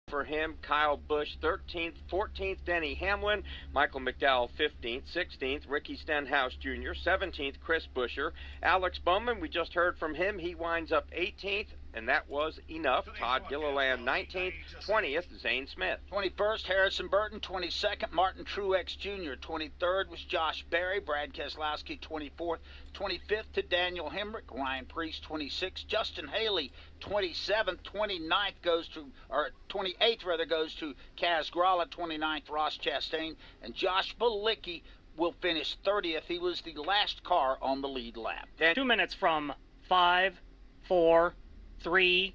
For him, Kyle Busch 13th, 14th, Denny Hamlin, Michael McDowell 15th, 16th, Ricky Stenhouse Jr., 17th, Chris Buescher, Alex Bowman, we just heard from him, he winds up 18th, and that was enough. Todd Gilliland 19th, 20th, Zane Smith. 21st, Harrison Burton, 22nd, Martin Truex Jr., 23rd was Josh Berry, Brad Keselowski 24th, 25th to Daniel Hemrick, Ryan Preece 26th, Justin Haley 27th, 29th goes to, or 28th rather, goes to Kaz Grala, 29th Ross Chastain, and Josh Bilicki will finish 30th. He was the last car on the lead lap. 2 minutes from 5, 4, 3,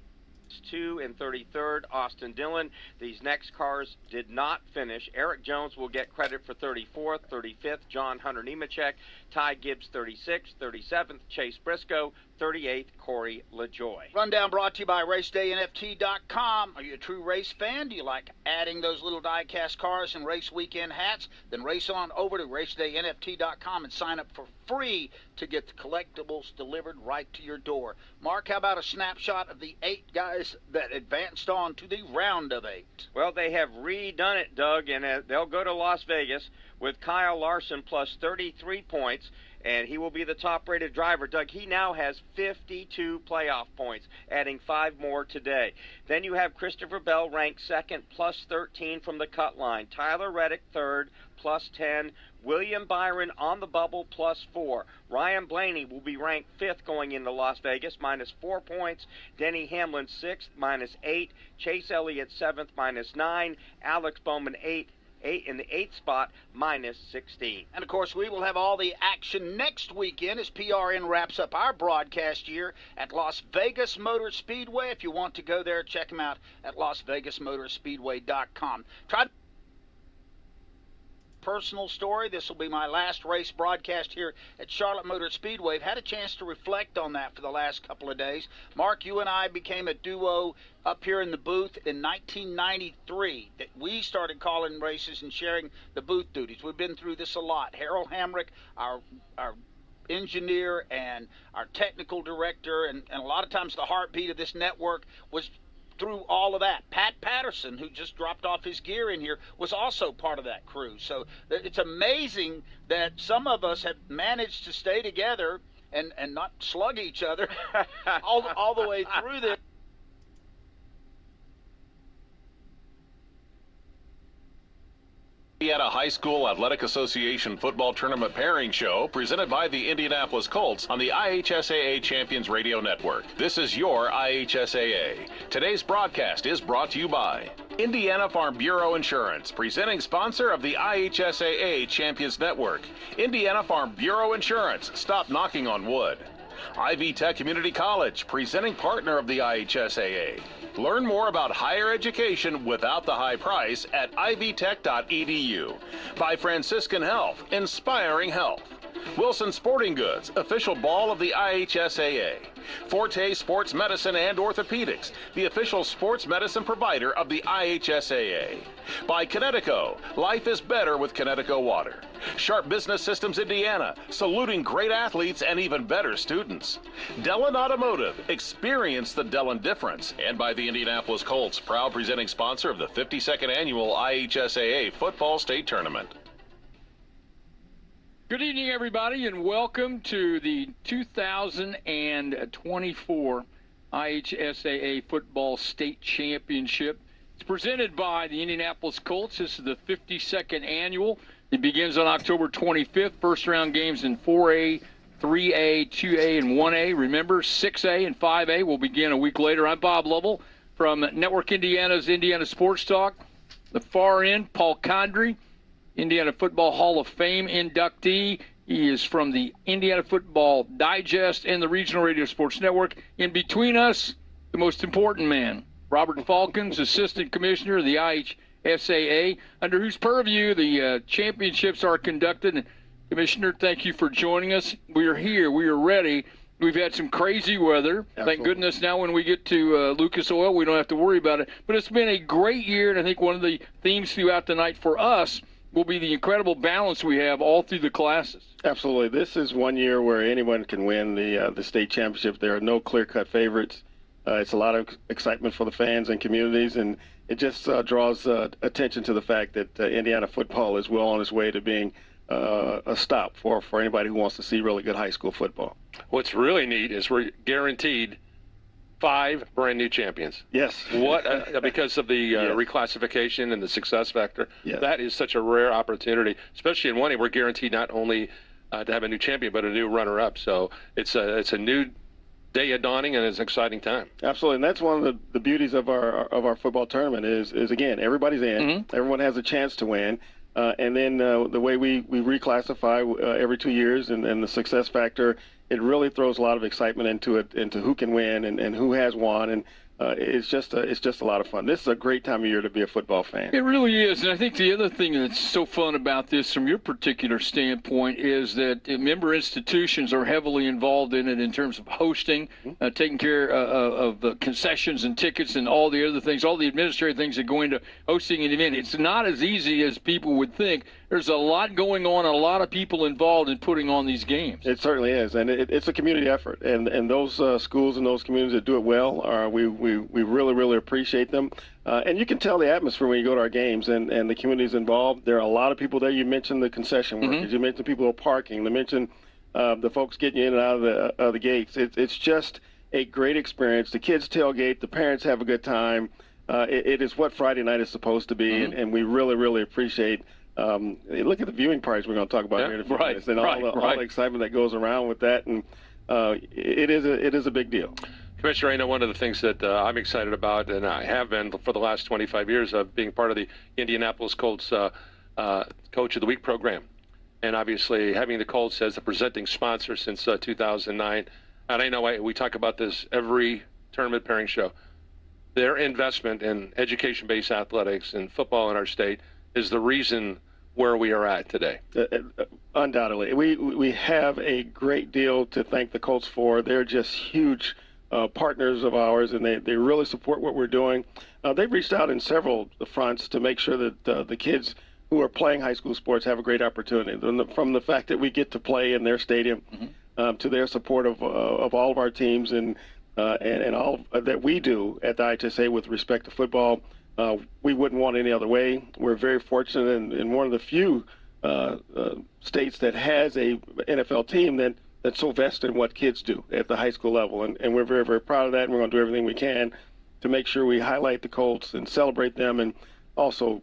2 and 33rd, Austin Dillon. These next cars did not finish. Eric Jones will get credit for 34th, 35th, John Hunter Nemechek, Ty Gibbs 36th, 37th, Chase Briscoe, 38th, Corey LaJoie. Rundown brought to you by RacedayNFT.com. Are you a true race fan? Do you like adding those little die-cast cars and race weekend hats? Then race on over to RacedayNFT.com and sign up for free to get the collectibles delivered right to your door. Mark, how about a snapshot of the 8 guys that advanced on to the round of 8? Well, they have redone it, Doug, and they'll go to Las Vegas with Kyle Larson plus 33 points, and he will be the top-rated driver. Doug, he now has 52 playoff points, adding 5 more today. Then you have Christopher Bell ranked second, plus 13 from the cut line. Tyler Reddick third, plus 10. William Byron on the bubble, plus 4. Ryan Blaney will be ranked 5th going into Las Vegas, minus 4 points. Denny Hamlin 6th, minus 8. Chase Elliott 7th, minus 9. Alex Bowman 8th. In the 8th spot, minus 16. And, of course, we will have all the action next weekend as PRN wraps up our broadcast year at Las Vegas Motor Speedway. If you want to go there, check them out at LasVegasMotorspeedway.com. Try to personal story. This will be my last race broadcast here at Charlotte Motor Speedway. I've had a chance to reflect on that for the last couple of days. Mark, you and I became a duo up here in the booth in 1993 that we started calling races and sharing the booth duties. We've been through this a lot. Harold Hamrick, our engineer and our technical director, and a lot of times the heartbeat of this network was through all of that. Pat Patterson, who just dropped off his gear in here, was also part of that crew. So it's amazing that some of us have managed to stay together and not slug each other all the way through this. Indiana High School Athletic Association Football Tournament Pairing Show presented by the Indianapolis Colts on the IHSAA Champions Radio Network. This is your IHSAA. Today's broadcast is brought to you by Indiana Farm Bureau Insurance, presenting sponsor of the IHSAA Champions Network. Indiana Farm Bureau Insurance, stop knocking on wood. Ivy Tech Community College, presenting partner of the IHSAA. Learn more about higher education without the high price at ivytech.edu. By Franciscan Health, inspiring health. Wilson Sporting Goods, official ball of the IHSAA. Forte Sports Medicine and Orthopedics, the official sports medicine provider of the IHSAA. By Connecticut, life is better with Connecticut water. Sharp Business Systems Indiana, saluting great athletes and even better students. Dellon Automotive, experience the Dellon difference. And by the Indianapolis Colts, proud presenting sponsor of the 52nd annual IHSAA Football State Tournament. Good evening, everybody, and welcome to the 2024 IHSAA Football State Championship. It's presented by the Indianapolis Colts. This is the 52nd annual. It begins on October 25th. First round games in 4A, 3A, 2A, and 1A. Remember, 6A and 5A will begin a week later. I'm Bob Lovell from Network Indiana's Indiana Sports Talk. The far end, Paul Condry, Indiana Football Hall of Fame inductee. He is from the Indiana Football Digest and the Regional Radio Sports Network. In between us, the most important man, Robert Falcons, Assistant Commissioner of the IHSAA, under whose purview the championships are conducted. And Commissioner, thank you for joining us. We are here. We are ready. We've had some crazy weather. Absolutely. Thank goodness now when we get to Lucas Oil, we don't have to worry about it. But it's been a great year, and I think one of the themes throughout the night for us will be the incredible balance we have all through the classes. Absolutely. This is one year where anyone can win the state championship. There are no clear-cut favorites. It's a lot of excitement for the fans and communities, and it just draws attention to the fact that Indiana football is well on its way to being a stop for anybody who wants to see really good high school football. What's really neat is we're guaranteed 5 brand new champions. Yes. What because of the Yes. reclassification and the success factor. Yes. That is such a rare opportunity, especially in one. We're guaranteed not only to have a new champion, but a new runner-up. So it's a new day of dawning, and it's an exciting time. Absolutely, and that's one of the beauties of our football tournament is again, everybody's in. Mm-hmm. Everyone has a chance to win. And then the way we reclassify every 2 years and the success factor, it really throws a lot of excitement into who can win and who has won, and it's just a lot of fun. This is a great time of year to be a football fan. It really is, and I think the other thing that's so fun about this from your particular standpoint is that member institutions are heavily involved in it in terms of hosting, taking care of the concessions and tickets and all the other things, all the administrative things that go into hosting an event. It's not as easy as people would think. There's a lot going on, a lot of people involved in putting on these games. It certainly is, and it's a community effort, and those schools and those communities that do it well, we really appreciate them. And you can tell the atmosphere when you go to our games and the community's involved. There are a lot of people there. You mentioned the concession workers. You mentioned people who are parking. You mentioned the folks getting you in and out of the gates. It's just a great experience. The kids tailgate. The parents have a good time. It is what Friday night is supposed to be, and we really appreciate. Look at the viewing parties we're going to talk about here in a few minutes, and all the excitement that goes around with that, and it is a big deal. Commissioner, I know one of the things that I'm excited about, and I have been for the last 25 years of being part of the Indianapolis Colts Coach of the Week program, and obviously having the Colts as the presenting sponsor since 2009. And I know we talk about this every tournament pairing show. Their investment in education-based athletics and football in our state is the reason where we are at today. Undoubtedly. We have a great deal to thank the Colts for. They're just huge partners of ours, and they really support what we're doing. They've reached out in several fronts to make sure that the kids who are playing high school sports have a great opportunity. From the fact that we get to play in their stadium to their support of all of our teams and all that we do at the IHSA with respect to football. We wouldn't want any other way. We're very fortunate in one of the few states that has a NFL team that's so vested in what kids do at the high school level. And we're very proud of that, and we're going to do everything we can to make sure we highlight the Colts and celebrate them, and also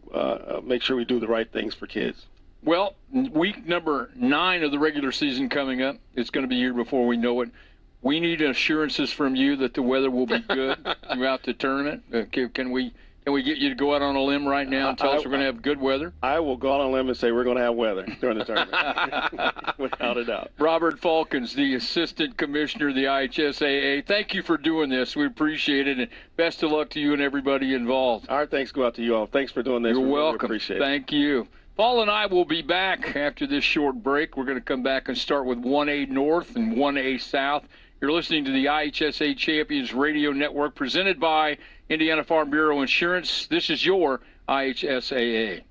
make sure we do the right things for kids. Well, week number 9 of the regular season coming up. It's going to be here before we know it. We need assurances from you that the weather will be good throughout the tournament. Can we get you to go out on a limb right now and tell us we're going to have good weather? I will go out on a limb and say we're going to have weather during the tournament, without a doubt. Robert Falcons, the Assistant Commissioner of the IHSAA, thank you for doing this. We appreciate it, and best of luck to you and everybody involved. Our thanks go out to you all. Thanks for doing this. You're we welcome. Really appreciate it. Thank you. Paul and I will be back after this short break. We're going to come back and start with 1A North and 1A South. You're listening to the IHSA Champions Radio Network, presented by Indiana Farm Bureau Insurance. This is your IHSAA.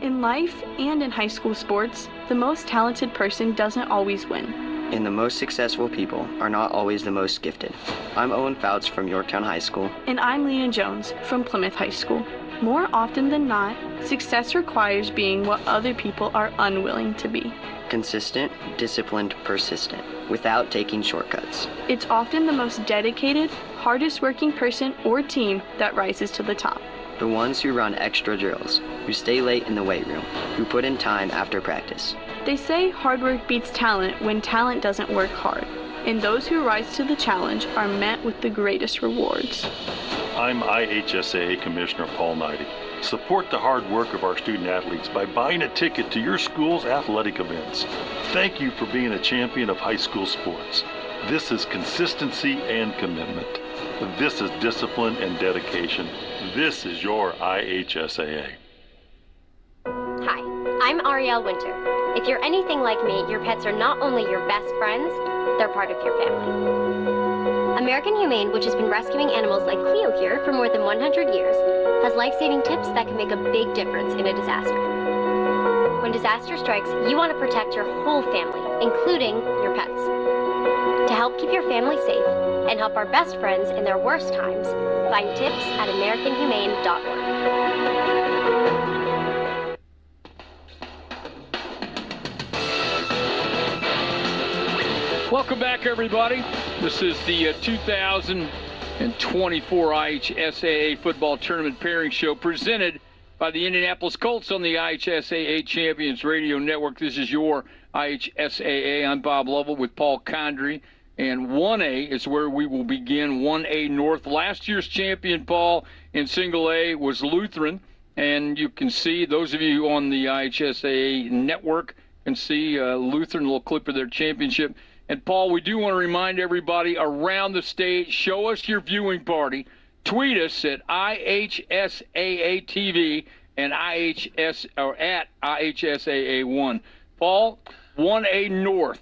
In life and in high school sports, the most talented person doesn't always win. And the most successful people are not always the most gifted. I'm Owen Fouts from Yorktown High School. And I'm Lena Jones from Plymouth High School. More often than not, success requires being what other people are unwilling to be. Consistent, disciplined, persistent, without taking shortcuts. It's often the most dedicated, hardest working person or team that rises to the top. The ones who run extra drills, who stay late in the weight room, who put in time after practice. They say hard work beats talent when talent doesn't work hard, and those who rise to the challenge are met with the greatest rewards. I'm IHSAA Commissioner Paul Knighty. Support the hard work of our student athletes by buying a ticket to your school's athletic events. Thank you for being a champion of high school sports. This is consistency and commitment. This is discipline and dedication. This is your IHSAA. Hi, I'm Arielle Winter. If you're anything like me, your pets are not only your best friends, they're part of your family. American Humane, which has been rescuing animals like Cleo here for more than 100 years, has life-saving tips that can make a big difference in a disaster. When disaster strikes, you want to protect your whole family, including your pets. To help keep your family safe and help our best friends in their worst times, Find tips at AmericanHumane.org. Welcome back, everybody. This is the 2024 IHSAA Football Tournament Pairing Show presented by the Indianapolis Colts on the IHSAA Champions Radio Network. This is your IHSAA. I'm Bob Lovell with Paul Condry. And 1A is where we will begin, 1A North. Last year's champion, Paul, in single A was Lutheran. And you can see, those of you on the IHSAA network can see Lutheran, a little clip of their championship. And, Paul, we do want to remind everybody around the state, show us your viewing party. Tweet us at IHSAA TV and at IHSAA1. Paul, 1A North.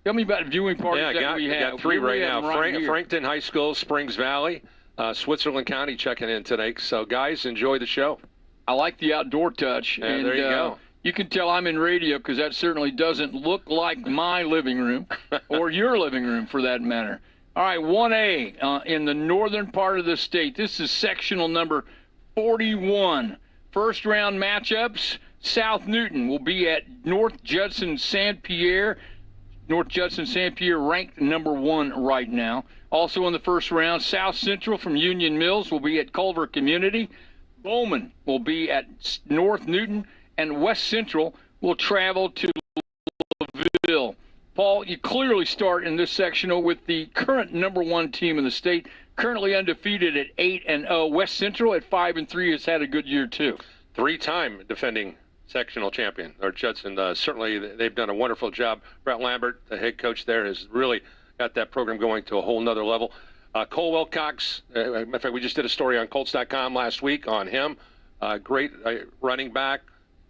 Tell me about the viewing parties that we have. I got three right now. Frankton High School, Springs Valley, Switzerland County checking in tonight. So, guys, enjoy the show. I like the outdoor touch. Yeah, and there you go. You can tell I'm in radio because that certainly doesn't look like my living room or your living room for that matter. All right, 1A in the northern part of the state. This is sectional number 41. First round matchups, South Newton will be at North Judson St. Pierre. North Judson St. Pierre ranked number 1 right now. Also in the first round, South Central from Union Mills will be at Culver Community. Bowman will be at North Newton. And West Central will travel to Louisville. Paul, you clearly start in this sectional with the current number 1 team in the state, currently undefeated at 8-0. West Central at 5-3 has had a good year too. 3-time defending sectional champion, or Judson. Certainly, they've done a wonderful job. Brett Lambert, the head coach there, has really got that program going to a whole nother level. Cole Wilcox, in fact, we just did a story on Colts.com last week on him. Great running back.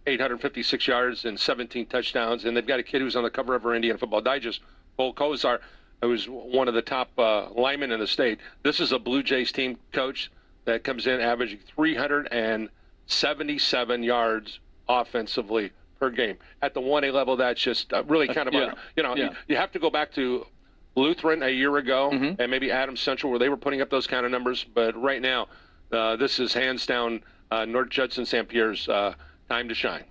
856 yards and 17 touchdowns, and they've got a kid who's on the cover of our Indiana Football Digest, Cole Kozar, who's one of the top linemen in the state. This is a Blue Jays team, coach, that comes in averaging 377 yards offensively per game. At the 1A level, that's just really kind of, you have to go back to Lutheran a year ago and maybe Adams Central where they were putting up those kind of numbers, but right now, this is hands down North Judson St. Pierre's time to shine.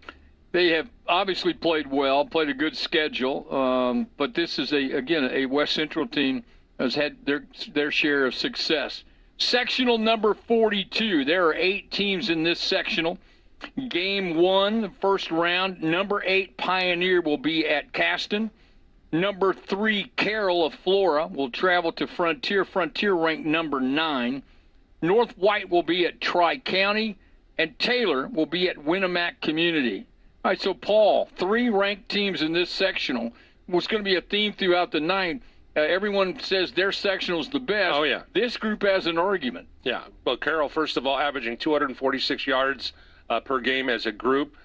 They have obviously played well, played a good schedule, but this is a West Central team has had their share of success. Sectional number 42. There are 8 teams in this sectional. Game 1, the first round. Number 8 Pioneer will be at Caston. Number 3 Carroll of Flora will travel to Frontier. Frontier ranked number 9. North White will be at Tri-County. And Taylor will be at Winnemac Community. All right, so, Paul, 3 ranked teams in this sectional. Was going to be a theme throughout the night. Everyone says their sectional is the best. Oh, yeah. This group has an argument. Yeah. Well, Carroll, first of all, averaging 246 yards per game as a group.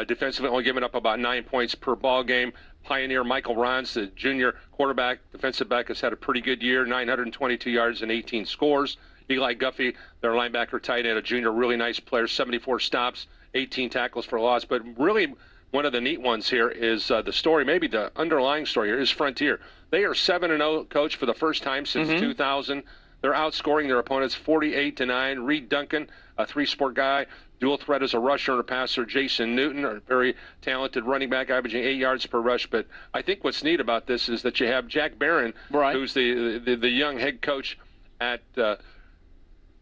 Defensively only giving up about 9 points per ball game. Pioneer Michael Rons, the junior quarterback, defensive back, has had a pretty good year, 922 yards and 18 scores. Eli Guffey, their linebacker, tight end, a junior, really nice player, 74 stops, 18 tackles for loss. But really, one of the neat ones here is the story, maybe the underlying story here, is Frontier. They are 7-0, coach, for the first time since 2000. They're outscoring their opponents 48-9. Reed Duncan, a 3-sport guy, dual threat as a rusher and a passer. Jason Newton, a very talented running back, averaging 8 yards per rush. But I think what's neat about this is that you have Jack Barron, who's the young head coach at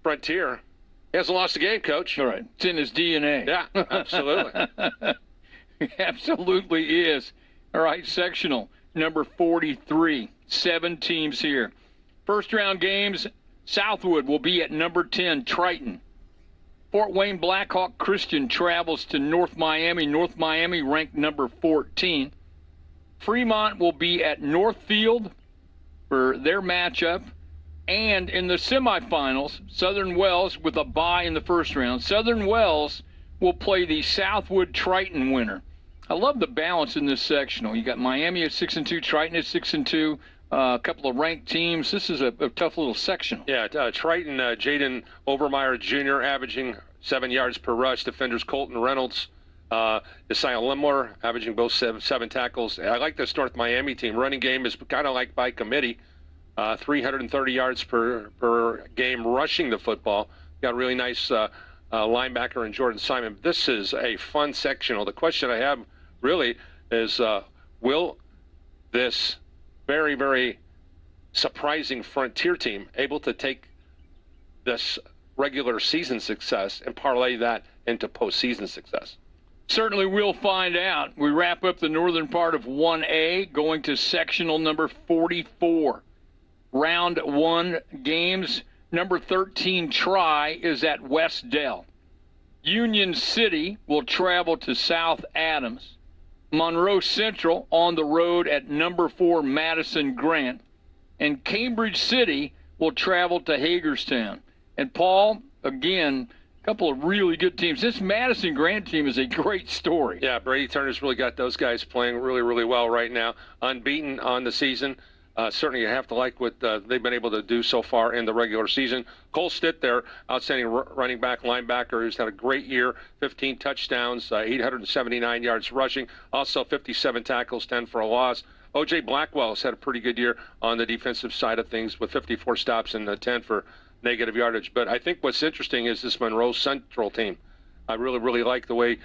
Frontier. He hasn't lost a game, coach. All right. It's in his DNA. Yeah, absolutely. Absolutely is. All right, sectional number 43. 7 teams here. First round games, Southwood will be at number 10, Triton. Fort Wayne Blackhawk Christian travels to North Miami. North Miami ranked number 14. Fremont will be at Northfield for their matchup. And in the semifinals, Southern Wells with a bye in the first round. Southern Wells will play the Southwood Triton winner. I love the balance in this sectional. You got Miami at 6-2, Triton at 6-2, a couple of ranked teams. This is a tough little sectional. Yeah, Triton, Jaden Overmeyer Jr. averaging 7 yards per rush. Defenders Colton Reynolds, Ihsaa Limler averaging both seven tackles. I like this North Miami team. Running game is kind of like by committee. 330 yards per game rushing the football. Got a really nice linebacker in Jordan Simon. This is a fun sectional. The question I have really is, will this very, very surprising Frontier team able to take this regular season success and parlay that into postseason success? Certainly we'll find out. We wrap up the northern part of 1A, going to sectional number 44. Round 1 games. Number 13, Tri, is at West Dell. Union City will travel to South Adams. Monroe Central on the road at number 4, Madison Grant. And Cambridge City will travel to Hagerstown. And Paul, again, a couple of really good teams. This Madison Grant team is a great story. Yeah, Brady Turner's really got those guys playing really, really well right now. Unbeaten on the season. Certainly you have to like what they've been able to do so far in the regular season. Cole Stitt, their outstanding running back, linebacker, who's had a great year, 15 touchdowns, 879 yards rushing, also 57 tackles, 10 for a loss. O.J. Blackwell has had a pretty good year on the defensive side of things with 54 stops and 10 for negative yardage. But I think what's interesting is this Monroe Central team. I really, really like the way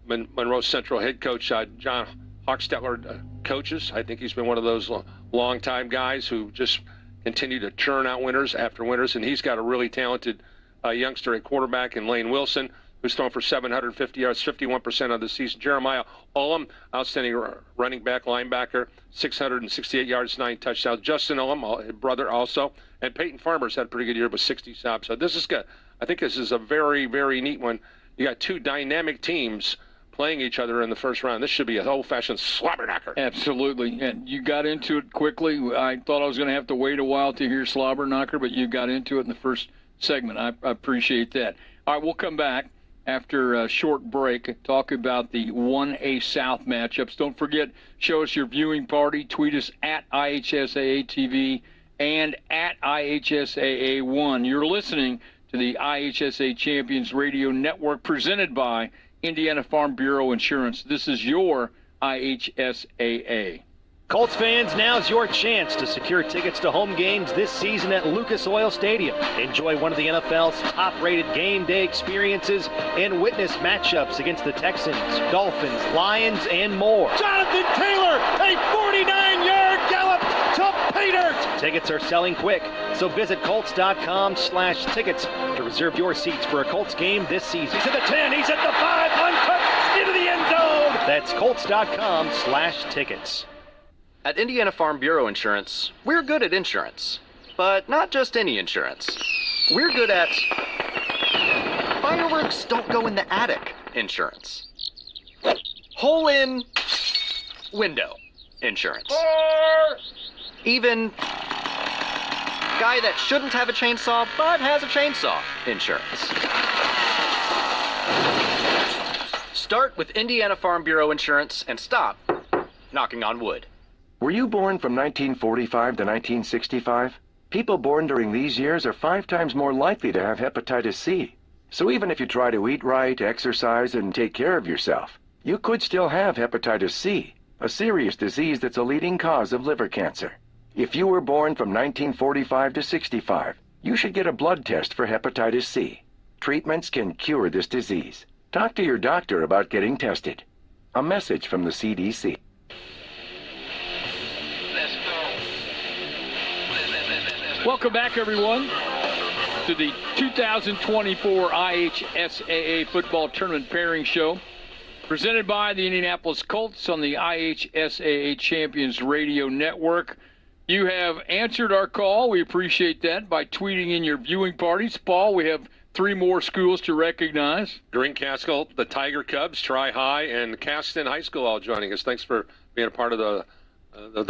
Monroe Central head coach John Hochstetler coaches. I think he's been one of those long-time guys who just continue to churn out winners after winners, and he's got a really talented youngster at quarterback in Lane Wilson, who's thrown for 750 yards, 51% of the season. Jeremiah Ullum, outstanding running back, linebacker, 668 yards, 9 touchdowns. Justin Ullum, his brother also, and Peyton Farmer's had a pretty good year with 60 stops. So this is good. I think this is a very, very neat one. You got two dynamic teams playing each other in the first round. This should be an old-fashioned slobberknocker. Absolutely. And you got into it quickly. I thought I was going to have to wait a while to hear slobberknocker, but you got into it in the first segment. I appreciate that. All right, we'll come back after a short break, talk about the 1A South matchups. Don't forget, show us your viewing party. Tweet us at IHSAA TV and at IHSAA1. You're listening to the IHSA Champions Radio Network, presented by Indiana Farm Bureau Insurance. This is your IHSAA. Colts fans, now's your chance to secure tickets to home games this season at Lucas Oil Stadium. Enjoy one of the NFL's top-rated game day experiences and witness matchups against the Texans, Dolphins, Lions, and more. Jonathan Taylor, a 49-yard gallop to pay dirt! Tickets are selling quick, so visit Colts.com/tickets to reserve your seats for a Colts game this season. He's at the 10, he's at the 5, untouched, into the end zone! That's Colts.com/tickets. At Indiana Farm Bureau Insurance, we're good at insurance. But not just any insurance. We're good at fireworks don't go in the attic insurance. Hole in window insurance. Even guy that shouldn't have a chainsaw but has a chainsaw insurance. Start with Indiana Farm Bureau Insurance and stop knocking on wood. Were you born from 1945 to 1965? People born during these years are 5 times more likely to have hepatitis C. So even if you try to eat right, exercise, and take care of yourself, you could still have hepatitis C, a serious disease that's a leading cause of liver cancer. If you were born from 1945 to 65, you should get a blood test for hepatitis C. Treatments can cure this disease. Talk to your doctor about getting tested. A message from the CDC. Welcome back, everyone, to the 2024 IHSAA Football Tournament Pairing Show, presented by the Indianapolis Colts on the IHSAA Champions Radio Network. You have answered our call. We appreciate that by tweeting in your viewing parties. Paul, we have 3 more schools to recognize. Greencastle, the Tiger Cubs, Tri-High, and Caston High School all joining us. Thanks for being a part of the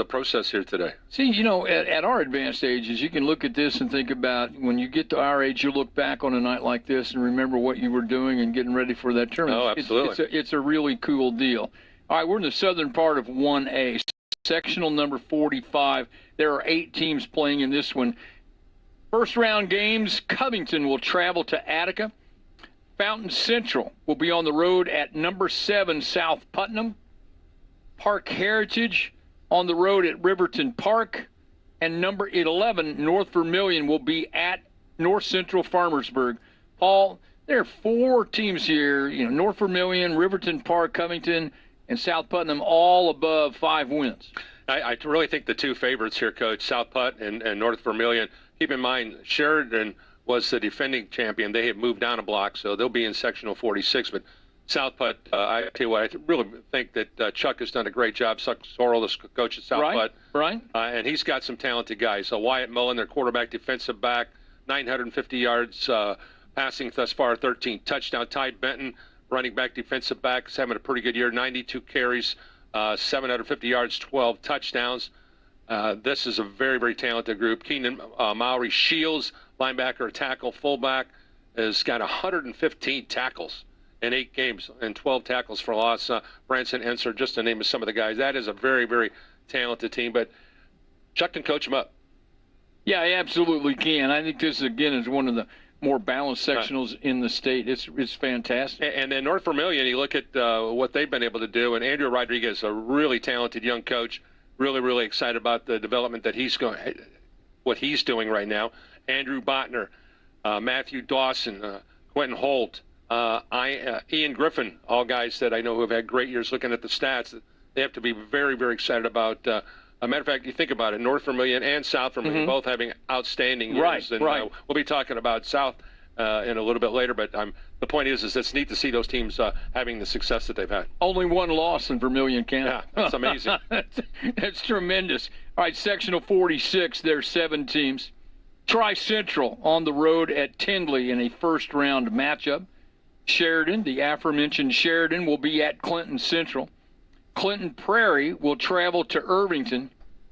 process here today. See, you know, at our advanced ages, you can look at this and think about when you get to our age, you look back on a night like this and remember what you were doing and getting ready for that tournament. Oh, absolutely. It's a really cool deal. All right, we're in the southern part of 1A, sectional number 45. There are 8 teams playing in this one. First round games, Covington will travel to Attica. Fountain Central will be on the road at number 7 South Putnam. Park Heritage on the road at Riverton Park. And number 11, North Vermilion, will be at North Central Farmersburg. Paul, there are 4 teams here, North Vermilion, Riverton Park, Covington, and South Putnam, all above 5 wins. I really think the 2 favorites here, Coach, South Putt and North Vermilion. Keep in mind, Sheridan was the defending champion. They have moved down a block, so they'll be in sectional 46. But South Putt, I tell you what, I really think that Chuck has done a great job. Chuck Sorrell, the coach at South Putt. Right. And he's got some talented guys. So Wyatt Mullen, their quarterback, defensive back, 950 yards passing thus far, 13 touchdowns. Ty Benton, running back, defensive back, is having a pretty good year, 92 carries, 750 yards, 12 touchdowns. This is a very, very talented group. Keenan Mowry Shields, linebacker, tackle, fullback, has got 115 tackles in 8 games and 12 tackles for loss. Branson Enser, just to name some of the guys. That is a very, very talented team, but Chuck can coach them up. Yeah, he absolutely can. I think this, again, is one of the more balanced sectionals in the state. It's fantastic. And then North Vermilion, you look at what they've been able to do, and Andrew Rodriguez, a really talented young coach, really, really excited about the development that what he's doing right now. Andrew Botner, Matthew Dawson, Quentin Holt, Ian Griffin, all guys that I know who have had great years. Looking at the stats, they have to be very, very excited about. A matter of fact, you think about it, North Vermilion and South Vermilion both having outstanding years. Right. We'll be talking about South in a little bit later, but the point is it's neat to see those teams having the success that they've had. Only 1 loss in Vermilion County. Yeah, that's amazing. That's tremendous. All right, sectional 46, there's 7 teams. Tri-Central on the road at Tindley in a first-round matchup. Sheridan, the aforementioned Sheridan, will be at Clinton Central. Clinton Prairie will travel to Irvington.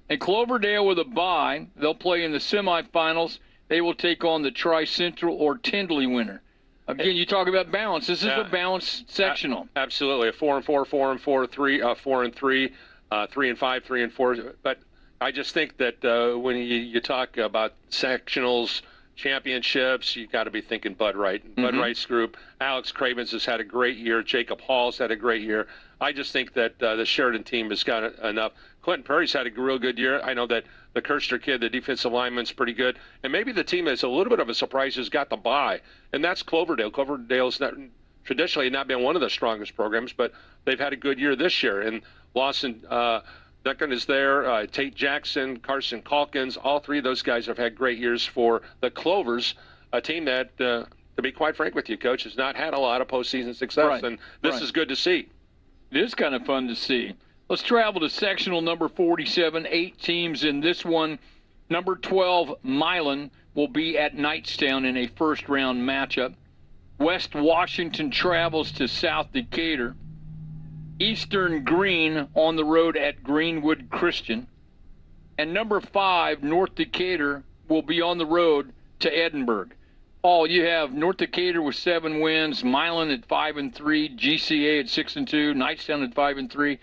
And Cloverdale with a bye, they'll play in the semifinals. They will take on the Tri-Central or Tindley winner. Again, you talk about balance. This is a balanced sectional. Absolutely. A 4-4, 4-4, 3, 4-3, 3-5, 3-4. But I just think that when you talk about sectionals, championships, you got to be thinking Bud Wright. Bud Wright's group. Alex Cravens has had a great year. Jacob Hall's had a great year. I just think that the Sheridan team has got enough. Clinton Prairie's had a real good year. I know that the Kirchner kid, the defensive lineman's pretty good. And maybe the team that's a little bit of a surprise has got the bye, and that's Cloverdale. Cloverdale's traditionally not been one of the strongest programs, but they've had a good year this year. And Lawson Duncan is there, Tate Jackson, Carson Calkins. All 3 of those guys have had great years for the Clovers, a team that, to be quite frank with you, Coach, has not had a lot of postseason success, and this is good to see. It is kind of fun to see. Let's travel to sectional number 47, 8 teams in this one. Number 12, Milan, will be at Knightstown in a first-round matchup. West Washington travels to South Decatur. Eastern Green on the road at Greenwood Christian. And number 5, North Decatur, will be on the road to Edinburgh. Paul, you have North Decatur with 7 wins, Milan at 5-3, GCA at 6-2, Knightstown at 5-3.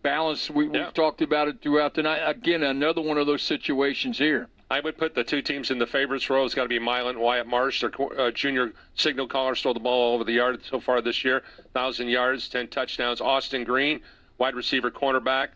Balance, we've talked about it throughout the night. Again, another one of those situations here. I would put the 2 teams in the favorites row. It's got to be Milan, Wyatt Marsh, their junior signal caller, stole the ball all over the yard so far this year. 1,000 yards, 10 touchdowns. Austin Green, wide receiver, cornerback,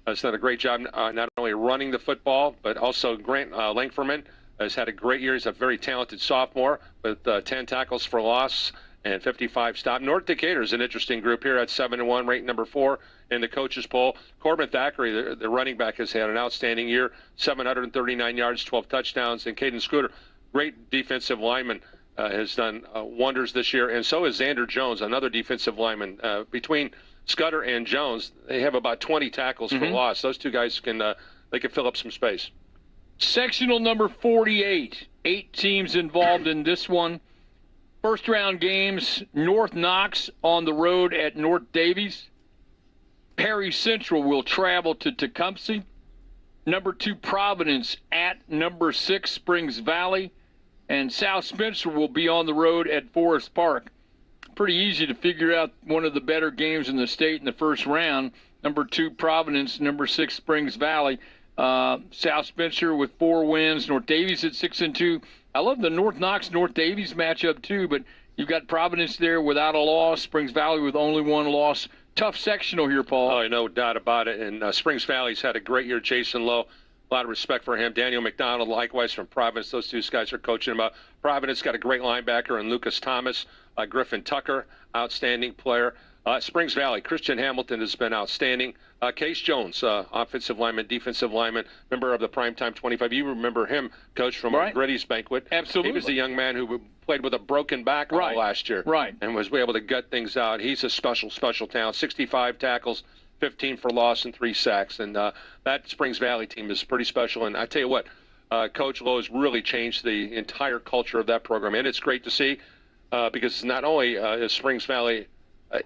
has done a great job not only running the football, but also Grant Langferman has had a great year. He's a very talented sophomore with 10 tackles for loss and 55 stops. North Decatur is an interesting group here at 7-1, ranked number 4 in the coaches poll. Corbin Thackeray, the running back, has had an outstanding year, 739 yards, 12 touchdowns. And Caden Scooter, great defensive lineman, has done wonders this year. And so is Xander Jones, another defensive lineman. Between Scudder and Jones, they have about 20 tackles for loss. Those 2 guys can fill up some space. Sectional number 48, 8 teams involved in this one. First round games, North Knox on the road at North Davies. Perry Central will travel to Tecumseh. Number 2, Providence at number 6, Springs Valley. And South Spencer will be on the road at Forest Park. Pretty easy to figure out one of the better games in the state in the first round. Number 2, Providence. Number 6, Springs Valley. South Spencer with 4 wins. North Davies at 6-2. I love the North Knox North Davies matchup too, but you've got Providence there without a loss. Springs Valley with only 1 loss. Tough sectional here, Paul. Oh, no doubt about it. And Springs Valley's had a great year. Jason Lowe, A lot of respect for him. Daniel McDonald, likewise from Providence. Those two guys are coaching him up. Providence got a great linebacker in Lucas Thomas. Griffin Tucker, outstanding player. Springs Valley, Christian Hamilton has been outstanding. Case Jones, offensive lineman, defensive lineman, member of the Primetime 25. You remember him, Coach, from Gritty's Banquet. Absolutely. He was the young man who played with a broken back all last year. Right. And was able to gut things out. He's a special talent. 65 tackles, 15 for loss, and 3 sacks. And that Springs Valley team is pretty special. And I tell you what, Coach Lowe has really changed the entire culture of that program. And it's great to see because not only is Springs Valley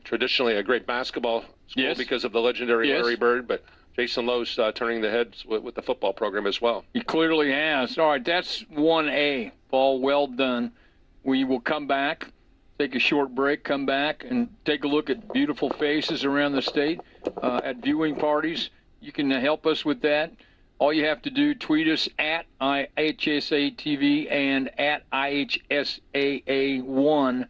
traditionally a great basketball school because of the legendary Larry Bird, but Jason Lowe's turning the heads with the football program as well. He clearly has. All right, that's 1A. Paul, well done. We will come back, take a short break, come back, and take a look at beautiful faces around the state at viewing parties. You can help us with that. All you have to do, tweet us at IHSA-TV and at IHSAA1.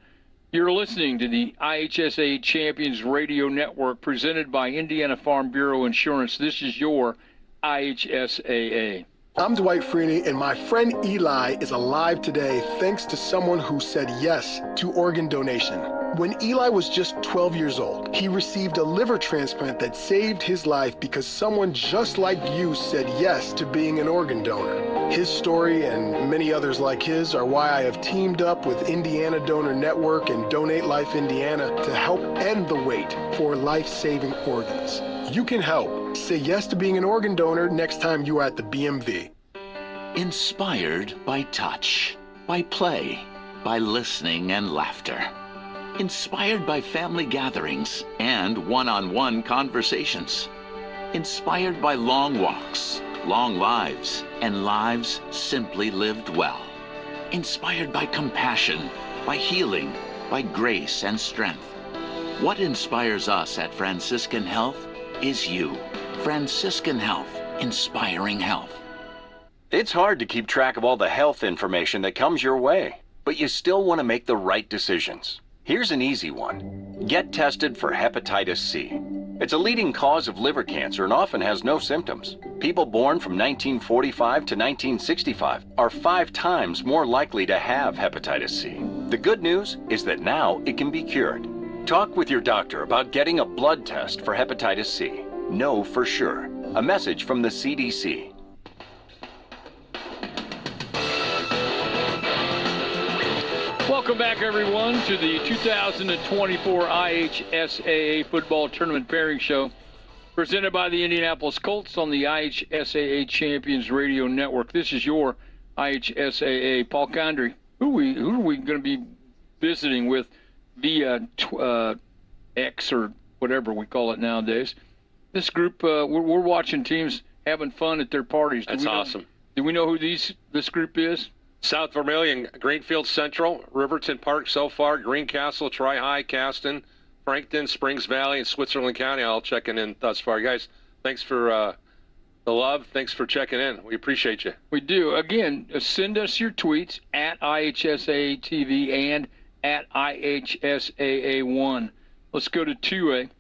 You're listening to the IHSA Champions Radio Network presented by Indiana Farm Bureau Insurance. This is your IHSAA. I'm Dwight Freeney, and my friend Eli is alive today thanks to someone who said yes to organ donation. When Eli was just 12 years old, he received a liver transplant that saved his life because someone just like you said yes to being an organ donor. His story and many others like his are why I have teamed up with Indiana Donor Network and Donate Life Indiana to help end the wait for life-saving organs. You can help. Say yes to being an organ donor next time you are at the BMV. Inspired by touch, by play, by listening and laughter. Inspired by family gatherings and one-on-one conversations. Inspired by long walks, long lives, and lives simply lived well. Inspired by compassion, by healing, by grace and strength. What inspires us at Franciscan Health is you. Franciscan Health, inspiring health. It's hard to keep track of all the health information that comes your way, but you still want to make the right decisions. Here's an easy one. Get tested for hepatitis C. It's a leading cause of liver cancer and often has no symptoms. People born from 1945 to 1965 are 5 times more likely to have hepatitis C. The good news is that now it can be cured. Talk with your doctor about getting a blood test for hepatitis C. Know for sure. A message from the CDC. Welcome back, everyone, to the 2024 IHSAA Football Tournament Pairing Show, presented by the Indianapolis Colts on the IHSAA Champions Radio Network. This is your IHSAA. Paul Condry, who are we going to be visiting with via X or whatever we call it nowadays? This group, we're watching teams having fun at their parties. That's awesome. Do we know who this group is? South Vermilion, Greenfield Central, Riverton Park so far, Greencastle, Tri-High, Caston, Frankton, Springs Valley, and Switzerland County all checking in thus far. Guys, thanks for the love. Thanks for checking in. We appreciate you. We do. Again, send us your tweets at IHSAA-TV and at IHSAA1. Let's go to 2A.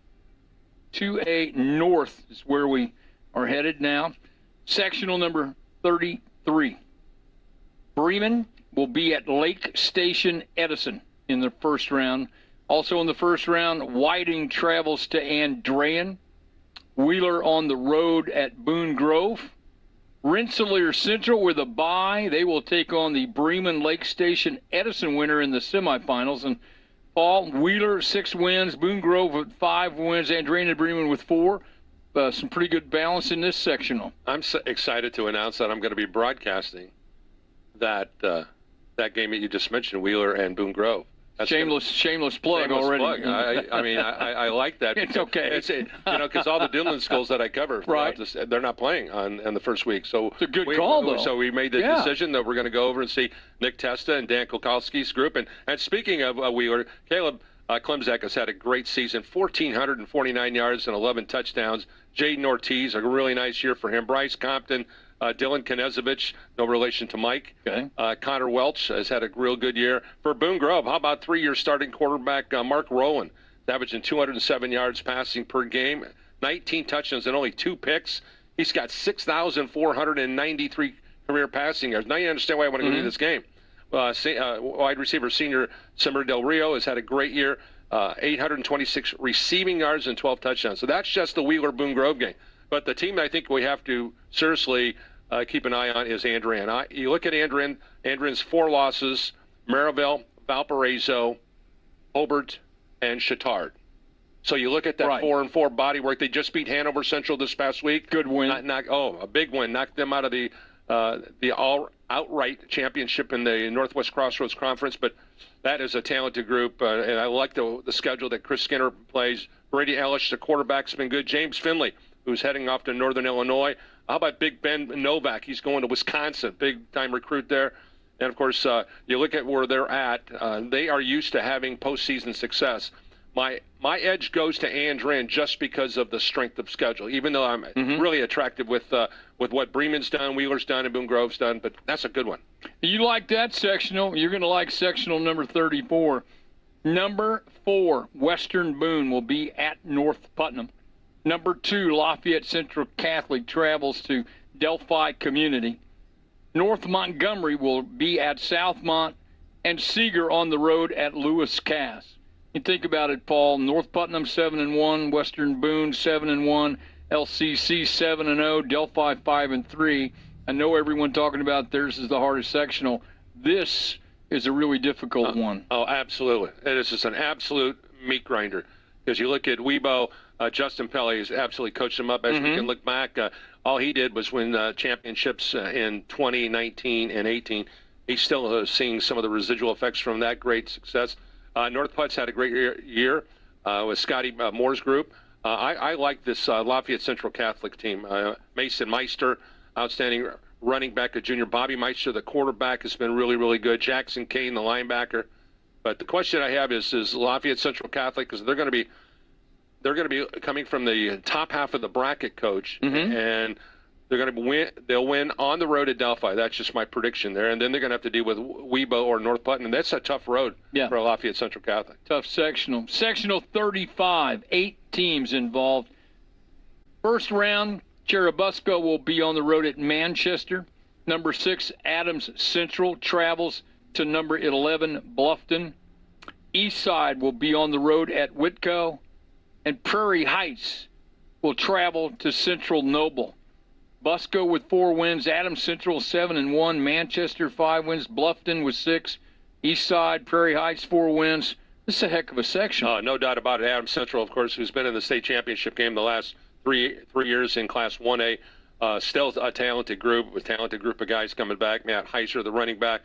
2A North is where we are headed now. Sectional number 33. Bremen will be at Lake Station Edison in the first round. Also in the first round, Whiting travels to Andrean. Wheeler on the road at Boone Grove. Rensselaer Central with a bye. They will take on the Bremen Lake Station Edison winner in the semifinals. And Paul, Wheeler 6 wins, Boone Grove with 5 wins, Andrean and Bremen with 4. Some pretty good balance in this sectional. I'm so excited to announce that I'm going to be broadcasting that game that you just mentioned, Wheeler and Boone Grove. That's shameless plug already. Plug. I like that. It's okay. It's because all the Duneland schools that I cover, they're not playing on the first week. So it's a good call, though. So we made the decision that we're going to go over and see Nick Testa and Dan Kulkowski's group. And speaking of Wheeler, Caleb Klemzak has had a great season, 1,449 yards and 11 touchdowns. Jaden Ortiz, a really nice year for him. Bryce Compton, Dylan Knezovich, no relation to Mike. Okay. Connor Welch has had a real good year. For Boone Grove, how about 3-year starting quarterback Mark Rowland, averaging 207 yards passing per game, 19 touchdowns and only 2 picks. He's got 6,493 career passing yards. Now you understand why I want to go to this game. Wide receiver senior Simmer Del Rio has had a great year. 826 receiving yards and 12 touchdowns. So that's just the Wheeler-Boone Grove game. But the team I think we have to seriously keep an eye on is Andren. You look at Andren's 4 losses: Maryville, Valparaiso, Hobart, and Chittard. So you look at that 4-4 body work. They just beat Hanover Central this past week. Good win. A big win. Knocked them out of the outright championship in the Northwest Crossroads Conference. But that is a talented group, and I like the schedule that Chris Skinner plays. Brady Ellis, the quarterback's been good. James Finley, who's heading off to Northern Illinois. How about Big Ben Novak? He's going to Wisconsin, big-time recruit there. And, of course, you look at where they're at. They are used to having postseason success. My edge goes to Andren just because of the strength of schedule, even though I'm really attracted with what Bremen's done, Wheeler's done, and Boone Grove's done. But that's a good one. You like that sectional? You're going to like sectional number 34. Number 4, Western Boone will be at North Putnam. Number 2, Lafayette Central Catholic travels to Delphi Community. North Montgomery will be at Southmont, and Seeger on the road at Lewis Cass. You think about it, Paul. North Putnam 7-1, Western Boone 7-1, LCC 7-0, Delphi 5-3. I know everyone talking about theirs is the hardest sectional. This is a really difficult one. Oh, absolutely. It is just an absolute meat grinder. Because you look at Weibo, Justin Pelley has absolutely coached him up. As we can look back, all he did was win championships in 2019 and 18. He's still seeing some of the residual effects from that great success. North Put's had a great year with Scotty Moore's group. I like this Lafayette Central Catholic team. Mason Meister, outstanding running back, a junior. Bobby Meister, the quarterback, has been really, really good. Jackson Kane, the linebacker. But the question I have is Lafayette Central Catholic, because they're going to be coming from the top half of the bracket, Coach, and they're going to win. They'll win on the road at Delphi. That's just my prediction there. And then they're going to have to deal with Weibo or North Putnam. And that's a tough road for Lafayette Central Catholic. Tough sectional. Sectional 35, 8 teams involved. First round, Cherubusco will be on the road at Manchester. Number 6, Adams Central travels to number 11, Bluffton. Eastside will be on the road at Whitco. And Prairie Heights will travel to Central Noble. Busco with 4 wins, Adams Central 7-1, Manchester 5 wins, Bluffton with 6, Eastside, Prairie Heights 4 wins. This is a heck of a section. No doubt about it. Adams Central, of course, who's been in the state championship game the last three years in Class 1A. Still a talented group of guys coming back. Matt Heiser, the running back,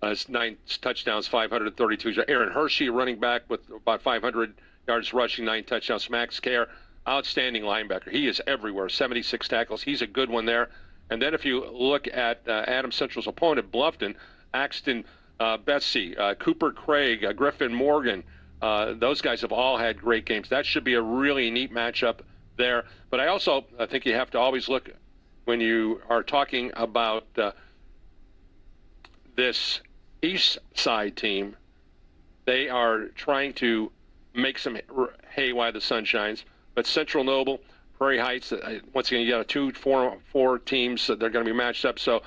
has 9 touchdowns, 532. Aaron Hershey, running back with about 500 yards rushing, 9 touchdowns. Max Kerr, outstanding linebacker. He is everywhere, 76 tackles. He's a good one there. And then if you look at Adams Central's opponent, Bluffton, Axton Betsy, Cooper Craig, Griffin Morgan, those guys have all had great games. That should be a really neat matchup there. But I think you have to always look when you are talking about this East Side team. They are trying to make some hay while the sun shines. But Central Noble, Prairie Heights, once again, you got 4 teams that they're going to be matched up. So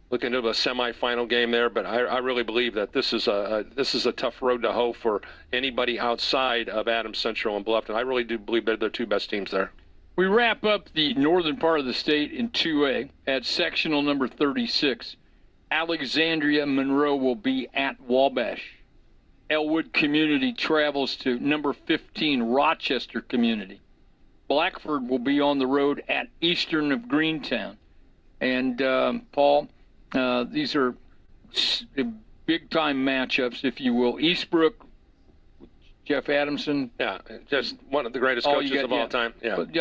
looking into a semifinal game there. But I really believe that this is a tough road to hoe for anybody outside of Adams Central and Bluffton. I really do believe they're the 2 best teams there. We wrap up the northern part of the state in 2A at sectional number 36. Alexandria Monroe will be at Wabash. Elwood Community travels to number 15, Rochester Community. Blackford will be on the road at Eastern of Greentown. And, Paul, these are big-time matchups, if you will. Eastbrook, Jeff Adamson. Yeah, just one of the greatest coaches of all time. Yeah, but,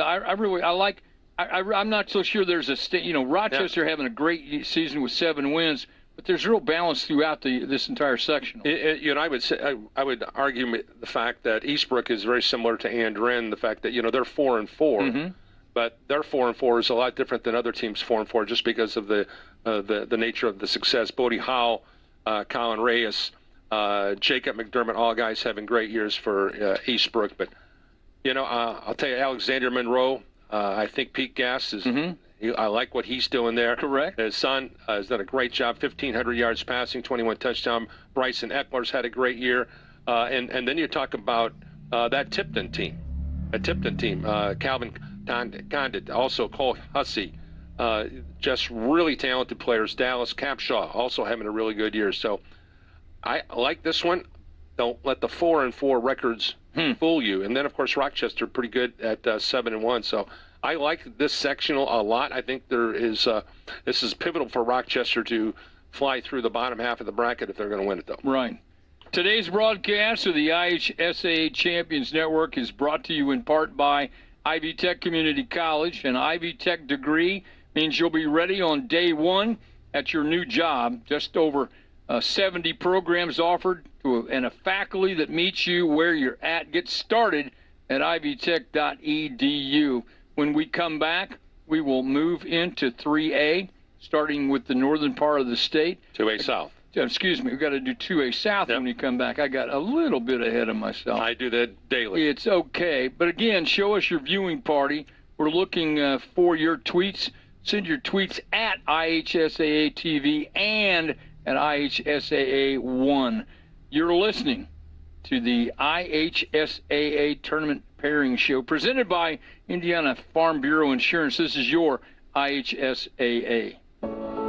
I'm not so sure there's a Rochester having a great season with 7 wins. But there's real balance throughout this entire section. I would argue the fact that Eastbrook is very similar to Andren. The fact that they're 4-4, but their 4-4 is a lot different than other teams' 4-4, just because of the nature of the success. Bodie Howe, Colin Reyes, Jacob McDermott, all guys having great years for Eastbrook. But I'll tell you, Alexander Monroe, I think Pete Gass is. I like what he's doing there. Correct. His son has done a great job, 1,500 yards passing, 21 touchdowns. Bryson Eckler's had a great year. And then you talk about that Tipton team. Calvin Condit, also Cole Hussey. Just really talented players. Dallas Capshaw also having a really good year. So I like this one. Don't let the 4-4 records fool you. And then, of course, Rochester pretty good at 7-1. So I like this sectional a lot. I think this is pivotal for Rochester to fly through the bottom half of the bracket if they're going to win it, though. Right. Today's broadcast of the IHSAA Champions Network is brought to you in part by Ivy Tech Community College. An Ivy Tech degree means you'll be ready on day one at your new job. Just over 70 programs offered and a faculty that meets you where you're at. Get started at ivytech.edu. When we come back, we will move into 3A, starting with the northern part of the state. 2A South. Excuse me, we've got to do 2A South when we come back. I got a little bit ahead of myself. I do that daily. It's okay. But again, show us your viewing party. We're looking for your tweets. Send your tweets at IHSAA TV and at IHSAA1. You're listening to the IHSAA Tournament Pairing Show presented by Indiana Farm Bureau Insurance. This is your IHSAA.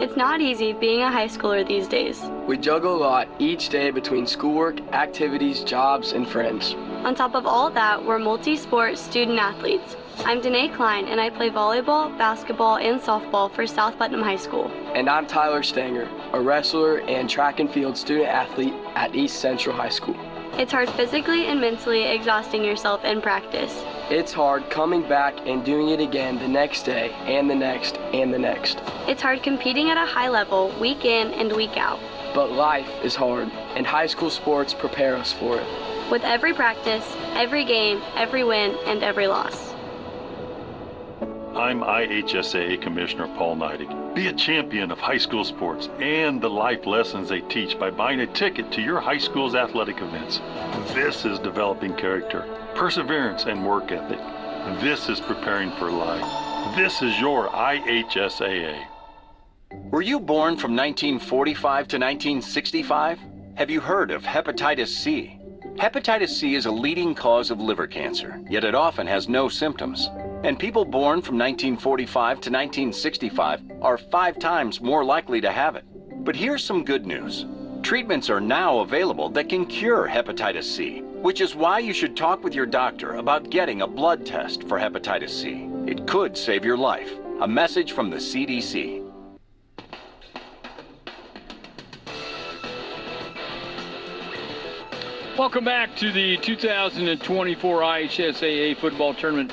It's not easy being a high schooler these days. We juggle a lot each day between schoolwork, activities, jobs, and friends. On top of all that, we're multi-sport student athletes. I'm Danae Klein, and I play volleyball, basketball, and softball for South Putnam High School. And I'm Tyler Stanger, a wrestler and track and field student athlete at East Central High School. It's hard physically and mentally exhausting yourself in practice. It's hard coming back and doing it again the next day and the next and the next. It's hard competing at a high level week in and week out. But life is hard, and high school sports prepare us for it. With every practice, every game, every win, and every loss. I'm IHSAA Commissioner Paul Neidig. Be a champion of high school sports and the life lessons they teach by buying a ticket to your high school's athletic events. This is developing character, perseverance, and work ethic. This is preparing for life. This is your IHSAA. Were you born from 1945 to 1965? Have you heard of hepatitis C? Hepatitis C is a leading cause of liver cancer, yet it often has no symptoms. And people born from 1945 to 1965 are 5 times more likely to have it. But here's some good news. Treatments are now available that can cure hepatitis C, which is why you should talk with your doctor about getting a blood test for hepatitis C. It could save your life. A message from the CDC. Welcome back to the 2024 IHSAA Football Tournament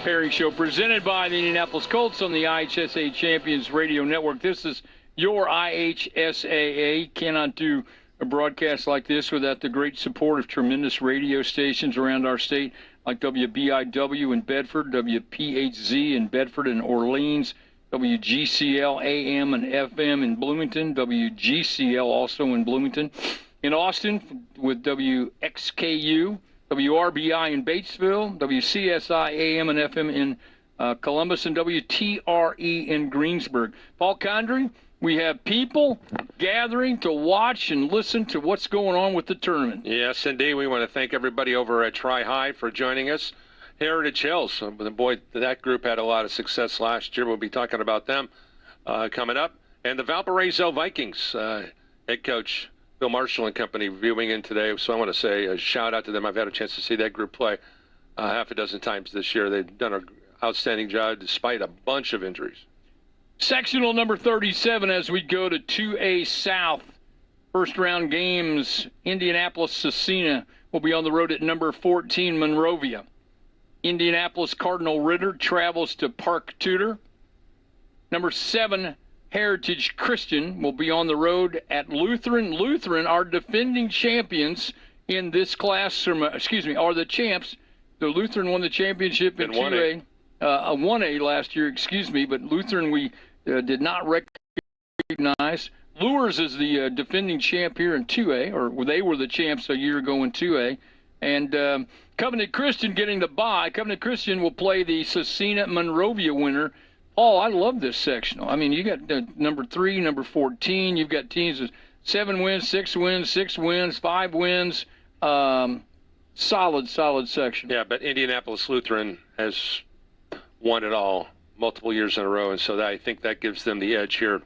Pairing Show presented by the Indianapolis Colts on the IHSAA Champions Radio Network. This is your IHSAA. Cannot do a broadcast like this without the great support of tremendous radio stations around our state like WBIW in Bedford, WPHZ in Bedford and Orleans, WGCL AM and FM in Bloomington, WGCL also in Bloomington. In Austin with WXKU, WRBI in Batesville, WCSI AM and FM in Columbus, and WTRE in Greensburg. Paul Condry, we have people gathering to watch and listen to what's going on with the tournament. Yes, indeed. We want to thank everybody over at Tri-High for joining us. Heritage Hills, boy, that group had a lot of success last year. We'll be talking about them coming up. And the Valparaiso Vikings head coach Bill Marshall and company viewing in today, so I want to say a shout out to them. I've had a chance to see that group play half a dozen times this year. They've done an outstanding job despite a bunch of injuries. Sectional number 37 as we go to 2A South. First round games, Indianapolis-Scecina will be on the road at number 14, Monrovia. Indianapolis Cardinal Ritter travels to Park Tudor. Number 7, Heritage Christian will be on the road at Lutheran. Lutheran are defending champions in this class, are the champs. The Lutheran won the championship in 2A, 1A last year, but Lutheran we did not recognize. Lures is the defending champ here in 2A, or they were the champs a year ago in 2A. And Covenant Christian getting the bye. Covenant Christian will play the Cecina Monrovia winner. Paul, I love this sectional. I mean, you got number 3, number 14. You've got teams with 7 wins, 6 wins, 6 wins, 5 wins. Solid section. Yeah, but Indianapolis Lutheran has won it all multiple years in a row, and so I think that gives them the edge here.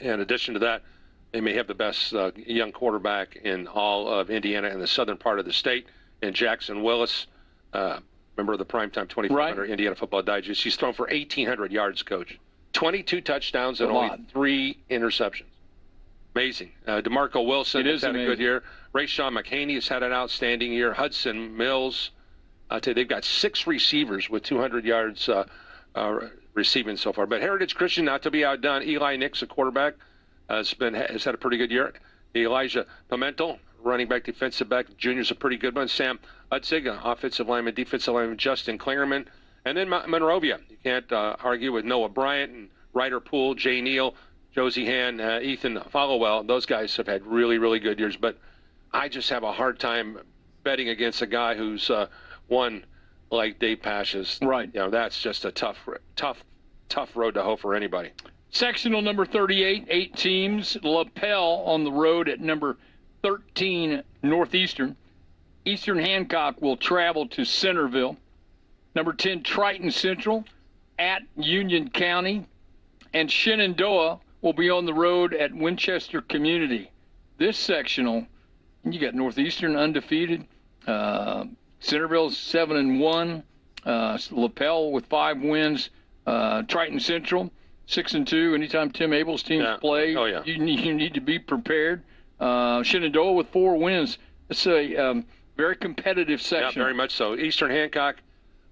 In addition to that, they may have the best young quarterback in all of Indiana in the southern part of the state, and Jackson Willis, remember the primetime 2400 Indiana Football Digest. He's thrown for 1,800 yards, Coach. 22 touchdowns and only 3 interceptions. Amazing. DeMarco Wilson has had a good year. Rayshawn McHaney has had an outstanding year. Hudson Mills. They've got 6 receivers with 200 yards receiving so far. But Heritage Christian, not to be outdone. Eli Nix, a quarterback, has had a pretty good year. Elijah Pimentel, running back, defensive back, junior's a pretty good one. Sam Utzig, offensive lineman, defensive lineman, Justin Klingerman. And then Monrovia. You can't argue with Noah Bryant and Ryder Poole, Jay Neal, Josie Han, Ethan Followell. Those guys have had really, really good years. But I just have a hard time betting against a guy who's won like Dave Pash's. Right. You know, that's just a tough road to hoe for anybody. Sectional number 38, 8 teams. LaPel on the road at number 13 Northeastern. Eastern Hancock will travel to Centerville. Number 10 Triton Central at Union County. And Shenandoah will be on the road at Winchester Community. This sectional, you got Northeastern undefeated. Centerville's 7-1. LaPel with 5 wins. Triton Central 6-2. Anytime Tim Abel's teams play, you need to be prepared. Shenandoah with 4 wins. It's a very competitive section. Yeah, very much so. Eastern Hancock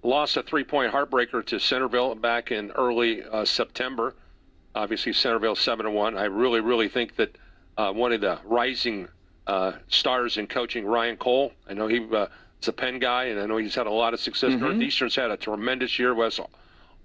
lost a 3-point heartbreaker to Centerville back in early September. Obviously, Centerville 7-1. I really, really think that one of the rising stars in coaching, Ryan Cole. I know he's a Penn guy, and I know he's had a lot of success. Northeastern's had a tremendous year. Wes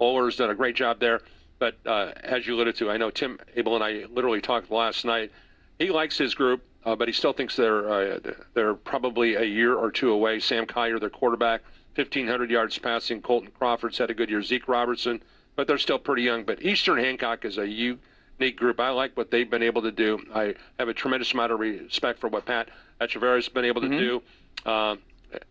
Oler's done a great job there. But as you alluded to, I know Tim Abel and I literally talked last night. He likes his group, but he still thinks they're probably a year or 2 away. Sam Collier, their quarterback, 1,500 yards passing. Colton Crawford's had a good year. Zeke Robertson, but they're still pretty young. But Eastern Hancock is a unique group. I like what they've been able to do. I have a tremendous amount of respect for what Pat Echeverri's been able to do.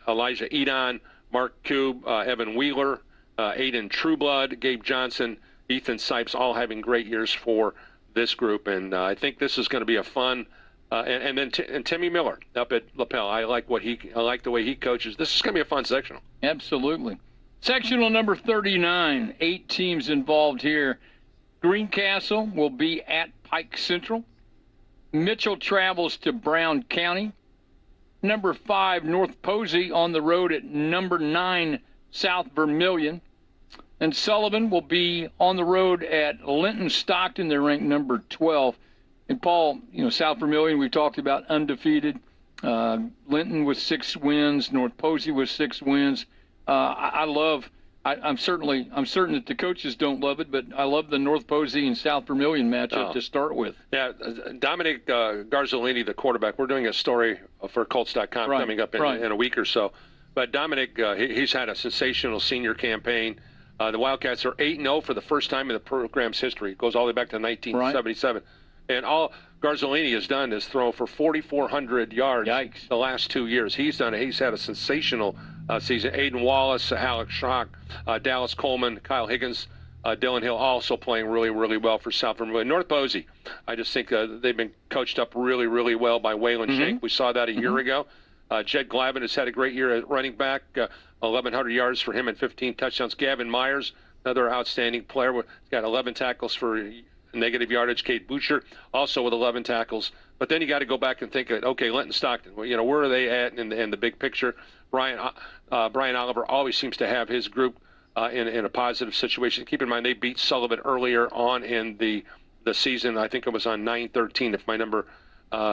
Elijah Edon, Mark Kube, Evan Wheeler, Aiden Trueblood, Gabe Johnson, Ethan Sipes, all having great years for this group. And I think this is going to be a fun. And then Timmy Miller up at LaPel. I like the way he coaches. This is going to be a fun sectional. Absolutely. Sectional number 39, 8 teams involved here. Greencastle will be at Pike Central. Mitchell travels to Brown County. Number 5, North Posey on the road at number 9, South Vermilion. And Sullivan will be on the road at Linton Stockton. They're ranked number 12. And Paul, South Vermilion, we talked about undefeated. Linton with 6 wins. North Posey with 6 wins. I'm certain that the coaches don't love it, but I love the North Posey and South Vermilion matchup to start with. Yeah, Dominic Garzolini, the quarterback. We're doing a story for Colts.com coming up in a week or so. But Dominic, he's had a sensational senior campaign. The Wildcats are 8-0 for the first time in the program's history. It goes all the way back to 1977. And all Garzolini has done is throw for 4,400 yards the last 2 years. He's had a sensational season. Aiden Wallace, Alex Schrock, Dallas Coleman, Kyle Higgins, Dylan Hill also playing really, really well for South Vermilion. North Posey, I just think they've been coached up really, really well by Waylon Shank. We saw that a year ago. Jed Glavin has had a great year at running back, 1,100 yards for him and 15 touchdowns. Gavin Myers, another outstanding player, he's got 11 tackles for negative yardage. Kate Boucher also with 11 tackles. But then you got to go back and think, okay, Linton Stockton, where are they at in the big picture? Brian Oliver always seems to have his group in a positive situation. Keep in mind, they beat Sullivan earlier on in the season. I think it was on 9-13, if my number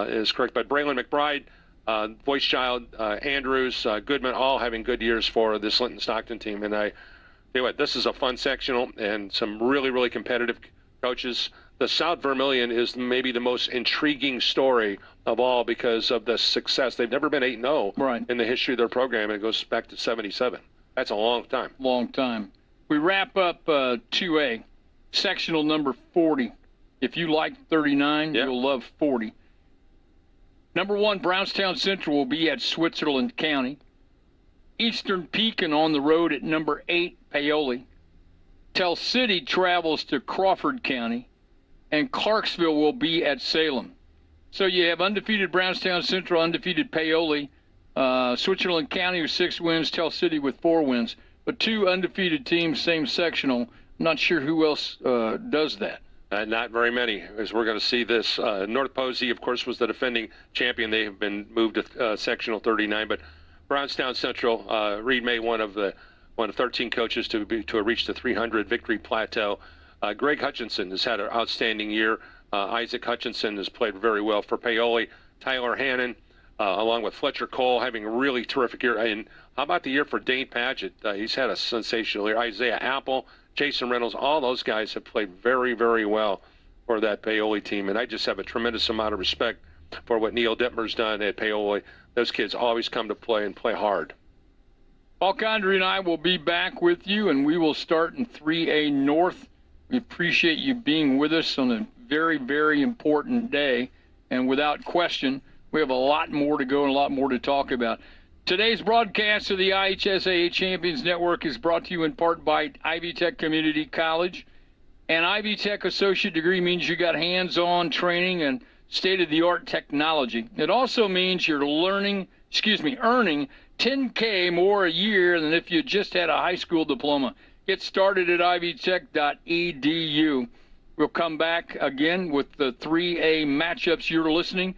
is correct. But Braylon McBride, Voice Child, Andrews, Goodman, all having good years for this Linton Stockton team. And I tell you what, this is a fun sectional and some really, really competitive coaches. The South Vermilion is maybe the most intriguing story of all because of the success. They've never been 8-0 in the history of their program. It goes back to 77. That's a long time. Long time. We wrap up 2A, sectional number 40. If you like 39, you'll love 40. Number 1, Brownstown Central will be at Switzerland County. Eastern Pekin on the road at number 8, Paoli. Tell City travels to Crawford County. And Clarksville will be at Salem. So you have undefeated Brownstown Central, undefeated Paoli, Switzerland County with 6 wins, Tell City with 4 wins. But 2 undefeated teams, same sectional. Not sure who else does that. Not very many, as we're going to see this. North Posey, of course, was the defending champion. They have been moved to sectional 39. But Brownstown Central, Reed May, one of 13 coaches to reach the 300 victory plateau. Greg Hutchinson has had an outstanding year. Isaac Hutchinson has played very well for Paoli. Tyler Hannon, along with Fletcher Cole, having a really terrific year. And how about the year for Dane Padgett? He's had a sensational year. Isaiah Apple, Jason Reynolds, all those guys have played very, very well for that Paoli team. And I just have a tremendous amount of respect for what Neil Dittmer's done at Paoli. Those kids always come to play and play hard. Paul Condry and I will be back with you, and we will start in 3A North. We appreciate you being with us on a very, very important day. And without question, we have a lot more to go and a lot more to talk about. Today's broadcast of the IHSAA Champions Network is brought to you in part by Ivy Tech Community College. An Ivy Tech associate degree means you got hands-on training and state-of-the-art technology. It also means you're earning $10K more a year than if you just had a high school diploma. Get started at ivytech.edu. We'll come back again with the 3A matchups. You're listening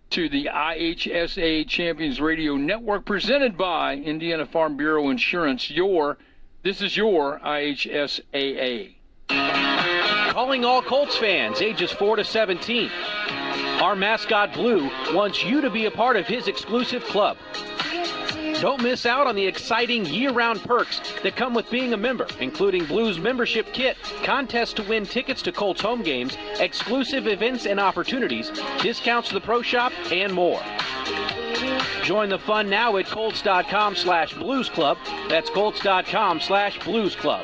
to the IHSAA Champions Radio Network presented by Indiana Farm Bureau Insurance. This is your IHSAA. Calling all Colts fans ages 4 to 17. Our mascot Blue wants you to be a part of his exclusive club. Don't miss out on the exciting year-round perks that come with being a member, including Blue's membership kit, contests to win tickets to Colts home games, exclusive events and opportunities, discounts to the pro shop, and more. Join the fun now at Colts.com/bluesclub. That's Colts.com/bluesclub.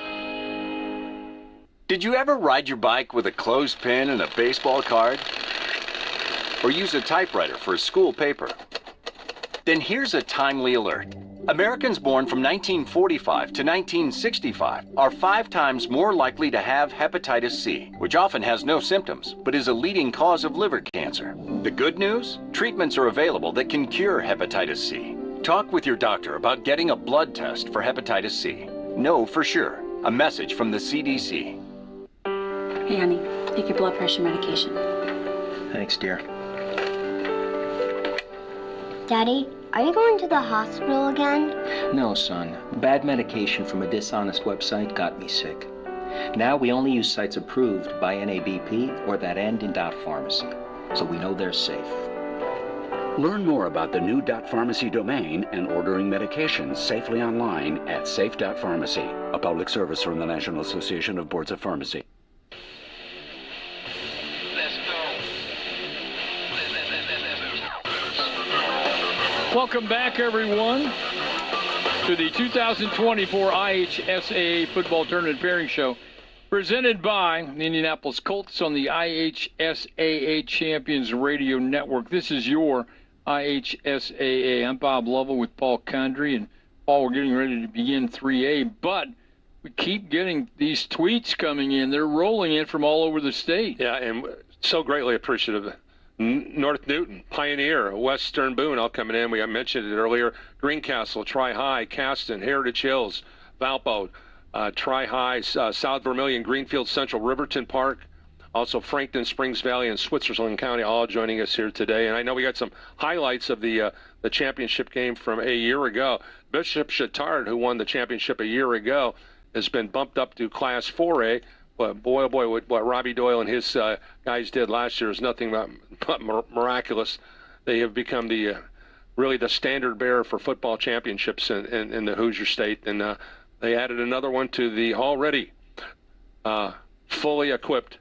Did you ever ride your bike with a clothespin and a baseball card? Or use a typewriter for a school paper? Then here's a timely alert. Americans born from 1945 to 1965 are 5 times more likely to have hepatitis C, which often has no symptoms, but is a leading cause of liver cancer. The good news? Treatments are available that can cure hepatitis C. Talk with your doctor about getting a blood test for hepatitis C. Know for sure. A message from the CDC. Hey, honey, take your blood pressure medication. Thanks, dear. Daddy, are you going to the hospital again? No, son. Bad medication from a dishonest website got me sick. Now we only use sites approved by NABP or that end in .pharmacy, so we know they're safe. Learn more about the new .pharmacy domain and ordering medications safely online at safe.pharmacy, a public service from the National Association of Boards of Pharmacy. Welcome back, everyone, to the 2024 IHSAA Football Tournament Pairing Show, presented by the Indianapolis Colts on the IHSAA Champions Radio Network. This is your IHSAA. I'm Bob Lovell with Paul Condry, and Paul, we're getting ready to begin 3A, but we keep getting these tweets coming in. They're rolling in from all over the state. Yeah, and so greatly appreciative. North Newton, Pioneer, Western Boone, all coming in. I mentioned it earlier. Greencastle, Tri-High, Caston, Heritage Hills, Valpo, Tri-High, South Vermilion, Greenfield Central, Riverton Park, also Frankton, Springs Valley, and Switzerland County, all joining us here today. And I know we got some highlights of the championship game from a year ago. Bishop Chatard, who won the championship a year ago, has been bumped up to Class 4A. But boy, oh boy, what Robbie Doyle and his guys did last year is nothing but miraculous. They have become really the standard bearer for football championships in the Hoosier State. And they added another one to the already fully equipped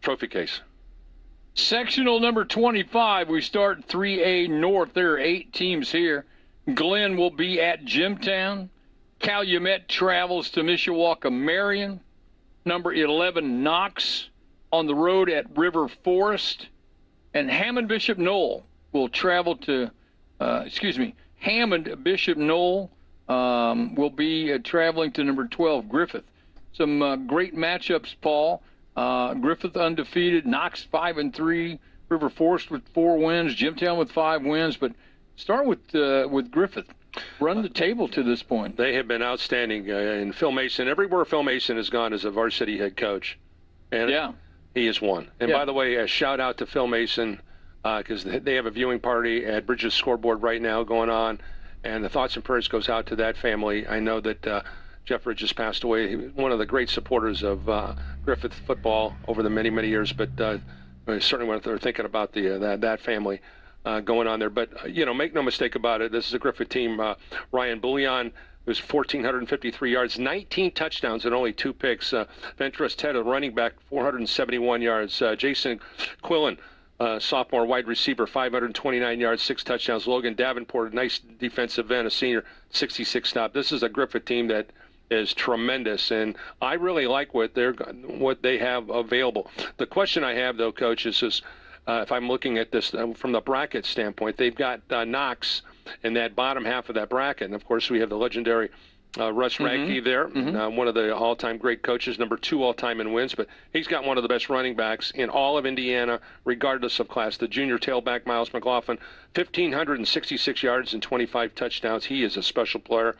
trophy case. Sectional number 25, we start 3A North. There are 8 teams here. Glenn will be at Jimtown. Calumet travels to Mishawaka-Marion. Number 11, Knox, on the road at River Forest. And Hammond Bishop Knoll will travel to, Hammond Bishop Knoll will be traveling to number 12, Griffith. Some great matchups, Paul. Griffith undefeated, Knox 5-3, River Forest with 4 wins, Jimtown with 5 wins. But start with Griffith. Run the table to this point. They have been outstanding. And Phil Mason, everywhere Phil Mason has gone as a varsity head coach. And he has won. And by the way, a shout out to Phil Mason, because they have a viewing party at Bridges Scoreboard right now going on. And the thoughts and prayers goes out to that family. I know that Jeff Ridge just passed away. He was one of the great supporters of Griffith football over the many, many years. But certainly when they're thinking about that family going on there. But, make no mistake about it, this is a Griffith team. Ryan Bullion, who's 1,453 yards, 19 touchdowns, and only 2 picks. Ventress Ted, a running back, 471 yards. Jason Quillen, sophomore wide receiver, 529 yards, 6 touchdowns. Logan Davenport, a nice defensive end, a senior, 66 stop. This is a Griffith team that is tremendous, and I really like what they have available. The question I have, though, Coach, is if I'm looking at this from the bracket standpoint, they've got Knox in that bottom half of that bracket. And, of course, we have the legendary Russ Radke there, one of the all-time great coaches, number 2 all-time in wins. But he's got one of the best running backs in all of Indiana, regardless of class. The junior tailback, Miles McLaughlin, 1,566 yards and 25 touchdowns. He is a special player.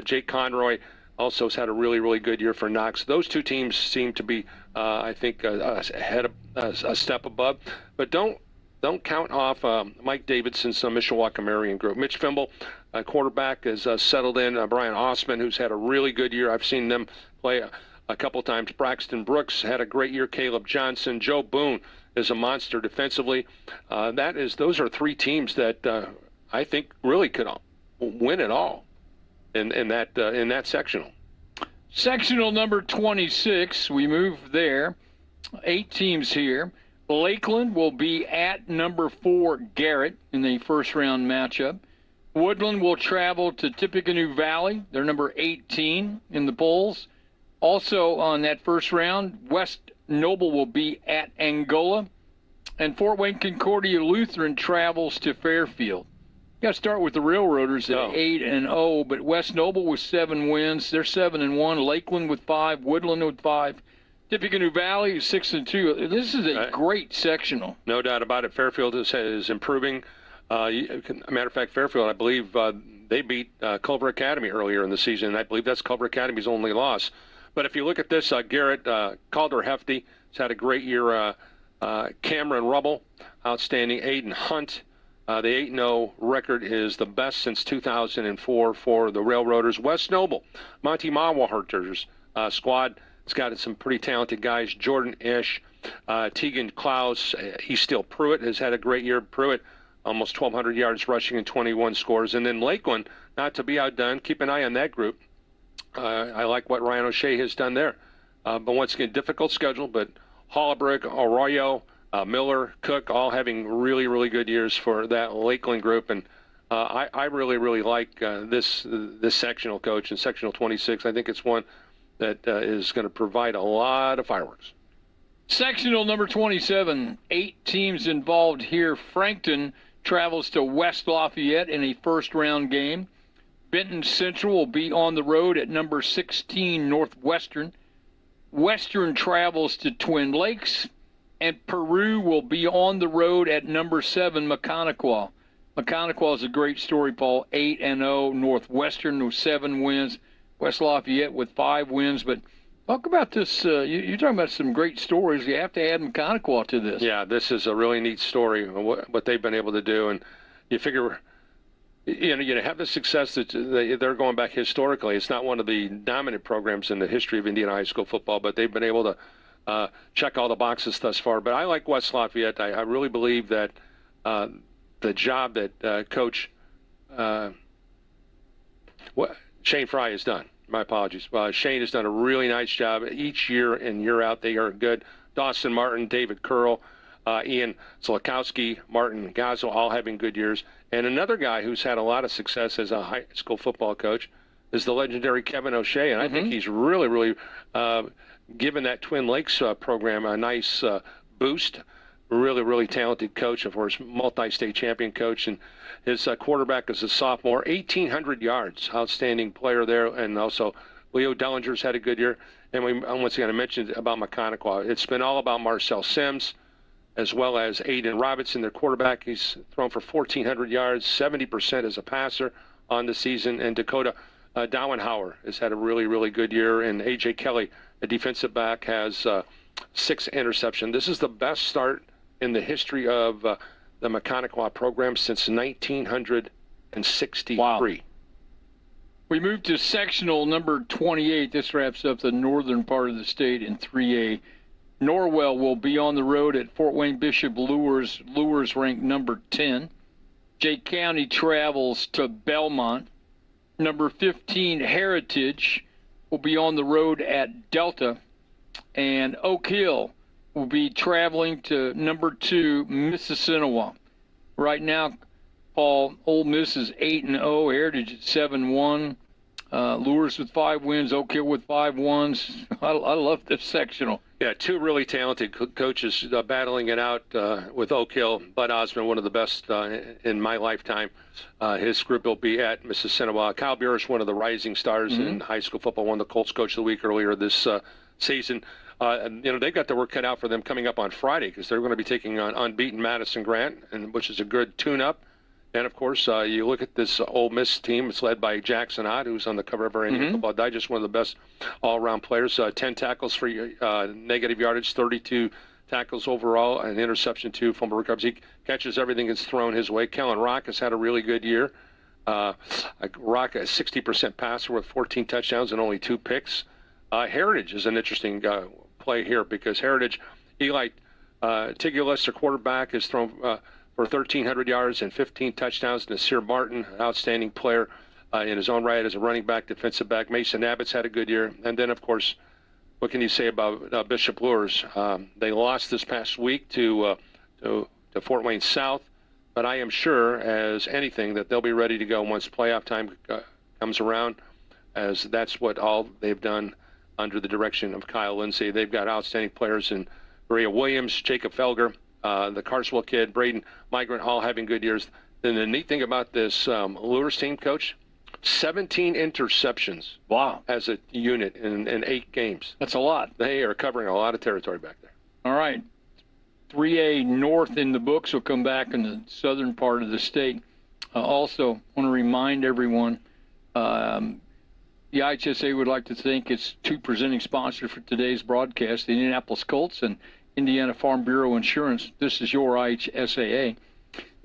Jake Conroy also has had a really, really good year for Knox. Those 2 teams seem to be, I think, a step above. But don't count off Mike Davidson's Mishawaka-Marion group. Mitch Fimble, quarterback, has settled in. Brian Osman, who's had a really good year. I've seen them play a couple times. Braxton Brooks had a great year. Caleb Johnson. Joe Boone is a monster defensively. Those are 3 teams that I think really could win it all in that sectional. Sectional number 26, we move there. 8 teams here. Lakeland will be at number 4, Garrett, in the first-round matchup. Woodland will travel to Tippecanoe Valley. They're number 18 in the polls. Also on that first round, West Noble will be at Angola. And Fort Wayne Concordia Lutheran travels to Fairfield. You got to start with the Railroaders at 8-0, but West Noble with 7 wins. They're 7-1. Lakeland with 5. Woodland with 5. Tippecanoe Valley is 6-2. This is a great sectional. No doubt about it. Fairfield is improving. A matter of fact, Fairfield, I believe, they beat Culver Academy earlier in the season, and I believe that's Culver Academy's only loss. But if you look at this, Garrett Calder Hefty has had a great year. Cameron Rubble, outstanding. Aiden Hunt. The 8-0 record is the best since 2004 for the Railroaders. West Noble, Monty Mawahurter's squad. It's got some pretty talented guys. Jordan Ish, Tegan Klaus, Eastil Pruitt has had a great year. Pruitt, almost 1,200 yards rushing and 21 scores. And then Lakeland, not to be outdone. Keep an eye on that group. I like what Ryan O'Shea has done there. But once again, difficult schedule. But Hollabrook, Arroyo, Miller, Cook, all having really, really good years for that Lakeland group. And I really, really like this sectional, Coach, in sectional 26. I think it's one that is going to provide a lot of fireworks. Sectional number 27, 8 teams involved here. Frankton travels to West Lafayette in a first-round game. Benton Central will be on the road at number 16, Northwestern. Western travels to Twin Lakes. And Peru will be on the road at number 7, Mechanical. Mechanical is a great story, Paul. 8-0. Northwestern with 7 wins. West Lafayette with 5 wins. But talk about this. You're talking about some great stories. You have to add Mechanical to this. Yeah, this is a really neat story, what they've been able to do. And you figure, you have the success that they're going back historically. It's not one of the dominant programs in the history of Indiana high school football, but they've been able to check all the boxes thus far. But I like West Lafayette. I really believe that the job that Coach Shane Fry has done. My apologies. Shane has done a really nice job. Each year in, year out, they are good. Dawson Martin, David Curl, Ian Zlakowski, Martin Gazzo, all having good years. And another guy who's had a lot of success as a high school football coach is the legendary Kevin O'Shea. And I think he's really, really given that Twin Lakes program a nice boost. Really, really talented coach, of course, multi-state champion coach. And his quarterback is a sophomore, 1,800 yards, outstanding player there. And also Leo Dellinger's had a good year. And once again, I mentioned about Mechanical. It's been all about Marcel Sims, as well as Aiden Robinson, their quarterback. He's thrown for 1,400 yards, 70% as a passer on the season. And Dakota Dauenhauer has had a really, really good year. And A.J. Kelly, a defensive back, has 6 interceptions. This is the best start in the history of the Mechanical program since 1963. Wow. We move to sectional number 28. This wraps up the northern part of the state in 3A. Norwell will be on the road at Fort Wayne Bishop Luers. Luers ranked number 10. Jay County travels to Belmont. Number 15, Heritage, will be on the road at Delta. And Oak Hill will be traveling to number 2, Mississinewa. Right now, Paul, Ole Miss is 8-0, Heritage at 7-1. Luers with 5 wins, Oak Hill with 5 wins. I love this sectional. Yeah, 2 really talented coaches battling it out with Oak Hill. Bud Osmond, one of the best in my lifetime. His group will be at Mississinewa. Kyle Burish, one of the rising stars in high school football, won the Colts Coach of the Week earlier this season. And, they've got the work cut out for them coming up on Friday because they're going to be taking on unbeaten Madison Grant, which is a good tune-up. And, of course, you look at this Ole Miss team. It's led by Jackson Ott, who's on the cover of our Indian Football Digest, one of the best all-around players. 10 tackles for negative yardage, 32 tackles overall, and interception, 2 fumble recoveries. He catches everything that's thrown his way. Kellen Rock has had a really good year. Rock, a 60% passer with 14 touchdowns and only 2 picks. Heritage is an interesting play here because Heritage, Eli Tigulus, their quarterback, has thrown for 1,300 yards and 15 touchdowns. Nasir Martin, an outstanding player in his own right as a running back, defensive back. Mason Abbott's had a good year. And then, of course, what can you say about Bishop Luers? They lost this past week to Fort Wayne South, but I am sure as anything that they'll be ready to go once playoff time comes around, as that's what all they've done under the direction of Kyle Lindsay. They've got outstanding players in Maria Williams, Jacob Felger, the Carswell kid, Braden Migrant, all having good years. And the neat thing about this Luers team, Coach, 17 interceptions. Wow. As a unit in 8 games. That's a lot. They are covering a lot of territory back there. All right. 3A North in the books will come back in the southern part of the state. Also, want to remind everyone, the IHSA would like to thank its 2 presenting sponsors for today's broadcast, the Indianapolis Colts and Indiana Farm Bureau Insurance. This is your IHSAA.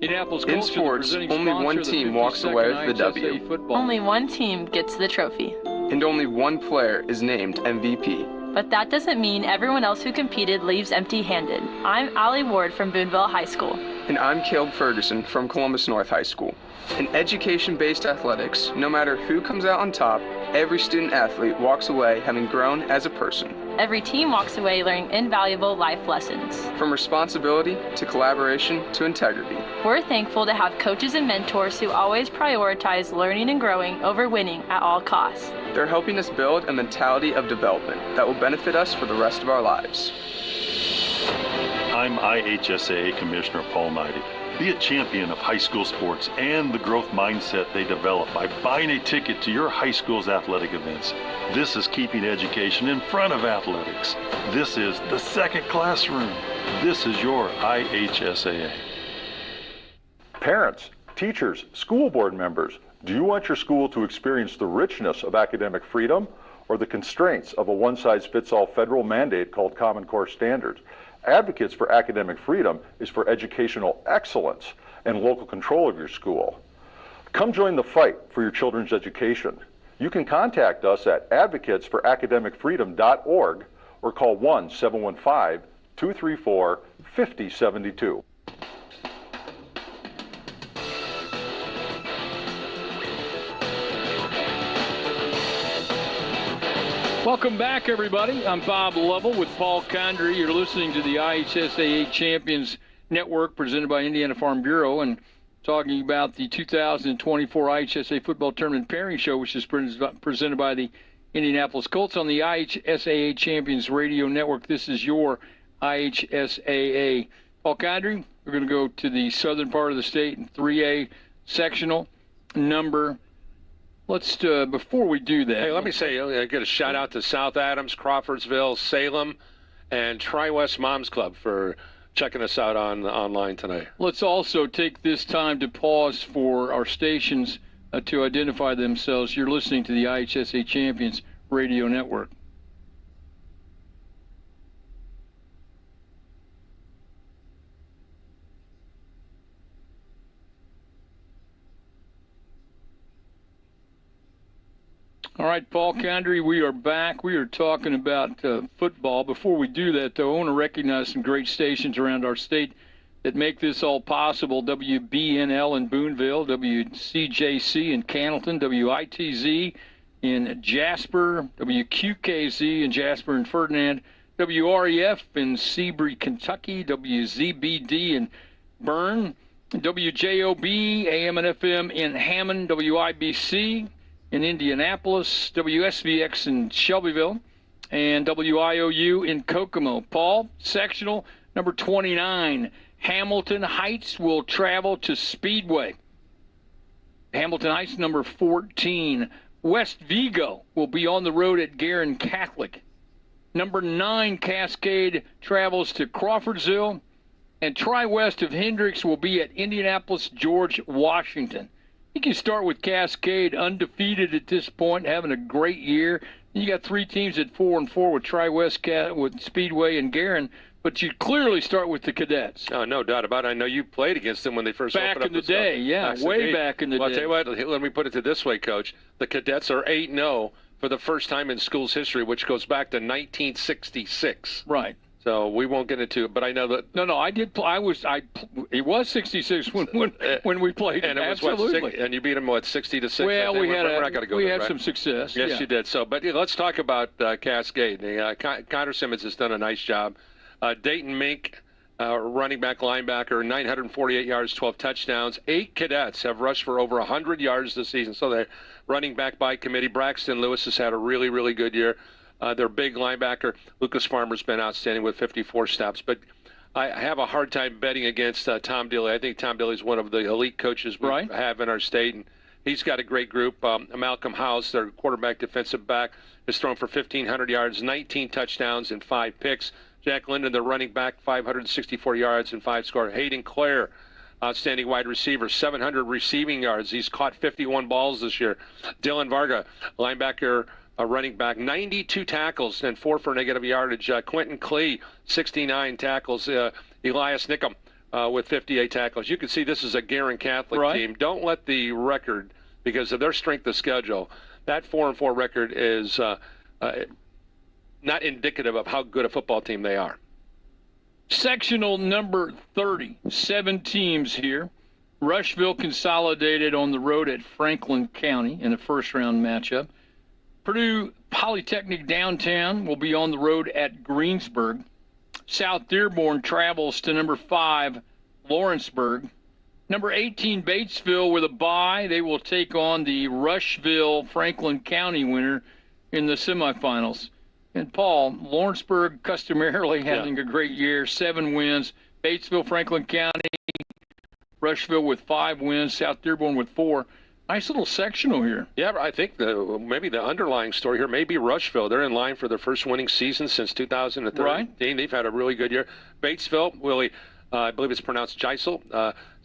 Indianapolis Colts. In sports, only one team walks away with the W. Only one team gets the trophy. And only one player is named MVP. But that doesn't mean everyone else who competed leaves empty-handed. I'm Allie Ward from Boonville High School. And I'm Caleb Ferguson from Columbus North High School. In education-based athletics, no matter who comes out on top, every student-athlete walks away having grown as a person. Every team walks away learning invaluable life lessons. From responsibility to collaboration to integrity. We're thankful to have coaches and mentors who always prioritize learning and growing over winning at all costs. They're helping us build a mentality of development that will benefit us for the rest of our lives. I'm IHSAA Commissioner Paul Knighty. Be a champion of high school sports and the growth mindset they develop by buying a ticket to your high school's athletic events. This is keeping education in front of athletics. This is the second classroom. This is your IHSAA. Parents, teachers, school board members, do you want your school to experience the richness of academic freedom or the constraints of a one-size-fits-all federal mandate called Common Core Standards? Advocates for academic freedom is for educational excellence and local control of your school. Come join the fight for your children's education. You can contact us at advocatesforacademicfreedom.org or call 1-715-234-5072. Welcome back, everybody. I'm Bob Lovell with Paul Condry. You're listening to the IHSAA Champions Network presented by Indiana Farm Bureau and talking about the 2024 IHSAA Football Tournament Pairing Show, which is presented by the Indianapolis Colts on the IHSAA Champions Radio Network. This is your IHSAA. Paul Condry, we're going to go to the southern part of the state in 3A sectional number. Let's, before we do that. Hey, let me say, get a shout out to South Adams, Crawfordsville, Salem, and Tri-West Moms Club for checking us out online tonight. Let's also take this time to pause for our stations to identify themselves. You're listening to the IHSAA Champions Radio Network. All right, Paul Condry, we are back. We are talking about football. Before we do that, though, I want to recognize some great stations around our state that make this all possible. WBNL in Boonville, WCJC in Cannleton, WITZ in Jasper, WQKZ in Jasper and Ferdinand, WREF in Seabury, Kentucky, WZBD in Bern, WJOB, AM and FM in Hammond, WIBC in Indianapolis, WSVX in Shelbyville, and WIOU in Kokomo. Paul, sectional number 29, Hamilton Heights will travel to Speedway. Hamilton Heights number 14, West Vigo will be on the road at Guerin Catholic. Number 9, Cascade travels to Crawfordsville, and Tri-West of Hendricks will be at Indianapolis, George Washington. You can start with Cascade, undefeated at this point, having a great year. You got 3 teams at 4-4 with Tri-West, with Speedway and Guerin, but you clearly start with the Cadets. Oh, no doubt about it. I know you played against them when they first opened up. Back in the day, yeah, way back in the day. I'll tell you what, let me put it this way, Coach. The Cadets are 8-0 for the first time in school's history, which goes back to 1966. Right. So we won't get into it, but I know that. No, I did. It was 66 when we played. And it absolutely. Was and you beat them 60-6. Well, we had some success. Yes, yeah. you did. So, but let's talk about Cascade. Connor Simmons has done a nice job. Dayton Mink, running back, linebacker, 948 yards, 12 touchdowns. 8 cadets have rushed for over 100 yards this season. So they're running back by committee. Braxton Lewis has had a really, really good year. Their big linebacker, Lucas Farmer's been outstanding with 54 stops. But I have a hard time betting against Tom Dilley. I think Tom Dilley's one of the elite coaches we have in our state, and he's got a great group. Malcolm House, their quarterback defensive back, has thrown for 1,500 yards, 19 touchdowns, and 5 picks. Jack Linden, their running back, 564 yards and 5 scores. Hayden Clare, outstanding wide receiver, 700 receiving yards. He's caught 51 balls this year. Dylan Varga, linebacker, a running back, 92 tackles and 4 for negative yardage. Quentin Klee, 69 tackles. Elias Nickum with 58 tackles. You can see this is a Guerin Catholic team. Don't let the record, because of their strength of schedule, that 4-4 record is not indicative of how good a football team they are. Sectional number 30, 7 teams here. Rushville consolidated on the road at Franklin County in a first-round matchup. Purdue Polytechnic Downtown will be on the road at Greensburg. South Dearborn travels to number 5, Lawrenceburg. Number 18, Batesville with a bye. They will take on the Rushville Franklin County winner in the semifinals. And Paul, Lawrenceburg customarily having a great year, 7 wins. Batesville, Franklin County, Rushville with 5 wins. South Dearborn with 4. Nice little sectional here. Yeah, I think maybe the underlying story here may be Rushville. They're in line for their first winning season since 2013. Right. They've had a really good year. Batesville, Willie, I believe it's pronounced Geisel,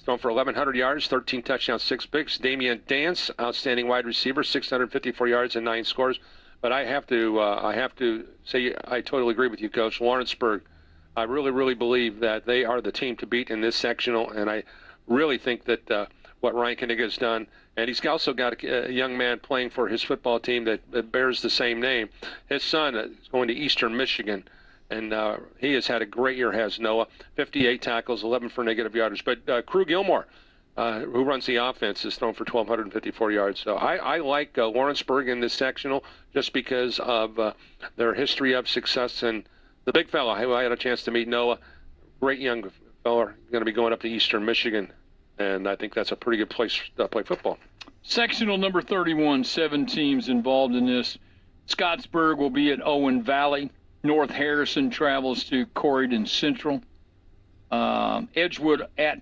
thrown for 1,100 yards, 13 touchdowns, 6 picks. Damian Dance, outstanding wide receiver, 654 yards and 9 scores. But I have to say I totally agree with you, Coach. Lawrenceburg, I really, really believe that they are the team to beat in this sectional, and I really think that what Ryan Kniga has done. And he's also got a young man playing for his football team that bears the same name. His son is going to Eastern Michigan, and he has had a great year, has Noah. 58 tackles, 11 for negative yardage. But Crew Gilmore, who runs the offense, has thrown for 1,254 yards. So I like Lawrenceburg in this sectional just because of their history of success. And the big fella, I had a chance to meet Noah, great young fella, going to be going up to Eastern Michigan. And I think that's a pretty good place to play football. Sectional number 31, 7 teams involved in this. Scottsburg will be at Owen Valley. North Harrison travels to Corydon Central. Edgewood at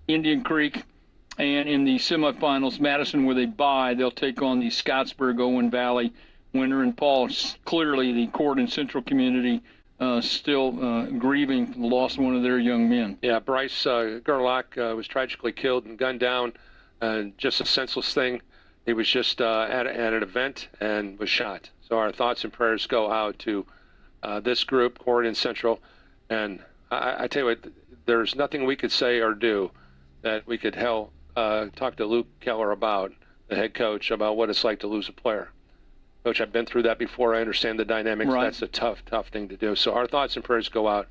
Indian Creek. And in the semifinals, Madison, where they bye, they'll take on the Scottsburg Owen Valley winner. And Paul, clearly the Corydon Central community still grieving the loss of one of their young men. Yeah, Bryce Gerlach was tragically killed and gunned down. Just a senseless thing. He was just at an event and was shot. So our thoughts and prayers go out to this group, Corydon Central. And I tell you what, there's nothing we could say or do that we could talk to Luke Keller about, the head coach, about what it's like to lose a player. Coach, I've been through that before. I understand the dynamics. Right. That's a tough thing to do. So our thoughts and prayers go out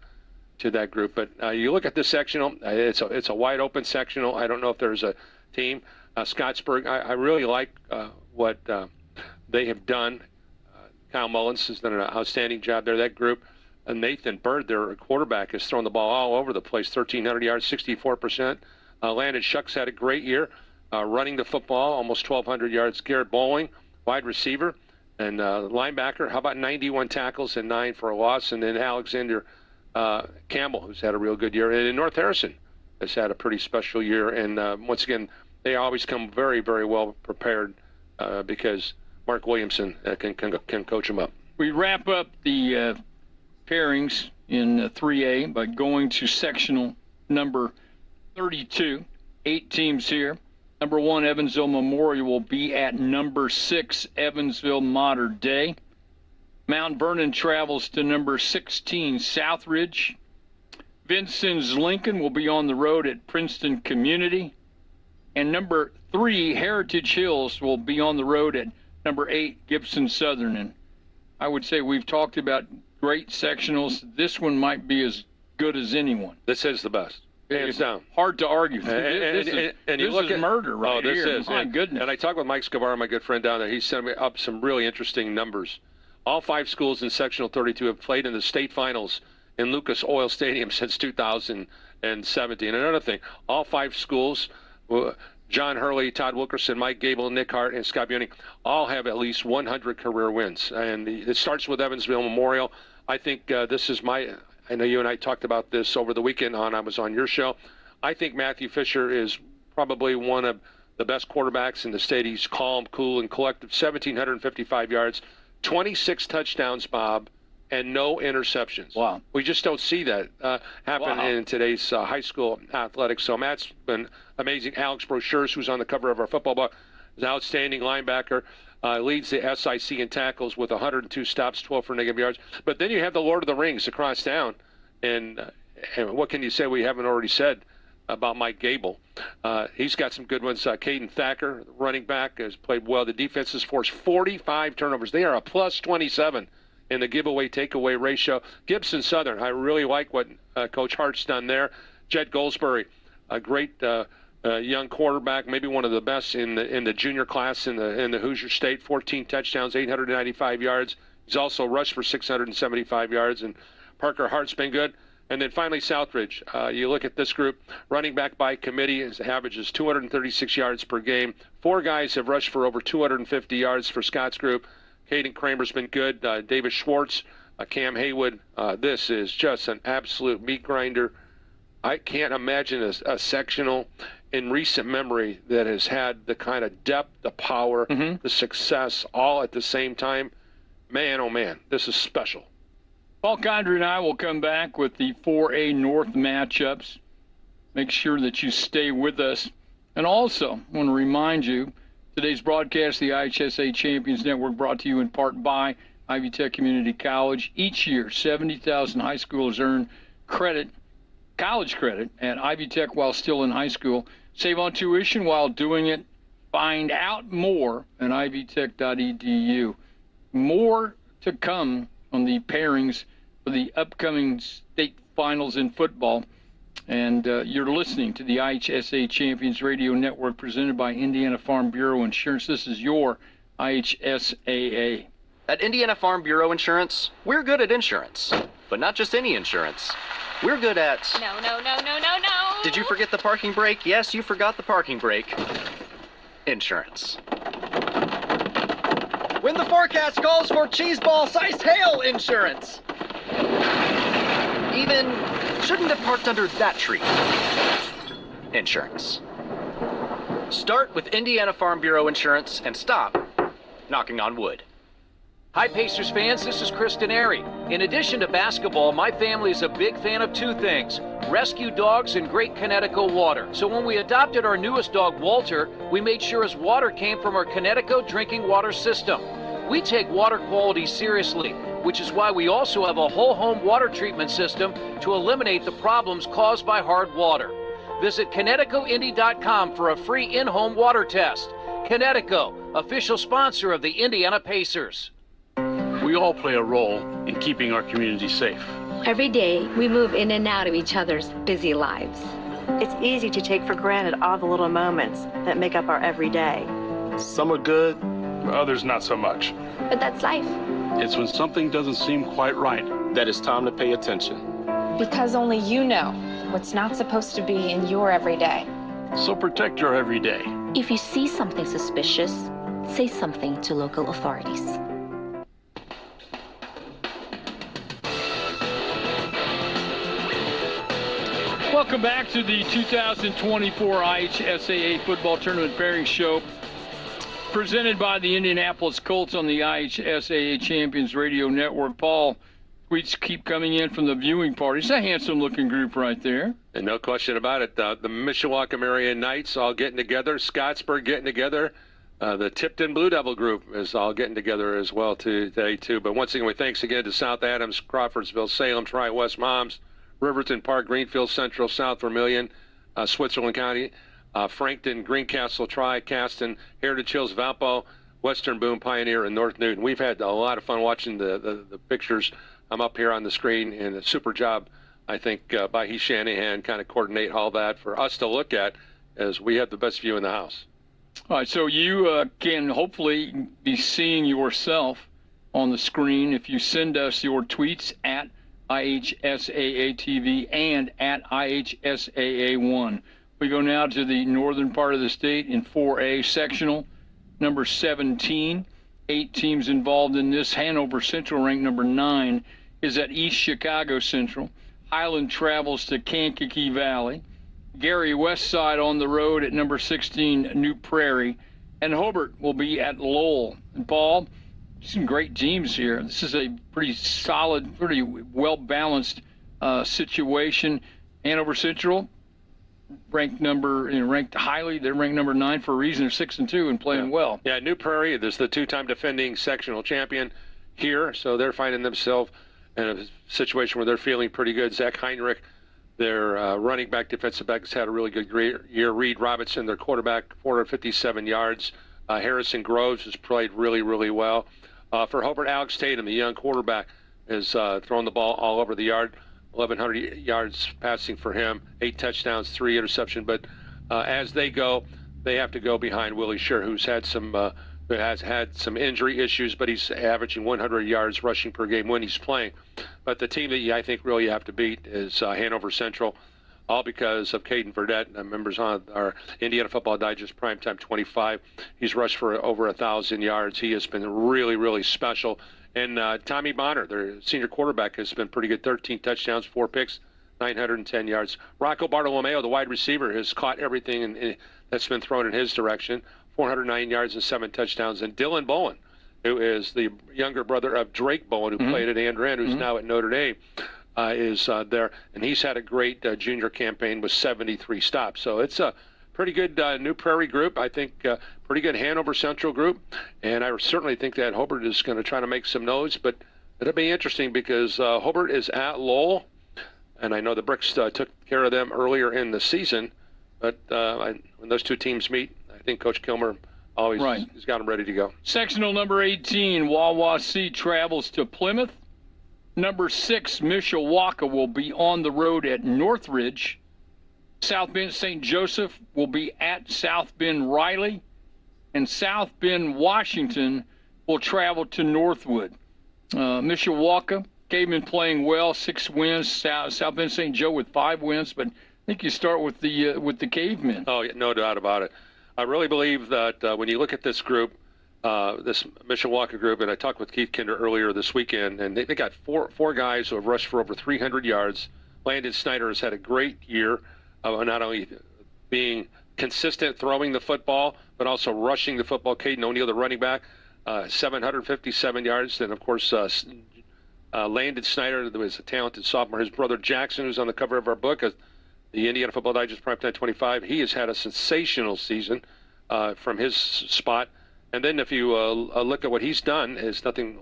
to that group. But you look at this sectional, it's a wide open sectional. I don't know if there's a team. Scottsburg, I really like what they have done. Kyle Mullins has done an outstanding job there. That group, Nathan Bird, their quarterback, has thrown the ball all over the place, 1,300 yards, 64%. Landon Shucks had a great year running the football, almost 1,200 yards. Garrett Bowling, wide receiver. And linebacker, how about 91 tackles and 9 for a loss? And then Alexander Campbell, who's had a real good year. And North Harrison has had a pretty special year. And once again, they always come very, very well prepared because Mark Williamson can coach them up. We wrap up the pairings in 3A by going to sectional number 32. 8 teams here. Number 1, Evansville Memorial will be at number 6, Evansville Mater Dei. Mount Vernon travels to number 16, Southridge. Vincennes Lincoln will be on the road at Princeton Community. And number 3, Heritage Hills will be on the road at number 8, Gibson Southern. And I would say we've talked about great sectionals. This one might be as good as anyone. This is the best. Hands down. Hard to argue. This is murder right here. This is. My goodness. And I talked with Mike Scavar, my good friend down there. He sent me up some really interesting numbers. All 5 schools in Sectional 32 have played in the state finals in Lucas Oil Stadium since 2017. Another thing, all 5 schools, John Hurley, Todd Wilkerson, Mike Gable, Nick Hart, and Scott Buning, all have at least 100 career wins. And it starts with Evansville Memorial. I think this is I know you and I talked about this over the weekend I was on your show. I think Matthew Fisher is probably one of the best quarterbacks in the state. He's calm, cool, and collective. 1,755 yards, 26 touchdowns, Bob, and no interceptions. Wow. We just don't see that happen in today's high school athletics. So Matt's been amazing. Alex Brochures, who's on the cover of our football book, is an outstanding linebacker. Leads the SIC in tackles with 102 stops, 12 for negative yards. But then you have the Lord of the Rings across town. And what can you say we haven't already said about Mike Gable? He's got some good ones. Caden Thacker, running back, has played well. The defense has forced 45 turnovers. They are a plus 27 in the giveaway takeaway ratio. Gibson Southern, I really like what Coach Hart's done there. Jed Goldsberry, a great young quarterback, maybe one of the best in the junior class in the Hoosier State. 14 touchdowns, 895 yards. He's also rushed for 675 yards. And Parker Hart's been good. And then finally, Southridge. You look at this group, running back by committee, his average is 236 yards per game. 4 guys have rushed for over 250 yards for Scott's group. Caden Kramer's been good. David Schwartz, Cam Haywood. This is just an absolute meat grinder. I can't imagine a sectional in recent memory that has had the kind of depth, the power, the success, all at the same time. Man, oh man, this is special. Paul Condry and I will come back with the 4A North matchups. Make sure that you stay with us. And also, I want to remind you, today's broadcast, the IHSA Champions Network, brought to you in part by Ivy Tech Community College. Each year, 70,000 high schoolers earn college credit at Ivy Tech while still in high school. Save on tuition while doing it. Find out more at ivytech.edu. More to come on the pairings for the upcoming state finals in football. And you're listening to the IHSA Champions Radio Network presented by Indiana Farm Bureau Insurance. This is your IHSAA. At Indiana Farm Bureau Insurance, we're good at insurance. But not just any insurance. We're good at... No. Did you forget the parking brake? Yes, you forgot the parking brake. Insurance. When the forecast calls for cheeseball-sized hail insurance. Even shouldn't have parked under that tree. Insurance. Start with Indiana Farm Bureau Insurance and stop knocking on wood. Hi, Pacers fans. This is Chris Denary. In addition to basketball, my family is a big fan of two things: rescue dogs and great Connecticut water. So when we adopted our newest dog, Walter, we made sure his water came from our Connecticut drinking water system. We take water quality seriously, which is why we also have a whole home water treatment system to eliminate the problems caused by hard water. Visit ConnecticutIndy.com for a free in-home water test. Connecticut, official sponsor of the Indiana Pacers. We all play a role in keeping our community safe. Every day, we move in and out of each other's busy lives. It's easy to take for granted all the little moments that make up our everyday. Some are good, others not so much. But that's life. It's when something doesn't seem quite right that it's time to pay attention. Because only you know what's not supposed to be in your everyday. So protect your everyday. If you see something suspicious, say something to local authorities. Welcome back to the 2024 IHSAA Football Tournament Pairing Show, presented by the Indianapolis Colts on the IHSAA Champions Radio Network. Paul, tweets keep coming in from the viewing party. It's a handsome-looking group right there. And no question about it. The Mishawaka Marion Knights all getting together, Scottsburg getting together. The Tipton Blue Devil group is all getting together as well today, too. But once again, thanks again to South Adams, Crawfordsville, Salem, Tri-West Moms, Riverton Park, Greenfield Central, South Vermilion, Switzerland County, Frankton, Greencastle, Tri-Caston, Heritage Hills, Valpo, Western Boone, Pioneer, and North Newton. We've had a lot of fun watching the pictures. I'm up here on the screen, and a super job, I think, by Heath Shanahan, kind of coordinate all that for us to look at as we have the best view in the house. All right, so you can hopefully be seeing yourself on the screen if you send us your tweets at IHSAA TV and at IHSAA1. We go now to the northern part of the state in 4A sectional, number 17. 8 teams involved in this. Hanover Central, ranked number 9, is at East Chicago Central. Highland travels to Kankakee Valley. Gary Westside on the road at number 16, New Prairie. And Hobart will be at Lowell. And Paul, some great teams here. This is a pretty solid, pretty well-balanced situation. Hanover Central, ranked highly. They're ranked number 9 for a reason. They're 6-2 and playing well. Yeah, New Prairie, there's the 2-time defending sectional champion here, so they're finding themselves in a situation where they're feeling pretty good. Zach Heinrich, their running back, defensive back, has had a really good year. Reed Robinson, their quarterback, 457 yards. Harrison Groves has played really, really well. For Hobart, Alex Tatum, the young quarterback, has thrown the ball all over the yard. 1,100 yards passing for him, 8 touchdowns, 3 interceptions. But as they go, they have to go behind Willie Scher, who's had some injury issues, but he's averaging 100 yards rushing per game when he's playing. But the team that I think really you have to beat is Hanover Central, all because of Caden Verdette, members on our Indiana Football Digest Primetime 25. He's rushed for over 1,000 yards. He has been really, really special. And Tommy Bonner, their senior quarterback, has been pretty good. 13 touchdowns, 4 picks, 910 yards. Rocco Bartolomeo, the wide receiver, has caught everything that's been thrown in his direction. 409 yards and 7 touchdowns. And Dylan Bowen, who is the younger brother of Drake Bowen, who played at Andrew, who's now at Notre Dame, is there. And he's had a great junior campaign with 73 stops. So it's a pretty good New Prairie group. I think pretty good Hanover Central group. And I certainly think that Hobart is going to try to make some noise. But it'll be interesting because Hobart is at Lowell. And I know the Bricks took care of them earlier in the season. But when those two teams meet, I think Coach Kilmer always has got them ready to go. Sectional number 18, Wawasee travels to Plymouth. Number 6, Mishawaka will be on the road at Northridge. South Bend St. Joseph will be at South Bend Riley, and South Bend Washington will travel to Northwood. Mishawaka, they've been playing well, 6 wins. South Bend St. Joe with 5 wins, but I think you start with the Cavemen. Oh, yeah, no doubt about it. I really believe that when you look at this group, this Mishawaka group, and I talked with Keith Kinder earlier this weekend, and they got four guys who have rushed for over 300 yards. Landon Snyder has had a great year, not only being consistent throwing the football, but also rushing the football. Caden O'Neill, the running back, 757 yards. Then, of course, Landon Snyder, who is a talented sophomore. His brother Jackson, who's on the cover of our book, the Indiana Football Digest Primetime 25, he has had a sensational season from his spot. And then if you look at what he's done, is nothing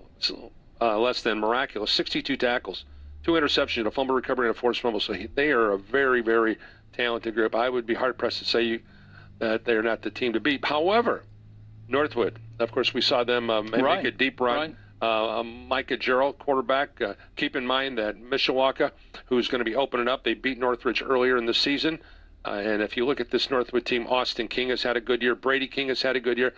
less than miraculous. 62 tackles, 2 interceptions, a fumble recovery, and a forced fumble. So they are a very, very talented group. I would be hard-pressed to say that they're not the team to beat. However, Northwood, of course, we saw them make a deep run. Micah Gerald, quarterback. Keep in mind that Mishawaka, who's going to be opening up, they beat Northridge earlier in the season. And if you look at this Northwood team, Austin King has had a good year. Brady King has had a good year.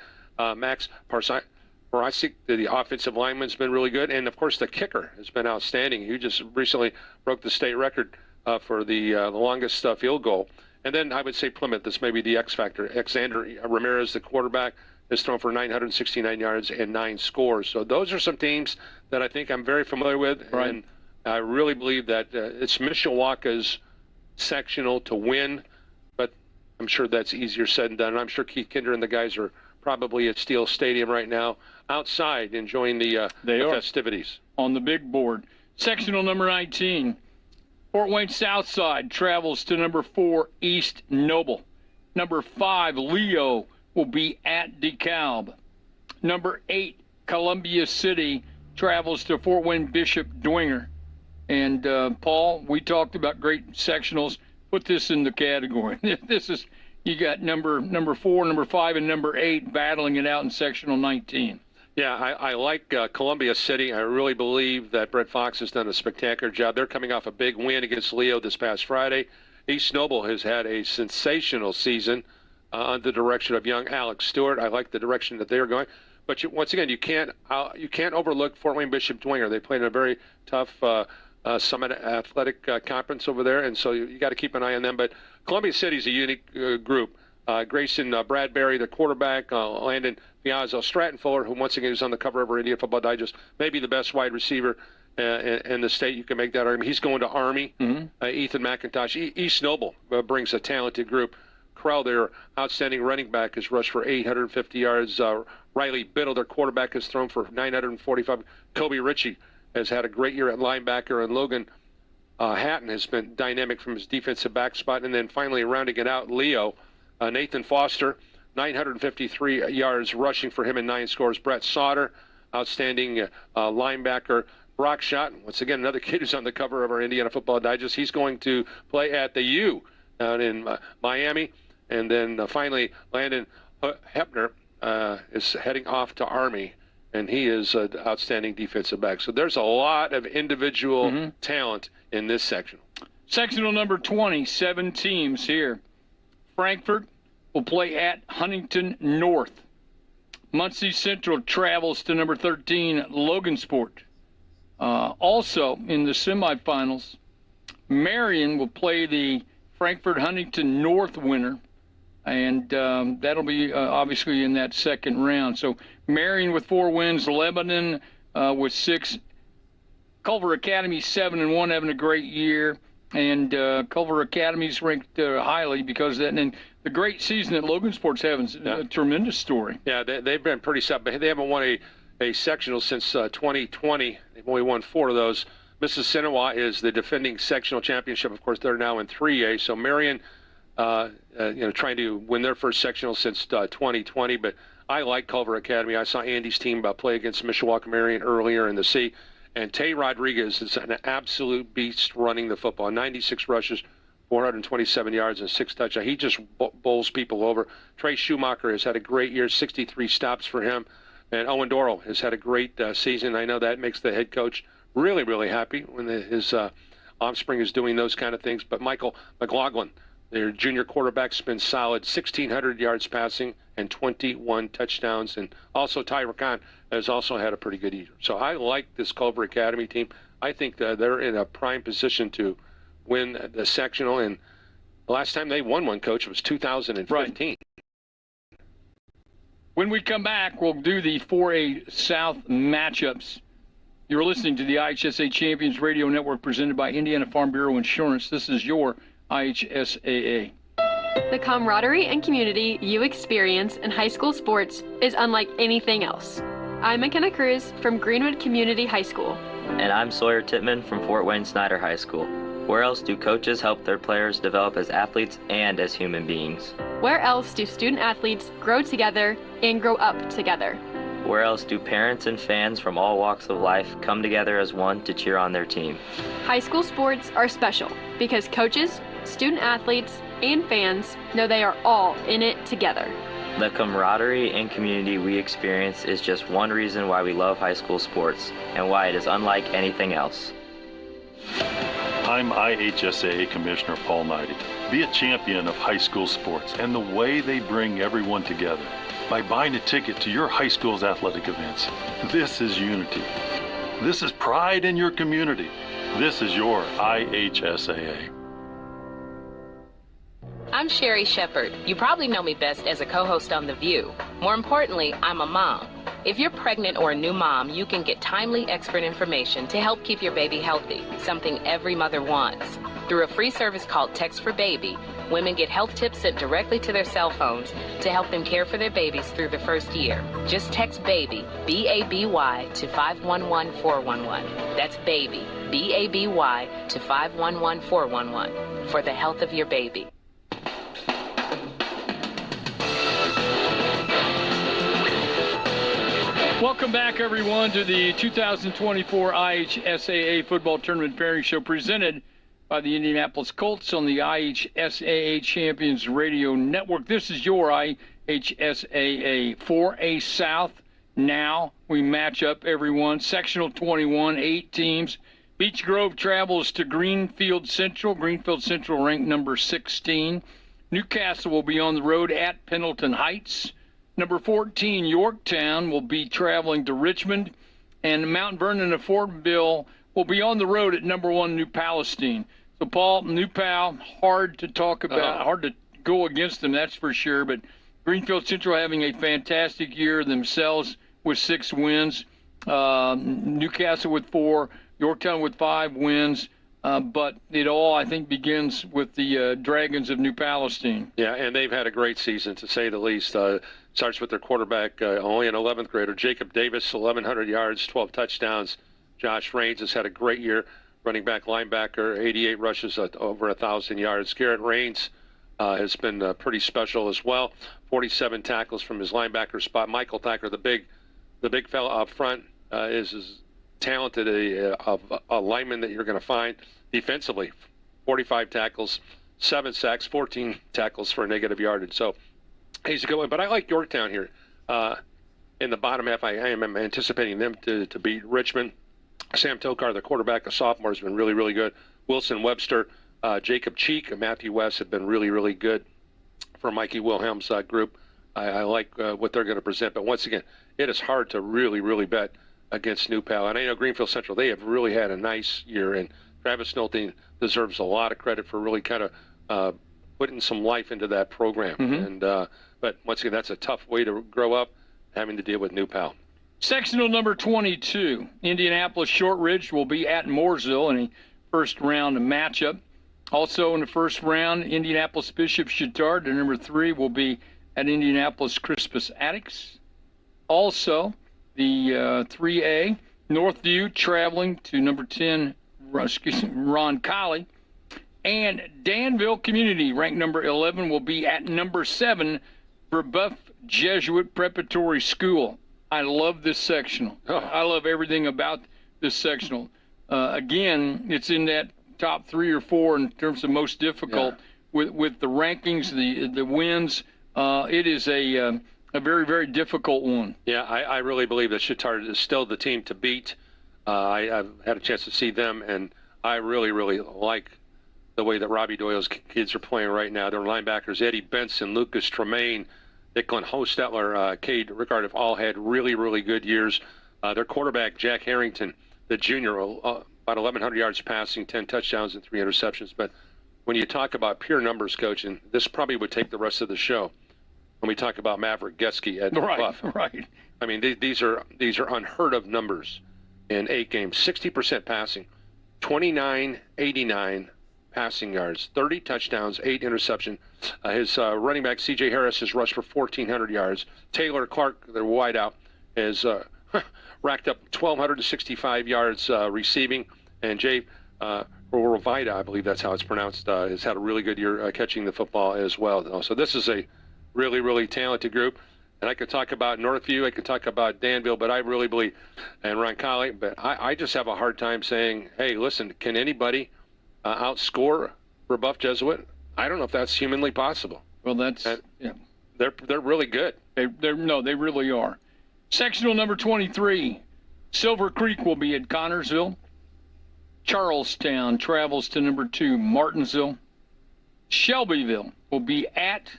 Max Parasic, the offensive lineman's been really good. And, of course, the kicker has been outstanding. He just recently broke the state record for the longest field goal. And then I would say Plymouth, this may be the X factor. Alexander Ramirez, the quarterback, has thrown for 969 yards and 9 scores. So those are some teams that I think I'm very familiar with. Right. And I really believe that it's Mishawaka's sectional to win, but I'm sure that's easier said than done. And I'm sure Keith Kinder and the guys are probably at Steel Stadium right now, outside enjoying the festivities. On the big board. Sectional number 19. Fort Wayne Southside travels to number 4, East Noble. Number 5, Leo, will be at DeKalb. Number 8, Columbia City travels to Fort Wayne Bishop Dwenger. And Paul, we talked about great sectionals. Put this in the category. This is, you got number 4, number 5, and number 8 battling it out in sectional 19. Yeah, I like Columbia City. I really believe that Brett Fox has done a spectacular job. They're coming off a big win against Leo this past Friday. East Noble has had a sensational season under the direction of young Alex Stewart. I like the direction that they're going. But once again, you can't overlook Fort Wayne Bishop Dwenger. They played in a very tough Summit Athletic Conference over there, and so you got to keep an eye on them. But Columbia City is a unique group. Grayson Bradbury, the quarterback, Landon Piazza, Stratton Fuller, who once again is on the cover of our Indiana Football Digest, maybe the best wide receiver in the state. You can make that argument. He's going to Army. Mm-hmm. Ethan McIntosh. East Noble brings a talented group. Krell, their outstanding running back, has rushed for 850 yards. Riley Biddle, their quarterback, has thrown for 945. Kobe Ritchie has had a great year at linebacker, and Logan Hatton has been dynamic from his defensive back spot. And then finally rounding it out, Leo, Nathan Foster, 953 yards rushing for him and 9 scores. Brett Sauter, outstanding linebacker. Brock Schott, once again, another kid who's on the cover of our Indiana Football Digest. He's going to play at the U down in Miami. And then finally, Landon Hepner is heading off to Army, and he is an outstanding defensive back. So there's a lot of individual talent in this sectional. Sectional number 20, 7 teams here. Frankfort will play at Huntington North. Muncie Central travels to number 13, Logansport. Also in the semifinals, Marion will play the Frankfort-Huntington North winner, and that'll be obviously in that second round. So Marion with 4 wins, Lebanon with 6, Culver Academy 7-1, having a great year, and Culver Academy's ranked highly because of that. And the great season that Logansport's having a tremendous story. Yeah, they've been pretty set, but they haven't won a sectional since 2020. They've only won 4 of those. Mississinawa is the defending sectional championship. Of course, they're now in 3A. So Marion, trying to win their first sectional since 2020. But I like Culver Academy. I saw Andy's team play against Mishawaka Marion earlier in the C. And Tay Rodriguez is an absolute beast running the football. 96 rushes, 427 yards, and 6 touchdowns. He just bowls people over. Trey Schumacher has had a great year, 63 stops for him. And Owen Dorrell has had a great season. I know that makes the head coach really, really happy when his offspring is doing those kind of things. But Michael McLaughlin, Their junior quarterback's been solid, 1,600 yards passing and 21 touchdowns. And also Tyra Khan has also had a pretty good year. So I like this Culver Academy team. I think that they're in a prime position to win the sectional. And the last time they won one, Coach, was 2015. Right. When we come back, we'll do the 4A South matchups. You're listening to the IHSA Champions Radio Network presented by Indiana Farm Bureau Insurance. This is your IHSAA. The camaraderie and community you experience in high school sports is unlike anything else. I'm McKenna Cruz from Greenwood Community High School. And I'm Sawyer Tittman from Fort Wayne Snyder High School. Where else do coaches help their players develop as athletes and as human beings? Where else do student athletes grow together and grow up together? Where else do parents and fans from all walks of life come together as one to cheer on their team? High school sports are special because coaches, student athletes, and fans know they are all in it together. The camaraderie and community we experience is just one reason why we love high school sports and why it is unlike anything else. I'm IHSAA Commissioner Paul Knighty. Be a champion of high school sports and the way they bring everyone together by buying a ticket to your high school's athletic events. This is unity. This is pride in your community. This is your IHSAA. I'm Sherry Shepard. You probably know me best as a co-host on The View. More importantly, I'm a mom. If you're pregnant or a new mom, you can get timely expert information to help keep your baby healthy, something every mother wants. Through a free service called Text for Baby, women get health tips sent directly to their cell phones to help them care for their babies through the first year. Just text BABY, B-A-B-Y, to 511-411. That's BABY, B-A-B-Y, to 511-411 for the health of your baby. Welcome back, everyone, to the 2024 IHSAA Football Tournament Pairing Show presented by the Indianapolis Colts on the IHSAA Champions Radio Network. This is your IHSAA 4A South. Now we match up, everyone. Sectional 21, 8 teams. Beech Grove travels to Greenfield Central. Greenfield Central ranked number 16. Newcastle will be on the road at Pendleton Heights. Number 14, Yorktown, will be traveling to Richmond, and Mount Vernon and Fortville will be on the road at number 1, New Palestine. So, Paul, New Pal, hard to talk about, hard to go against them, that's for sure, but Greenfield Central having a fantastic year themselves with 6 wins, Newcastle with 4, Yorktown with 5 wins, but it all, I think, begins with the Dragons of New Palestine. Yeah, and they've had a great season, to say the least. Starts with their quarterback, only an 11th grader, Jacob Davis, 1,100 yards, 12 touchdowns. Josh Raines has had a great year, running back, linebacker, 88 rushes, over 1,000 yards. Garrett Raines has been pretty special as well, 47 tackles from his linebacker spot. Michael Thacker, the big fella up front, is as talented a lineman that you're going to find defensively. 45 tackles, 7 sacks, 14 tackles for a negative yardage. So he's a good one. But I like Yorktown here. In the bottom half, I am anticipating them to beat Richmond. Sam Tokar, the quarterback, a sophomore, has been really, really good. Wilson Webster, Jacob Cheek, and Matthew West have been really, really good for Mikey Wilhelm's group. I like what they're going to present. But once again, it is hard to really, really bet against New Pal. And I know Greenfield Central, they have really had a nice year. And Travis Nolte deserves a lot of credit for really kind of putting some life into that program. Mm-hmm. And but once again, that's a tough way to grow up, having to deal with New Pal. Sectional number 22, Indianapolis Shortridge will be at Mooresville in a first-round matchup. Also in the first round, Indianapolis Bishop Chatard, the number 3, will be at Indianapolis Crispus Attucks. Also, the 3A, Northview traveling to number 10, Roncalli. And Danville Community, ranked number 11, will be at number 7, Brebeuf Jesuit Preparatory School. I love this sectional. I love everything about this sectional. Again, it's in that top 3 or 4 in terms of most difficult. Yeah. With the rankings, the wins. It is a very, very difficult one. Yeah, I really believe that Chatard is still the team to beat. I've had a chance to see them, and I really, really like the way that Robbie Doyle's kids are playing right now. Their linebackers, Eddie Benson, Lucas Tremaine, Dicklin Hostetler, Cade Rickard have all had really, really good years. Their quarterback, Jack Harrington, the junior, about 1,100 yards passing, 10 touchdowns and 3 interceptions. But when you talk about pure numbers, Coach, and this probably would take the rest of the show, when we talk about Maverick Getzky at Buff. Right. I mean, these are unheard of numbers in 8 games. 60% passing, 2989 passing yards, 30 touchdowns, 8 interceptions. His running back, C.J. Harris, has rushed for 1,400 yards. Taylor Clark, their wideout, has racked up 1,265 yards receiving. And Jay Rovida, I believe that's how it's pronounced, has had a really good year catching the football as well. So this is a really, really talented group. And I could talk about Northview, I could talk about Danville, but I really believe, and Roncalli, but I just have a hard time saying, hey, listen, can anybody outscore Rebuff Jesuit? I don't know if that's humanly possible. Well, they're really good. They really are. Sectional number 23, Silver Creek will be at Connorsville. Charlestown travels to number 2, Martinsville. Shelbyville will be at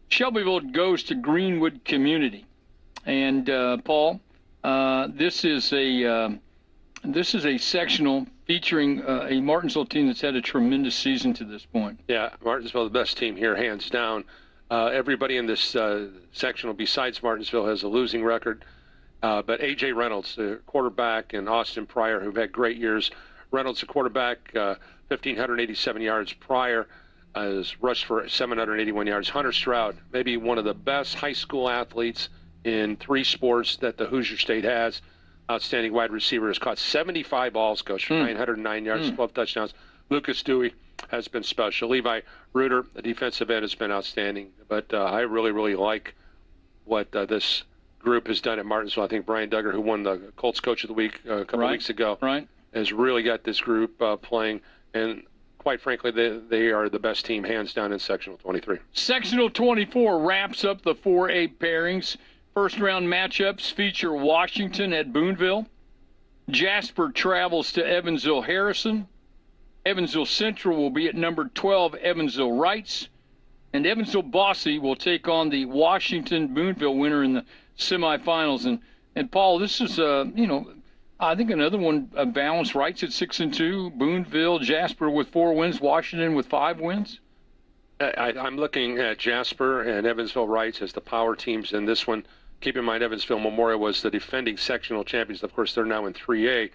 Shelbyville goes to Greenwood Community. And Paul, this is a sectional featuring a Martinsville team that's had a tremendous season to this point. Yeah, Martinsville, the best team here, hands down. Everybody in this sectional besides Martinsville has a losing record. But A.J. Reynolds, the quarterback, and Austin Pryor, who've had great years. Reynolds, the quarterback, 1,587 yards prior, has rushed for 781 yards. Hunter Stroud, maybe one of the best high school athletes in 3 sports that the Hoosier State has. Outstanding wide receiver, has caught 75 balls, Coach, for 909 yards, 12 touchdowns. Lucas Dewey has been special. Levi Reuter, the defensive end, has been outstanding. But I really, really like what this group has done at Martinsville. I think Brian Duggar, who won the Colts Coach of the Week a couple of weeks ago, has really got this group playing. And quite frankly, they are the best team, hands down, in Sectional 23. Sectional 24 wraps up the 4A pairings. First-round matchups feature Washington at Boonville. Jasper travels to Evansville-Harrison. Evansville Central will be at number 12, Evansville Rights. And Evansville-Bosse will take on the Washington-Boonville winner in the semifinals. And Paul, this is, I think another one, balanced. Rights at 6-2, Boonville, Jasper with 4 wins, Washington with 5 wins. I'm looking at Jasper and Evansville Rights as the power teams in this one. Keep in mind, Evansville Memorial was the defending sectional champions. Of course, they're now in 3A.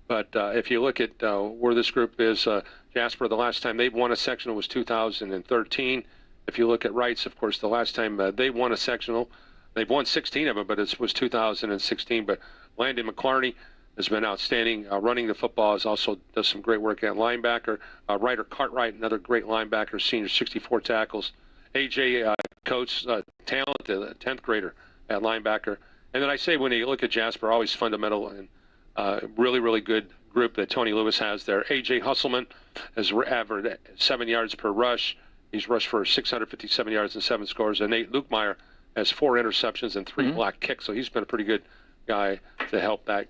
But if you look at where this group is, Jasper, the last time they've won a sectional was 2013. If you look at Rights, of course, the last time they won a sectional, they've won 16 of them, but it was 2016. But Landon McClarney has been outstanding running the football. Also does some great work at linebacker. Ryder Cartwright, another great linebacker, senior, 64 tackles. A.J. Coates, talented 10th grader at linebacker. And then I say when you look at Jasper, always fundamental and really, really good group that Tony Lewis has there. A.J. Husselman has averaged 7 yards per rush. He's rushed for 657 yards and 7 scores. And Nate Lukemeyer has 4 interceptions and 3 block kicks. So he's been a pretty good guy to help that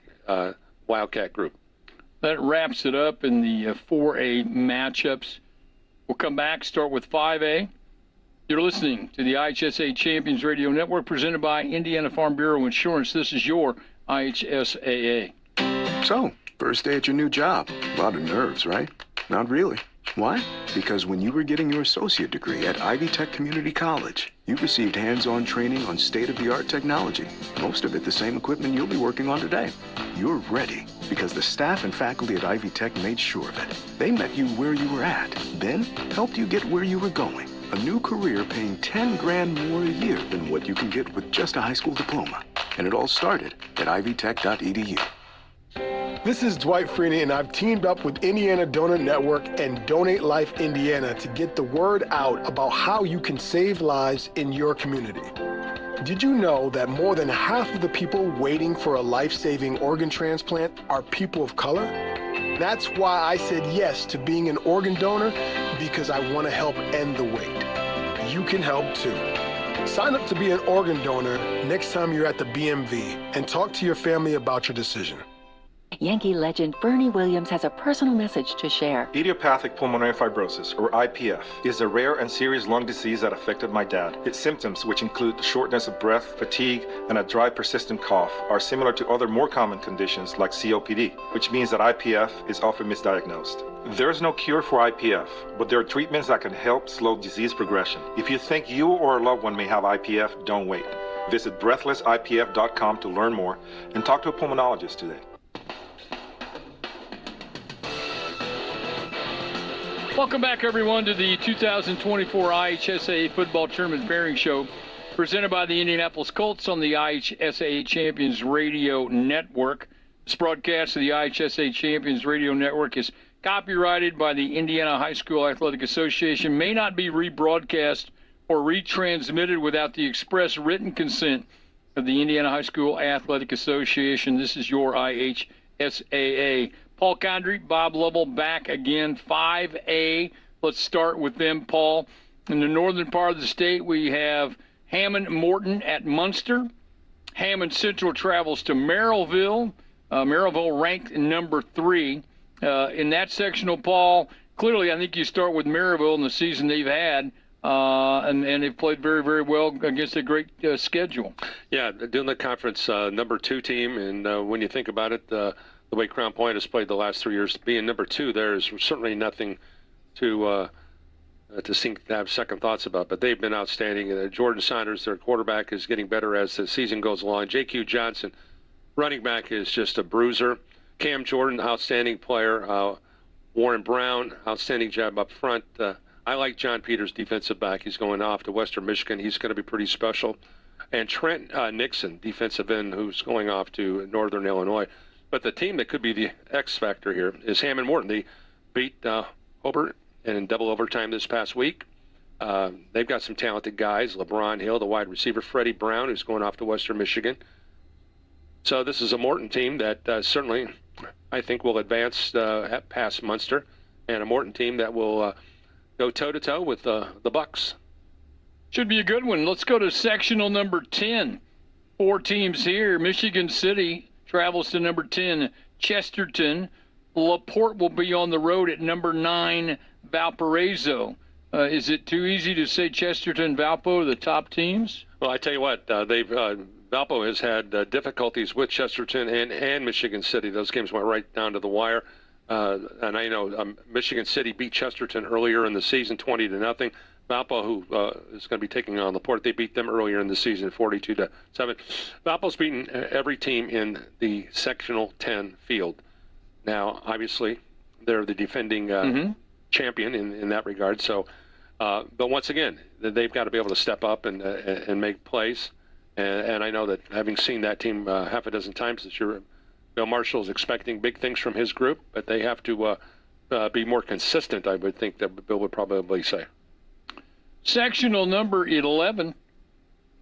Wildcat group. That wraps it up in the 4A matchups. We'll come back, start with 5A. You're listening to the IHSA Champions Radio Network presented by Indiana Farm Bureau Insurance. This is your IHSAA. So, first day at your new job. A lot of nerves, right? Not really. Why? Because when you were getting your associate degree at Ivy Tech Community College, you received hands-on training on state-of-the-art technology, most of it the same equipment you'll be working on today. You're ready because the staff and faculty at Ivy Tech made sure of it. They met you where you were at, then helped you get where you were going. A new career paying 10 grand more a year than what you can get with just a high school diploma. And it all started at ivytech.edu. This is Dwight Freeney, and I've teamed up with Indiana Donor Network and Donate Life Indiana to get the word out about how you can save lives in your community. Did you know that more than half of the people waiting for a life-saving organ transplant are people of color? That's why I said yes to being an organ donor, because I want to help end the wait. You can help too. Sign up to be an organ donor next time you're at the BMV and talk to your family about your decision. Yankee legend Bernie Williams has a personal message to share. Idiopathic pulmonary fibrosis, or IPF, is a rare and serious lung disease that affected my dad. Its symptoms, which include shortness of breath, fatigue, and a dry, persistent cough, are similar to other more common conditions like COPD, which means that IPF is often misdiagnosed. There is no cure for IPF, but there are treatments that can help slow disease progression. If you think you or a loved one may have IPF, don't wait. Visit breathlessipf.com to learn more and talk to a pulmonologist today. Welcome back, everyone, to the 2024 IHSAA Football Tournament Pairing Show, presented by the Indianapolis Colts on the IHSAA Champions Radio Network. This broadcast of the IHSAA Champions Radio Network is copyrighted by the Indiana High School Athletic Association, may not be rebroadcast or retransmitted without the express written consent of the Indiana High School Athletic Association. This is your IHSAA. Paul Condry, Bob Lovell back again, 5A. Let's start with them, Paul. In the northern part of the state, we have Hammond Morton at Munster. Hammond Central travels to Merrillville. Merrillville ranked number 3. In that sectional, Paul, clearly I think you start with Merrillville in the season they've had, and they've played very, very well against a great schedule. Yeah, doing the conference number 2 team, and when you think about it, the way Crown Point has played the last 3 years, being number 2, there is certainly nothing to have second thoughts about. But they've been outstanding. Jordan Saunders, their quarterback, is getting better as the season goes along. J.Q. Johnson, running back, is just a bruiser. Cam Jordan, outstanding player. Warren Brown, outstanding job up front. I like John Peters, defensive back. He's going off to Western Michigan. He's going to be pretty special. And Trent Nixon, defensive end, who's going off to Northern Illinois. But the team that could be the X factor here is Hammond Morton. They beat Hobart in double overtime this past week. They've got some talented guys. LeBron Hill, the wide receiver. Freddie Brown, who's going off to Western Michigan. So this is a Morton team that certainly I think will advance past Munster, and a Morton team that will go toe-to-toe with the Bucks. Should be a good one. Let's go to sectional number 10. 4 teams here. Michigan City travels to number 10, Chesterton. LaPorte will be on the road at number 9, Valparaiso. Is it too easy to say Chesterton, Valpo, the top teams? Well, I tell you what, Valpo has had difficulties with Chesterton and Michigan City. Those games went right down to the wire. And I know Michigan City beat Chesterton earlier in the season, 20-0. Valpo, who is going to be taking on LaPorte, they beat them earlier in the season, 42-7. Valpo's beaten every team in the sectional 10 field. Now, obviously, they're the defending champion in that regard. So, but once again, they've got to be able to step up and make plays. And I know that having seen that team half a dozen times this year, Bill Marshall is expecting big things from his group, but they have to be more consistent, I would think that Bill would probably say. Sectional number 11.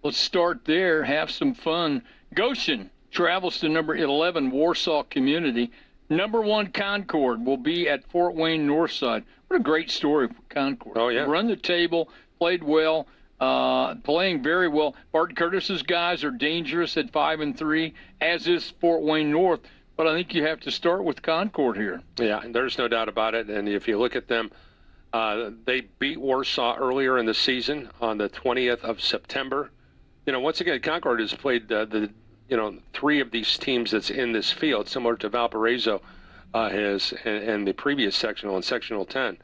Let's start there, have some fun. Goshen travels to number 11, Warsaw Community. Number 1, Concord will be at Fort Wayne Northside. What a great story for Concord. Oh, yeah. Run the table, played well, playing very well. Bart Curtis's guys are dangerous at 5-3, as is Fort Wayne North. But I think you have to start with Concord here. Yeah, and there's no doubt about it. And if you look at them, they beat Warsaw earlier in the season on the 20th of September. You know, once again, Concord has played the 3 of these teams that's in this field, similar to Valparaiso has in the previous sectional and sectional 10.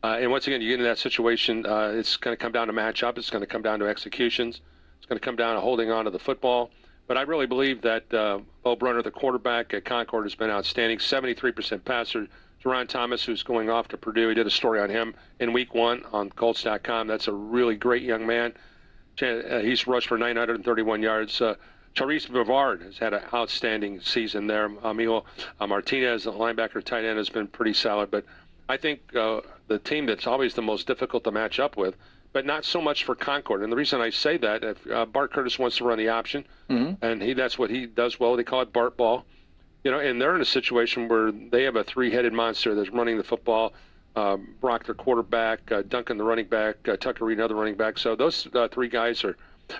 And once again, you get in that situation, it's going to come down to matchup. It's going to come down to executions. It's going to come down to holding on to the football. But I really believe that Bo Brunner, the quarterback at Concord, has been outstanding. 73% passer. Jerron Thomas, who's going off to Purdue, he did a story on him in week 1 on Colts.com. That's a really great young man. He's rushed for 931 yards. Therese Bavard has had an outstanding season there. Amigo Martinez, the linebacker tight end, has been pretty solid. But I think the team that's always the most difficult to match up with, but not so much for Concord. And the reason I say that, if Bart Curtis wants to run the option, and that's what he does well. They call it Bart ball. You know, and they're in a situation where they have a 3-headed monster that's running the football. Brock, their quarterback, Duncan, the running back, Tucker Reed, another running back. So those 3 guys are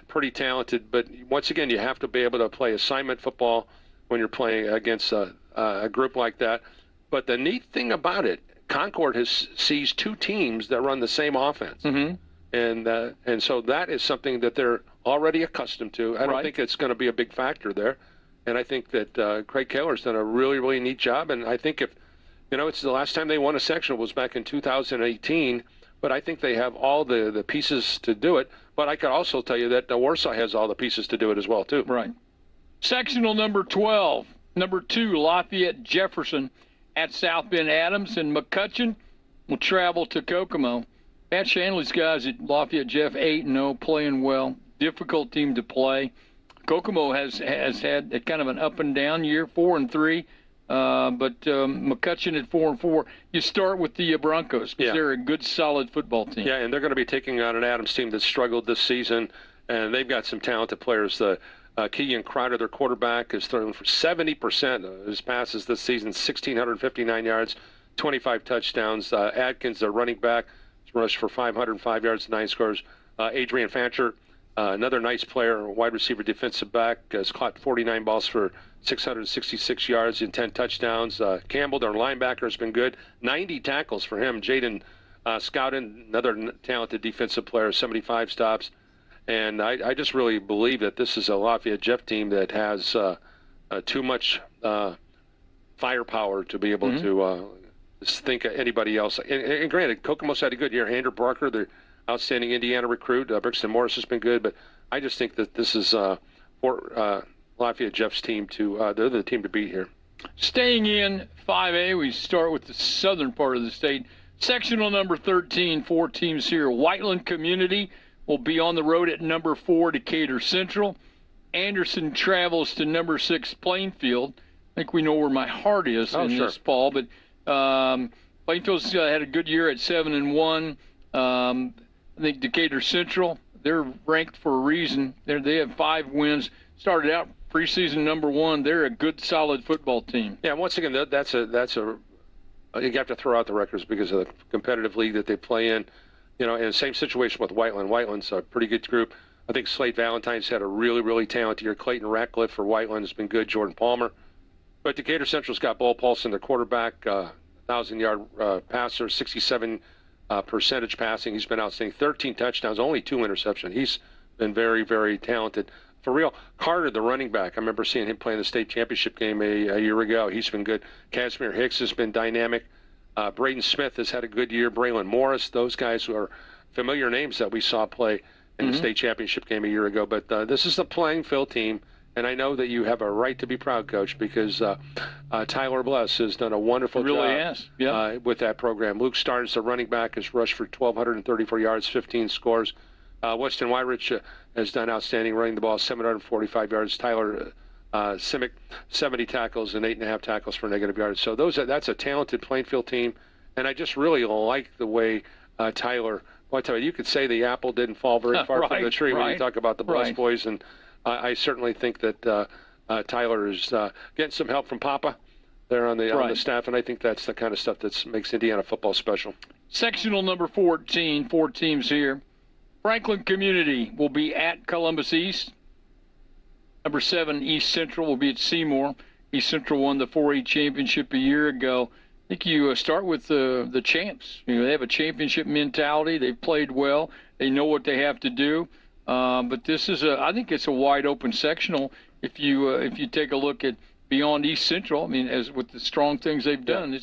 pretty talented. But once again, you have to be able to play assignment football when you're playing against a group like that. But the neat thing about it, Concord sees two teams that run the same offense. Mm-hmm. And so that is something that they're already accustomed to. I don't think it's going to be a big factor there. And I think that Craig Kaler's done a really, really neat job. And I think it's the last time they won a sectional was back in 2018. But I think they have all the pieces to do it. But I could also tell you that Warsaw has all the pieces to do it as well, too. Right. Sectional number 12, number 2, Lafayette Jefferson at South Bend Adams, and McCutcheon will travel to Kokomo. Pat Shanley's guys at Lafayette Jeff 8-0, playing well. Difficult team to play. Kokomo has had a kind of an up and down year, 4-3. But McCutcheon at 4-4. You start with the Broncos because they're a good, solid football team. Yeah, and they're going to be taking on an Adams team that struggled this season, and they've got some talented players. Keegan Crowder, their quarterback, has thrown for 70% of his passes this season, 1,659 yards, 25 touchdowns. Adkins, their running back, has rushed for 505 yards, 9 scores. Adrian Fancher, another nice player, wide receiver, defensive back, has caught 49 balls for 666 yards and 10 touchdowns. Campbell, their linebacker, has been good. 90 tackles for him. Jaden Scouten, another talented defensive player, 75 stops. And I just really believe that this is a Lafayette Jeff team that has too much firepower to be able to think of anybody else. And granted, Kokomo's had a good year. Andrew Barker, the outstanding Indiana recruit. Brixton Morris has been good. But I just think that this is for Lafayette Jeff's team they're the team to beat here. Staying in 5A, we start with the southern part of the state. Sectional number 13, 4 teams here. Whiteland Community will be on the road at number 4, Decatur Central. Anderson travels to number 6, Plainfield. I think we know where my heart is this, Paul. But Plainfield's had a good year at 7-1. I think Decatur Central, they're ranked for a reason. They have 5 wins. Started out preseason number 1. They're a good, solid football team. Yeah, once again, that's a you have to throw out the records because of the competitive league that they play in. And same situation with Whiteland. Whiteland's a pretty good group. I think Slade Valentine's had a really, really talented year. Clayton Ratcliffe for Whiteland has been good. Jordan Palmer. But Decatur Central's got Bo Paulson, their quarterback, 1,000-yard passer, 67 percentage passing. He's been outstanding. 13 touchdowns, only 2 interceptions. He's been very, very talented. For real, Carter, the running back, I remember seeing him play in the state championship game a year ago. He's been good. Casimir Hicks has been dynamic. Braden Smith has had a good year. Braylon Morris, those guys who are familiar names that we saw play in the state championship game a year ago. But this is the Plainfield team, and I know that you have a right to be proud, Coach, because Tyler Bless has done a wonderful job with that program. Luke Starnes, the running back, has rushed for 1,234 yards, 15 scores. Weston Wyrich has done outstanding running the ball, 745 yards. Tyler Simic, 70 tackles and 8.5 tackles for negative yards. So that's a talented Plainfield team, and I just really like the way Tyler. Well, I tell you could say the apple didn't fall very far from the tree when you talk about the Bless boys, and I certainly think that Tyler is getting some help from Papa there on the staff, and I think that's the kind of stuff that makes Indiana football special. Sectional number 14, 4 teams here. Franklin Community will be at Columbus East. Number 7, East Central, will be at Seymour. East Central won the 4A championship a year ago. I think you start with the champs. They have a championship mentality. They've played well. They know what they have to do. But this is I think it's a wide open sectional. If you take a look at beyond East Central, I mean, as with the strong things they've done,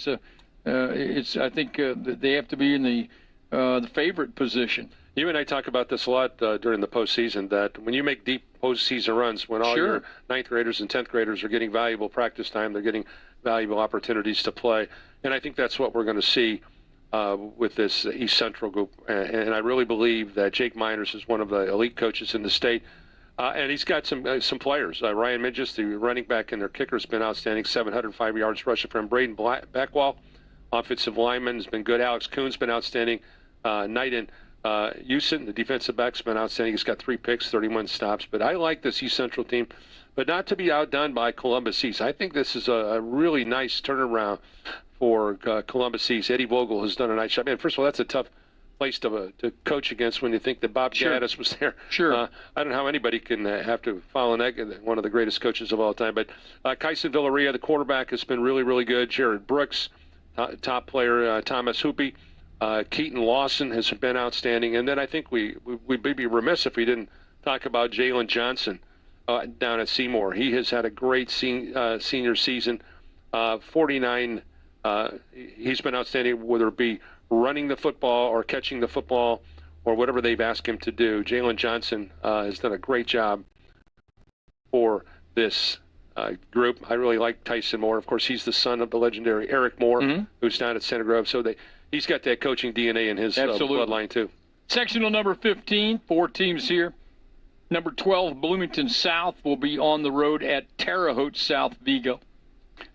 I think they have to be in the favorite position. You and I talk about this a lot during the postseason, that when you make deep postseason runs, when all your 9th graders and 10th graders are getting valuable practice time, they're getting valuable opportunities to play. And I think that's what we're going to see with this East Central group. And I really believe that Jake Miners is one of the elite coaches in the state. And he's got some players. Ryan Midges, the running back, and their kicker has been outstanding, 705 yards rushing from Braden Backwall. Offensive lineman has been good. Alex Kuhn's been outstanding. Knighton Houston, the defensive back's been outstanding. He's got 3 picks, 31 stops. But I like this East Central team, but not to be outdone by Columbus East. I think this is a really nice turnaround for Columbus East. Eddie Vogel has done a nice job. And first of all, that's a tough place to coach against when you think that Bob Gaddis was there. Sure. I don't know how anybody can have to follow one of the greatest coaches of all time. But Kyson Villarreal, the quarterback, has been really, really good. Jared Brooks, top player, Thomas Hoopy. Keaton Lawson has been outstanding. And then I think we'd be remiss if we didn't talk about Jalen Johnson down at Seymour. He has had a great senior season. 49. He's been outstanding, whether it be running the football or catching the football or whatever they've asked him to do. Jalen Johnson has done a great job for this group. I really like Tyson Moore. Of course, he's the son of the legendary Eric Moore, who's down at Center Grove. So he's got that coaching DNA in his bloodline, too. Sectional number 15, 4 teams here. Number 12, Bloomington South will be on the road at Terre Haute South Vigo.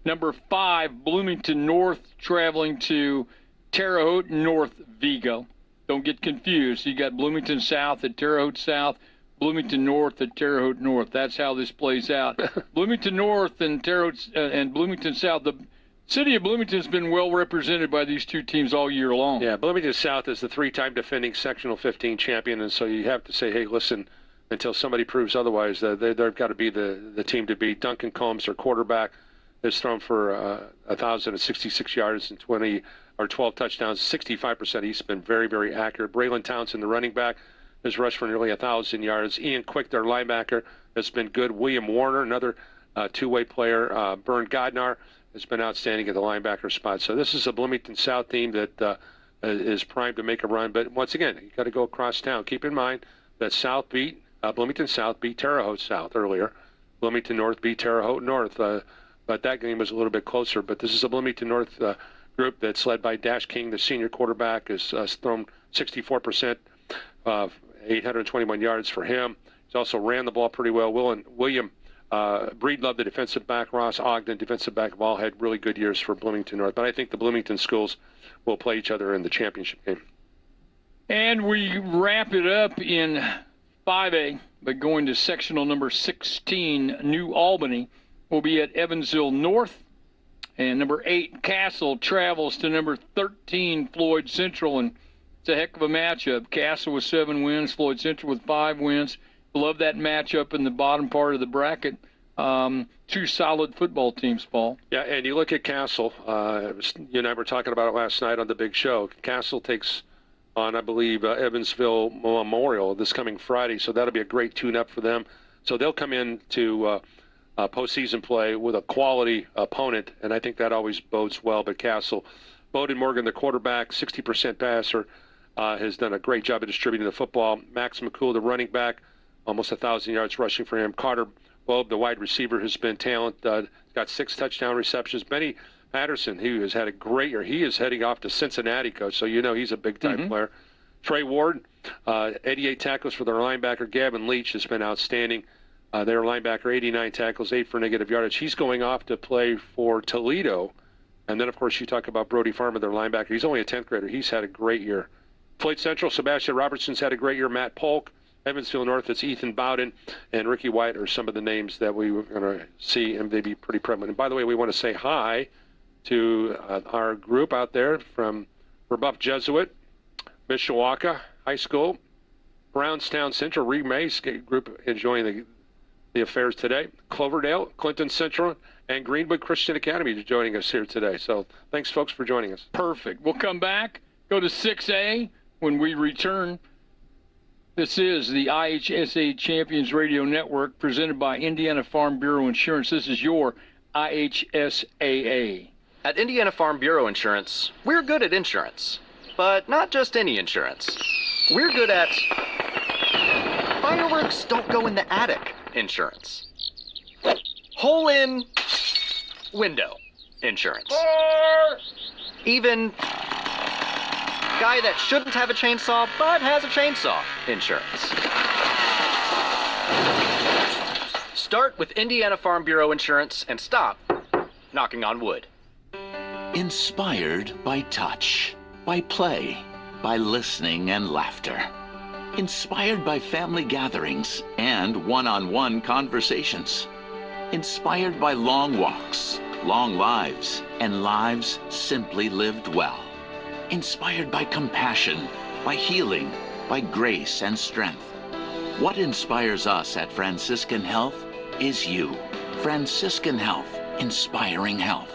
Number 5, Bloomington North traveling to Terre Haute North Vigo. Don't get confused. You got Bloomington South at Terre Haute South, Bloomington North at Terre Haute North. That's how this plays out. Bloomington North and Terre Haute and Bloomington South. The city of Bloomington has been well represented by these two teams all year long. Yeah, Bloomington South is the 3-time defending Sectional 15 champion, and so you have to say, hey, listen, until somebody proves otherwise, they've got to be the team to beat. Duncan Combs, their quarterback, has thrown for 1,066 yards and 12 touchdowns, 65%. He's been very, very accurate. Braylon Townsend, the running back, has rushed for nearly 1,000 yards. Ian Quick, their linebacker, has been good. William Warner, another two-way player. Bern Godnar has been outstanding at the linebacker spot. So this is a Bloomington South team that is primed to make a run. But once again, you got to go across town. Keep in mind that Bloomington South beat Terre Haute South earlier. Bloomington North beat Terre Haute North. But that game was a little bit closer. But this is a Bloomington North group that's led by Dash King, the senior quarterback, has thrown 64%, 821 yards for him. He's also ran the ball pretty well. William Breedlove, the defensive back, Ross Ogden, defensive back, have all had really good years for Bloomington North. But I think the Bloomington schools will play each other in the championship game. And we wrap it up in 5A by going to sectional number 16, New Albany. Will be at Evansville North. And number 8, Castle, travels to number 13, Floyd Central. And it's a heck of a matchup. Castle with 7 wins, Floyd Central with 5 wins. Love that matchup in the bottom part of the bracket. 2 solid football teams, Paul. Yeah, and you look at Castle. You and I were talking about it last night on the big show. Castle takes on, I believe, Evansville Memorial this coming Friday. So that'll be a great tune-up for them. So they'll come in to postseason play with a quality opponent, and I think that always bodes well. But Castle, Bowden Morgan, the quarterback, 60% passer, has done a great job of distributing the football. Max McCool, the running back, almost 1,000 yards rushing for him. Carter Bobe, the wide receiver, has been talent, got 6 touchdown receptions. Benny Patterson, who has had a great year. He is heading off to Cincinnati, coach, so you know he's a big-time player. Trey Ward, 88 tackles for their linebacker. Gavin Leach has been outstanding. Their linebacker, 89 tackles, 8 for negative yardage. He's going off to play for Toledo. And then, of course, you talk about Brody Farmer, their linebacker. He's only a 10th grader. He's had a great year. Floyd Central, Sebastian Robertson's had a great year. Matt Polk, Evansville North, it's Ethan Bowden, and Ricky White are some of the names that we were going to see, and they'd be pretty prevalent. And by the way, we want to say hi to our group out there from Rebuff Jesuit, Mishawaka High School, Brownstown Central, Reed Mays group enjoying the affairs today. Cloverdale, Clinton Central, and Greenwood Christian Academy joining us here today. So thanks, folks, for joining us. Perfect. We'll come back, go to 6A when we return. This is the IHSA Champions Radio Network presented by Indiana Farm Bureau Insurance. This is your IHSAA. At Indiana Farm Bureau Insurance, we're good at insurance. But not just any insurance. We're good at fireworks don't go in the attic insurance. Hole in window insurance. Even guy that shouldn't have a chainsaw but has a chainsaw insurance. Start with Indiana Farm Bureau Insurance and stop knocking on wood. Inspired by touch, by play, by listening and laughter. Inspired by family gatherings and one-on-one conversations. Inspired by long walks, long lives, and lives simply lived well. Inspired by compassion, by healing, by grace and strength. What inspires us at Franciscan Health is you. Franciscan Health, inspiring health.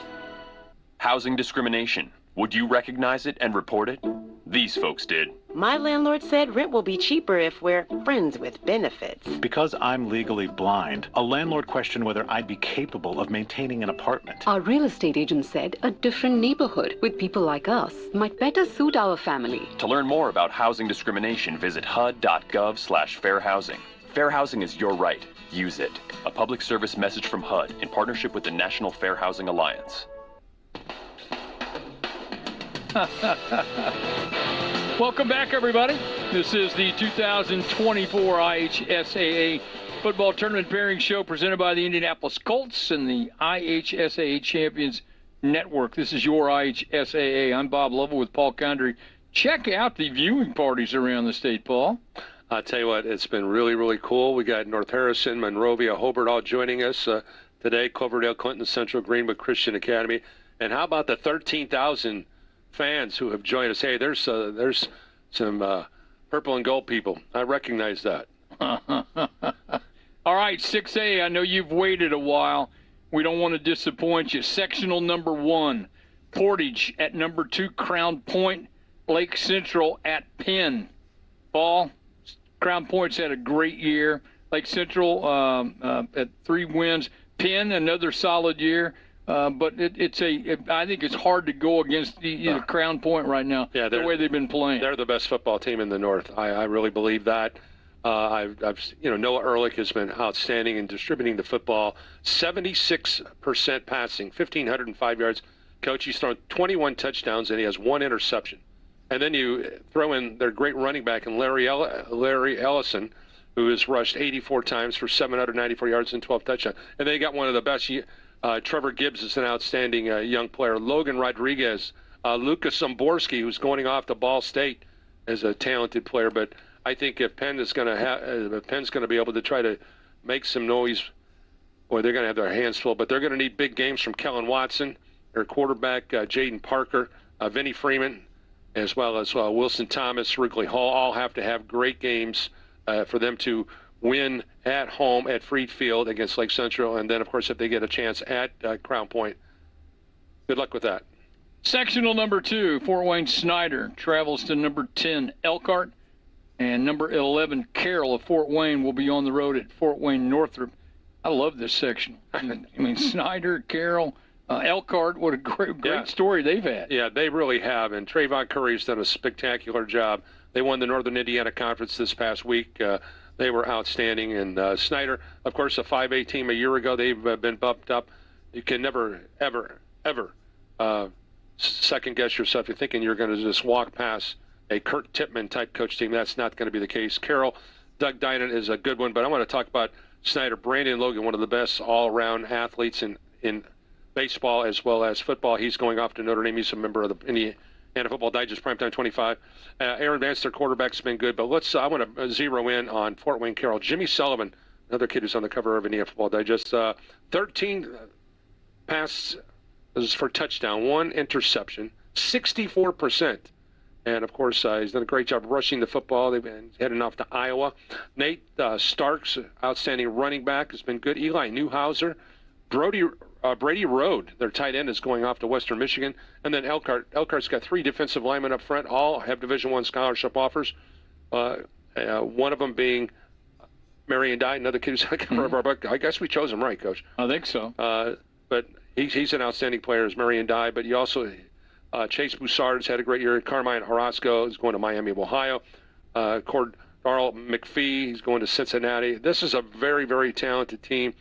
Housing discrimination. Would you recognize it and report it? These folks did. My landlord said rent will be cheaper if we're friends with benefits. Because I'm legally blind, a landlord questioned whether I'd be capable of maintaining an apartment. Our real estate agent said a different neighborhood with people like us might better suit our family. To learn more about housing discrimination, visit HUD.gov/fair housing. Fair housing is your right. Use it. A public service message from HUD in partnership with the National Fair Housing Alliance. Welcome back, everybody. This is the 2024 IHSAA Football Tournament Pairing Show presented by the Indianapolis Colts and the IHSAA Champions Network. This is your IHSAA. I'm Bob Lovell with Paul Condry. Check out the viewing parties around the state, Paul. I'll tell you what, it's been really, really cool. We got North Harrison, Monrovia, Hobart all joining us today. Cloverdale, Clinton, Central, Greenwood Christian Academy. And how about the 13,000 fans who have joined us? Hey, there's some purple and gold people. I recognize that. All right, 6A, I know you've waited a while. We don't want to disappoint you. Sectional number 1, Portage at number 2, Crown Point, Lake Central at Penn. Paul, Crown Point's had a great year. Lake Central at 3 wins. Penn, another solid year. But I think it's hard to go against the Crown Point right now, the way they've been playing. They're the best football team in the North. I really believe that. Noah Ehrlich has been outstanding in distributing the football. 76% passing, 1,505 yards. Coach, he's thrown 21 touchdowns, and he has 1 interception. And then you throw in their great running back, and Larry Ellison, who has rushed 84 times for 794 yards and 12 touchdowns. And they got one of the best. Trevor Gibbs is an outstanding young player. Logan Rodriguez, Lucas Zomborski, who's going off to Ball State, is a talented player. But I think if Penn's going to be able to try to make some noise, boy, they're going to have their hands full. But they're going to need big games from Kellen Watson, their quarterback, Jaden Parker, Vinnie Freeman, as well as Wilson Thomas, Wrigley Hall. All have to have great games for them to win at home at Freed Field against Lake Central, and then, of course, if they get a chance at Crown Point. Good luck with that. Sectional number 2, Fort Wayne Snyder travels to number 10, Elkhart, and number 11, Carroll of Fort Wayne will be on the road at Fort Wayne Northrop. I love this section. I mean, Snyder, Carroll, Elkhart, what a great story they've had. Yeah, they really have, and Trayvon Curry's done a spectacular job. They won the Northern Indiana Conference this past week. They were outstanding. And Snyder, of course, a 5A team a year ago. They've been bumped up. You can never, ever, ever second-guess yourself. You're thinking you're going to just walk past a Kurt Tippmann-type coach team. That's not going to be the case. Carroll, Doug Dinan is a good one. But I want to talk about Snyder. Brandon Logan, one of the best all-around athletes in baseball as well as football. He's going off to Notre Dame. He's a member of the Indiana Football Digest Primetime 25. Aaron Vance, their quarterback's been good. But I want to zero in on Fort Wayne Carroll. Jimmy Sullivan, another kid who's on the cover of Indiana Football Digest. 13 passes for touchdown, 1 interception, 64%. And, of course, he's done a great job rushing the football. They've been heading off to Iowa. Nate Starks, outstanding running back, has been good. Eli Newhouser. Brady Road, their tight end, is going off to Western Michigan. And then Elkhart's got 3 defensive linemen up front. All have Division I scholarship offers. One of them being Marion Dye, another kid who's on the cover of our book. I guess we chose him right, Coach. I think so. But he's an outstanding player, as Marion Dye. But you also, Chase Boussard's had a great year. Carmine Orozco is going to Miami of Ohio. Darrell McPhee, he's going to Cincinnati. This is a very, very talented team.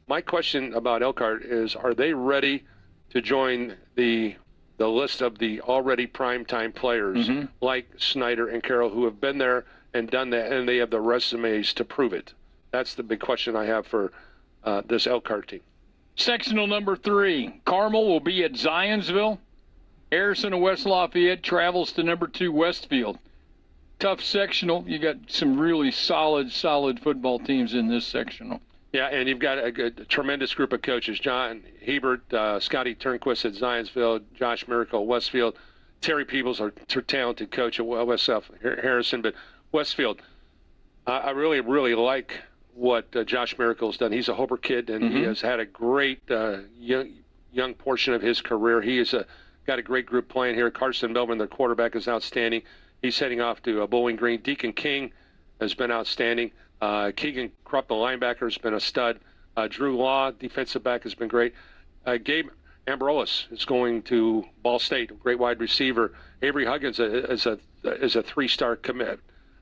My question about Elkhart is, are they ready to join the list of the already primetime players like Snyder and Carroll who have been there and done that, and they have the resumes to prove it? That's the big question I have for this Elkhart team. Sectional number 3, Carmel will be at Zionsville. Harrison of West Lafayette travels to number 2, Westfield. Tough sectional. You got some really solid football teams in this sectional. Yeah, and you've got a tremendous group of coaches. John Hebert, Scotty Turnquist at Zionsville, Josh Miracle, Westfield, Terry Peebles, our talented coach at WSF Harrison, but Westfield, I really, really like what Josh Miracle's done. He's a Hobart kid, and he has had a great young portion of his career. He has got a great group playing here. Carson Melvin, their quarterback, is outstanding. He's heading off to Bowling Green. Deacon King has been outstanding. Keegan Krupp, the linebacker, has been a stud. Drew Law, defensive back, has been great. Gabe Ambrolis is going to Ball State, great wide receiver. Avery Huggins is a 3-star commit.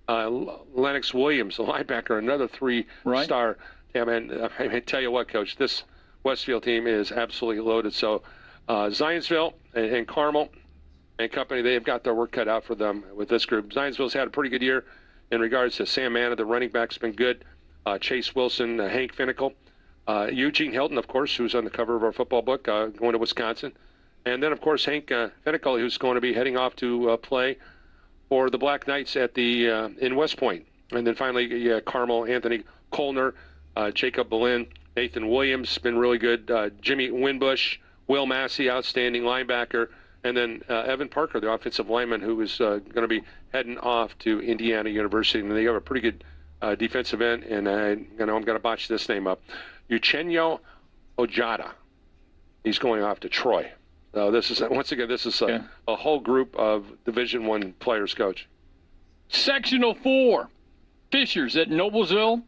Lennox Williams, the linebacker, another 3-star. Yeah, man, I tell you what, Coach, this Westfield team is absolutely loaded. So Zionsville and Carmel and company, they have got their work cut out for them with this group. Zionsville's had a pretty good year in regards to Sam Manna, the running back's been good. Chase Wilson, Hank Finnicle. Eugene Hilton, of course, who's on the cover of our football book, going to Wisconsin. And then, of course, Hank Finnicle, who's going to be heading off to play for the Black Knights at the in West Point. And then finally, Carmel, Anthony Colner, Jacob Boleyn, Nathan Williams, been really good. Jimmy Winbush, Will Massey, outstanding linebacker. And then Evan Parker, the offensive lineman, who is going to be heading off to Indiana University. And they have a pretty good defensive end. And I'm going to botch this name up. Uchenyo Ojada. He's going off to Troy. This is a whole group of Division I players, Coach. Sectional 4, Fishers at Noblesville.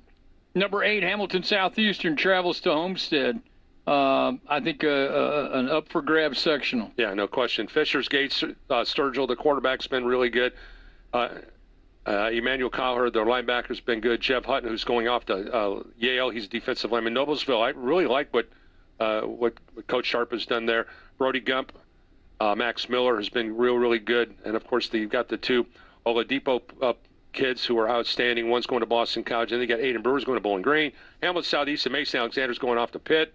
Number 8, Hamilton Southeastern travels to Homestead. I think an up-for-grabs sectional. Yeah, no question. Fishers, Gates, Sturgill, the quarterback's been really good. Emmanuel Cowher, their linebacker's been good. Jeff Hutton, who's going off to Yale, he's a defensive lineman. Noblesville, I really like what Coach Sharp has done there. Brody Gump, Max Miller has been really good. And, of course, you've got the 2 Oladipo kids who are outstanding. One's going to Boston College, and they got Aiden Brewers going to Bowling Green. Hamilton Southeast and Mason Alexander's going off to Pitt.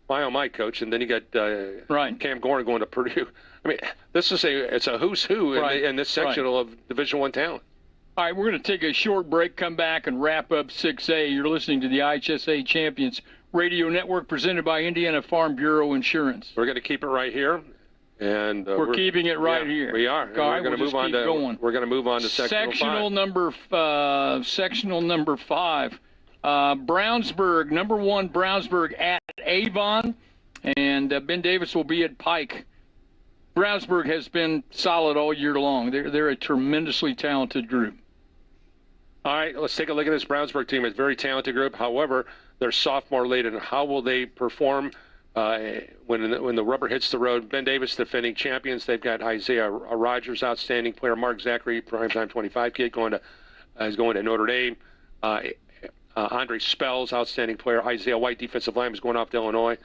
My, Coach. And then you got Cam Gorin going to Purdue. I mean, it's a who's who in this sectional of Division I talent. All right, we're going to take a short break, come back, and wrap up 6A. You're listening to the IHSA Champions Radio Network presented by Indiana Farm Bureau Insurance. We're going to keep it right here. And we're keeping it right here. We are. We're going to move on to We're going to move on to sectional 5. Sectional number 5. Brownsburg, number 1 Brownsburg at Avon, and Ben Davis will be at Pike. Brownsburg has been solid all year long. They're a tremendously talented group. All right, let's take a look at this Brownsburg team. It's a very talented group. However, they're sophomore laden. How will they perform when the rubber hits the road? Ben Davis, defending champions. They've got Isaiah Rogers, outstanding player. Mark Zachary, primetime 25 kid, is going to Notre Dame. Andre Spells, outstanding player. Isaiah White, defensive lineman, is going off to Illinois.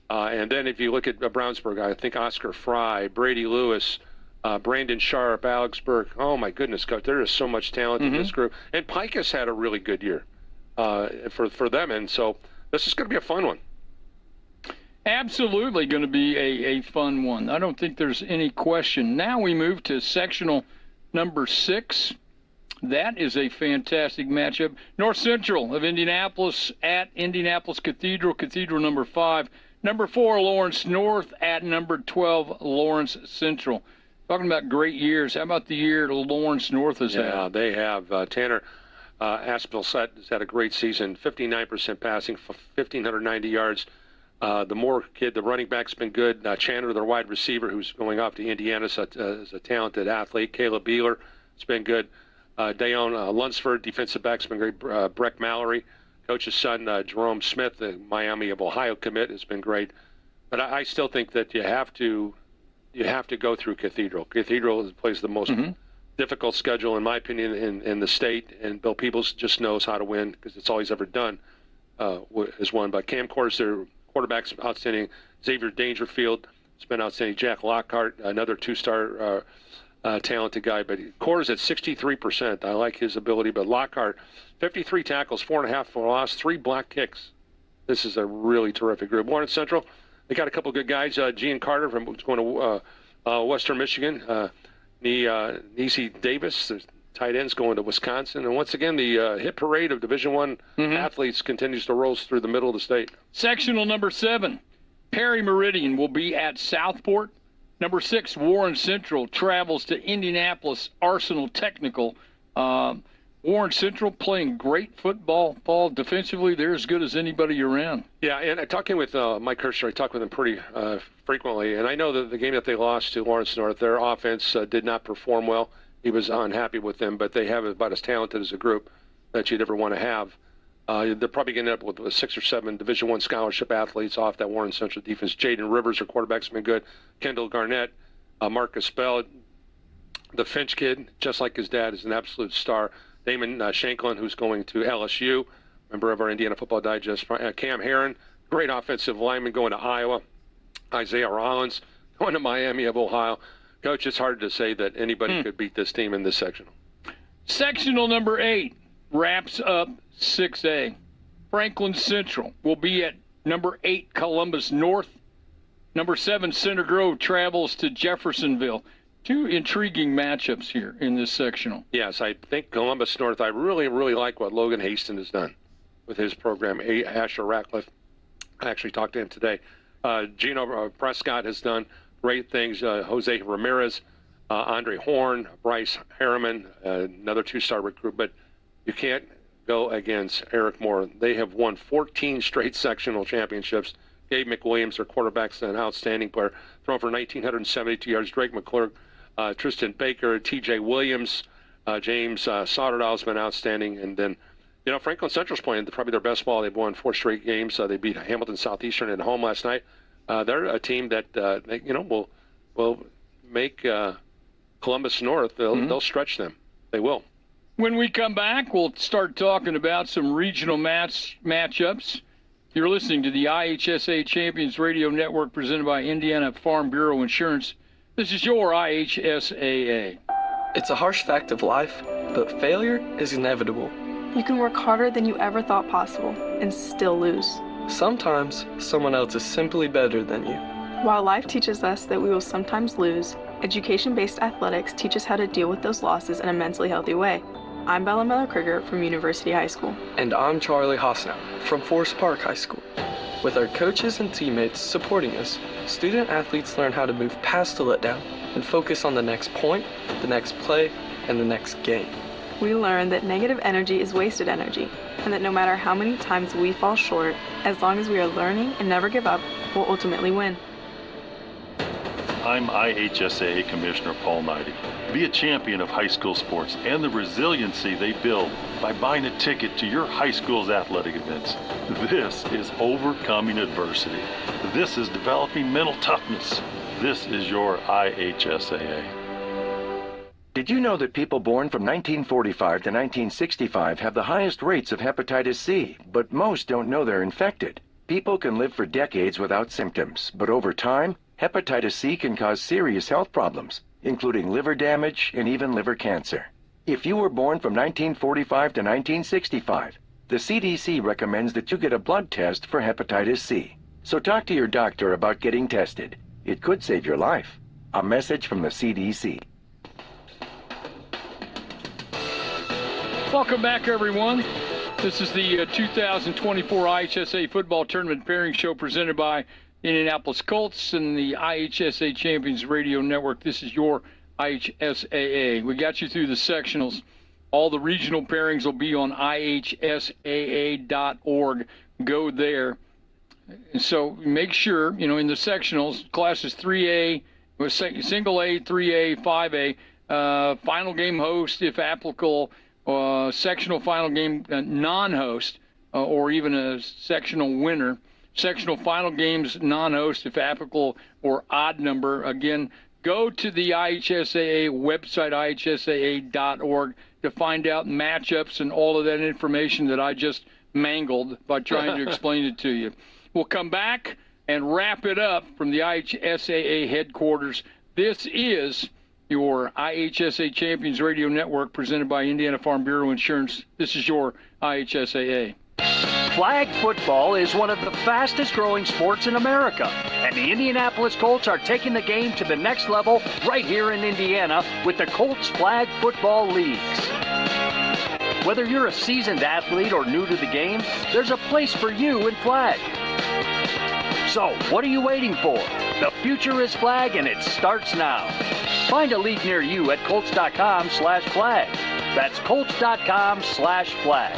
And then if you look at Brownsburg, I think Oscar Fry, Brady Lewis, Brandon Sharp, Alex Burke. Oh, my goodness, Coach, there is so much talent in this group. And Pike has had a really good year for them. And so this is going to be a fun one. Absolutely going to be a fun one. I don't think there's any question. Now we move to sectional number 6. That is a fantastic matchup. North Central of Indianapolis at Indianapolis Cathedral, Cathedral number 5. Number 4, Lawrence North at number 12, Lawrence Central. Talking about great years. How about the year Lawrence North has had? Yeah, they have. Tanner Aspel has had a great season, 59% passing, 1,590 yards. The Moore kid, the running back's been good. Chandler, their wide receiver, who's going off to Indiana, is a talented athlete. Caleb Beeler, it's been good. Dayon Lunsford, defensive back's been great. Breck Mallory, coach's son, Jerome Smith, the Miami of Ohio commit, has been great. But I still think that you have to go through Cathedral. Cathedral plays the most difficult schedule, in my opinion, in the state. And Bill Peebles just knows how to win because it's all he's ever done is won. But Cam Kors, their quarterback's outstanding. Xavier Dangerfield has been outstanding. Jack Lockhart, another 2-star talented guy. But Kors at 63%. I like his ability. But Lockhart, 53 tackles, 4.5 for loss, 3 block kicks. This is a really terrific group. Warren Central, they got a couple good guys. Gene Carter from going to Western Michigan. Nisi Davis, the tight ends, going to Wisconsin. And once again, the hit parade of Division I athletes continues to roll through the middle of the state. Sectional number 7, Perry Meridian will be at Southport. Number 6, Warren Central travels to Indianapolis Arsenal Technical. Warren Central playing great football. Paul, defensively, they're as good as anybody around. Yeah, and talking with Mike Kirshner, I talk with him pretty frequently, and I know that the game that they lost to Lawrence North, their offense did not perform well. He was unhappy with them, but they have about as talented as a group that you'd ever want to have. They're probably getting up with 6 or 7 Division I scholarship athletes off that Warren Central defense. Jaden Rivers, their quarterback's been good. Kendall Garnett, Marcus Bell, the Finch kid, just like his dad, is an absolute star. Damon Shanklin, who's going to LSU, member of our Indiana Football Digest. Cam Herron, great offensive lineman, going to Iowa. Isaiah Rollins, going to Miami of Ohio. Coach, it's hard to say that anybody could beat this team in this sectional. Sectional number 8 wraps up 6A. Franklin Central will be at number 8, Columbus North. Number 7, Center Grove travels to Jeffersonville. 2 intriguing matchups here in this sectional. Yes, I think Columbus North, I really, really like what Logan Haston has done with his program. Asher Ratcliffe, I actually talked to him today. Gino Prescott has done great things. Jose Ramirez, Andre Horn, Bryce Harriman, another 2-star recruit. But you can't go against Eric Moore. They have won 14 straight sectional championships. Gabe McWilliams, their quarterback's an outstanding player, thrown for 1,972 yards. Drake McClure, Tristan Baker, T.J. Williams, James Soderdahl's been outstanding. And then, Franklin Central's playing probably their best ball. They've won 4 straight games. They beat Hamilton Southeastern at home last night. They're a team that, will make Columbus North. They'll stretch them. They will. When we come back, we'll start talking about some regional matchups. You're listening to the IHSA Champions Radio Network presented by Indiana Farm Bureau Insurance. This is your IHSAA. It's a harsh fact of life, but failure is inevitable. You can work harder than you ever thought possible and still lose. Sometimes someone else is simply better than you. While life teaches us that we will sometimes lose, education-based athletics teach us how to deal with those losses in a mentally healthy way. I'm Bella Miller-Krieger from University High School. And I'm Charlie Hosnow from Forest Park High School. With our coaches and teammates supporting us, student athletes learn how to move past the letdown and focus on the next point, the next play, and the next game. We learn that negative energy is wasted energy, and that no matter how many times we fall short, as long as we are learning and never give up, we'll ultimately win. I'm IHSAA Commissioner Paul Knighty. Be a champion of high school sports and the resiliency they build by buying a ticket to your high school's athletic events. This is overcoming adversity. This is developing mental toughness. This is your IHSAA. Did you know that people born from 1945 to 1965 have the highest rates of hepatitis C, but most don't know they're infected? People can live for decades without symptoms, but over time, hepatitis C can cause serious health problems, including liver damage and even liver cancer. If you were born from 1945 to 1965, the CDC recommends that you get a blood test for hepatitis C. So talk to your doctor about getting tested. It could save your life. A message from the CDC. Welcome back, everyone. This is the 2024 IHSA Football Tournament Pairing Show presented by Indianapolis Colts and the IHSA Champions Radio Network. This is your IHSAA. We got you through the sectionals. All the regional pairings will be on ihsaa.org. Go there. And so make sure, in the sectionals, classes 3A, single A, 3A, 5A, final game host, if applicable, sectional final game non-host, or even a sectional winner. Sectional final games non-host, if applicable, or odd number. Again, go to the IHSAA website, ihsaa.org, to find out matchups and all of that information that I just mangled by trying to explain it to you. We'll come back and wrap it up from the IHSAA headquarters. This is your IHSA Champions Radio Network presented by Indiana Farm Bureau Insurance. This is your IHSAA. Flag football is one of the fastest growing sports in America, and the Indianapolis Colts are taking the game to the next level right here in Indiana with the Colts Flag Football Leagues. Whether you're a seasoned athlete or new to the game, there's a place for you in flag. So, what are you waiting for? The future is flag, and it starts now. Find a league near you at Colts.com/flag. That's Colts.com/flag.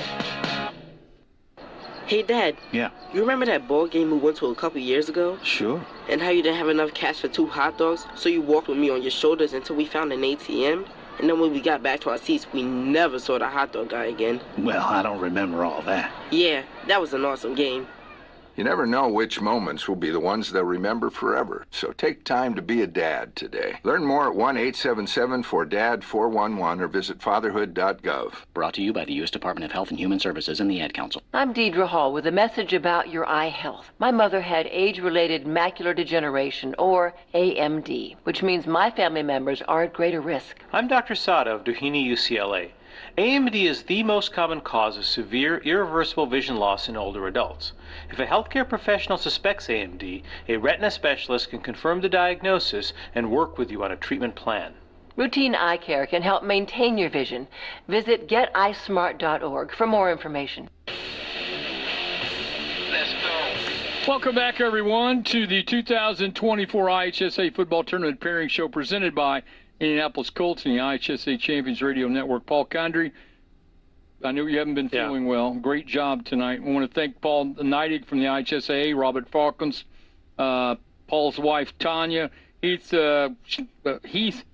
Hey, Dad. Yeah. You remember that ball game we went to a couple years ago? Sure. And how you didn't have enough cash for 2 hot dogs, so you walked with me on your shoulders until we found an ATM? And then when we got back to our seats, we never saw the hot dog guy again. Well, I don't remember all that. Yeah, that was an awesome game. You never know which moments will be the ones they'll remember forever. So take time to be a dad today. Learn more at 1-877-4DAD-411 or visit fatherhood.gov. Brought to you by the U.S. Department of Health and Human Services and the Ad Council. I'm Deidre Hall with a message about your eye health. My mother had age-related macular degeneration, or AMD, which means my family members are at greater risk. I'm Dr. Sada of Doheny UCLA. AMD is the most common cause of severe, irreversible vision loss in older adults. If a healthcare professional suspects AMD, a retina specialist can confirm the diagnosis and work with you on a treatment plan. Routine eye care can help maintain your vision. Visit geteyesmart.org for more information. Welcome back, everyone, to the 2024 IHSA Football Tournament Pairing Show presented by Indianapolis Colts and the IHSA Champions Radio Network. Paul Condry, I know you haven't been feeling well. Great job tonight. I want to thank Paul Neidig from the IHSA, Robert Falcons, Paul's wife, Tanya, Heath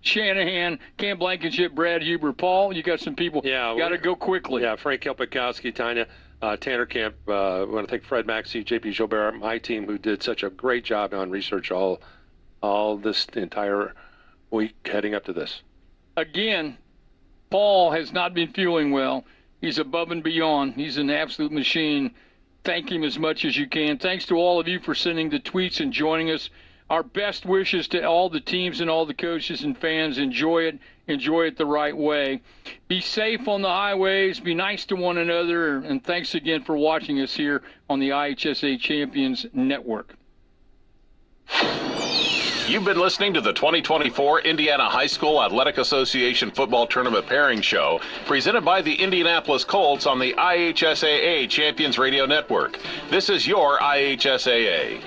Shanahan, Cam Blankenship, Brad Huber. Paul, you got some people. Yeah, got to go quickly. Yeah, Frank Kelpikowski, Tanya, Tanner Camp. I want to thank Fred Maxey, JP Gilbert, my team, who did such a great job on research all this entire week heading up to this. Again, Paul has not been feeling well. He's above and beyond. He's an absolute machine. Thank him as much as you can. Thanks to all of you for sending the tweets and joining us. Our best wishes to all the teams and all the coaches and fans. Enjoy it. Enjoy it the right way. Be safe on the highways. Be nice to one another. And thanks again for watching us here on the IHSA Champions Network. You've been listening to the 2024 Indiana High School Athletic Association Football Tournament Pairing Show, presented by the Indianapolis Colts on the IHSAA Champions Radio Network. This is your IHSAA.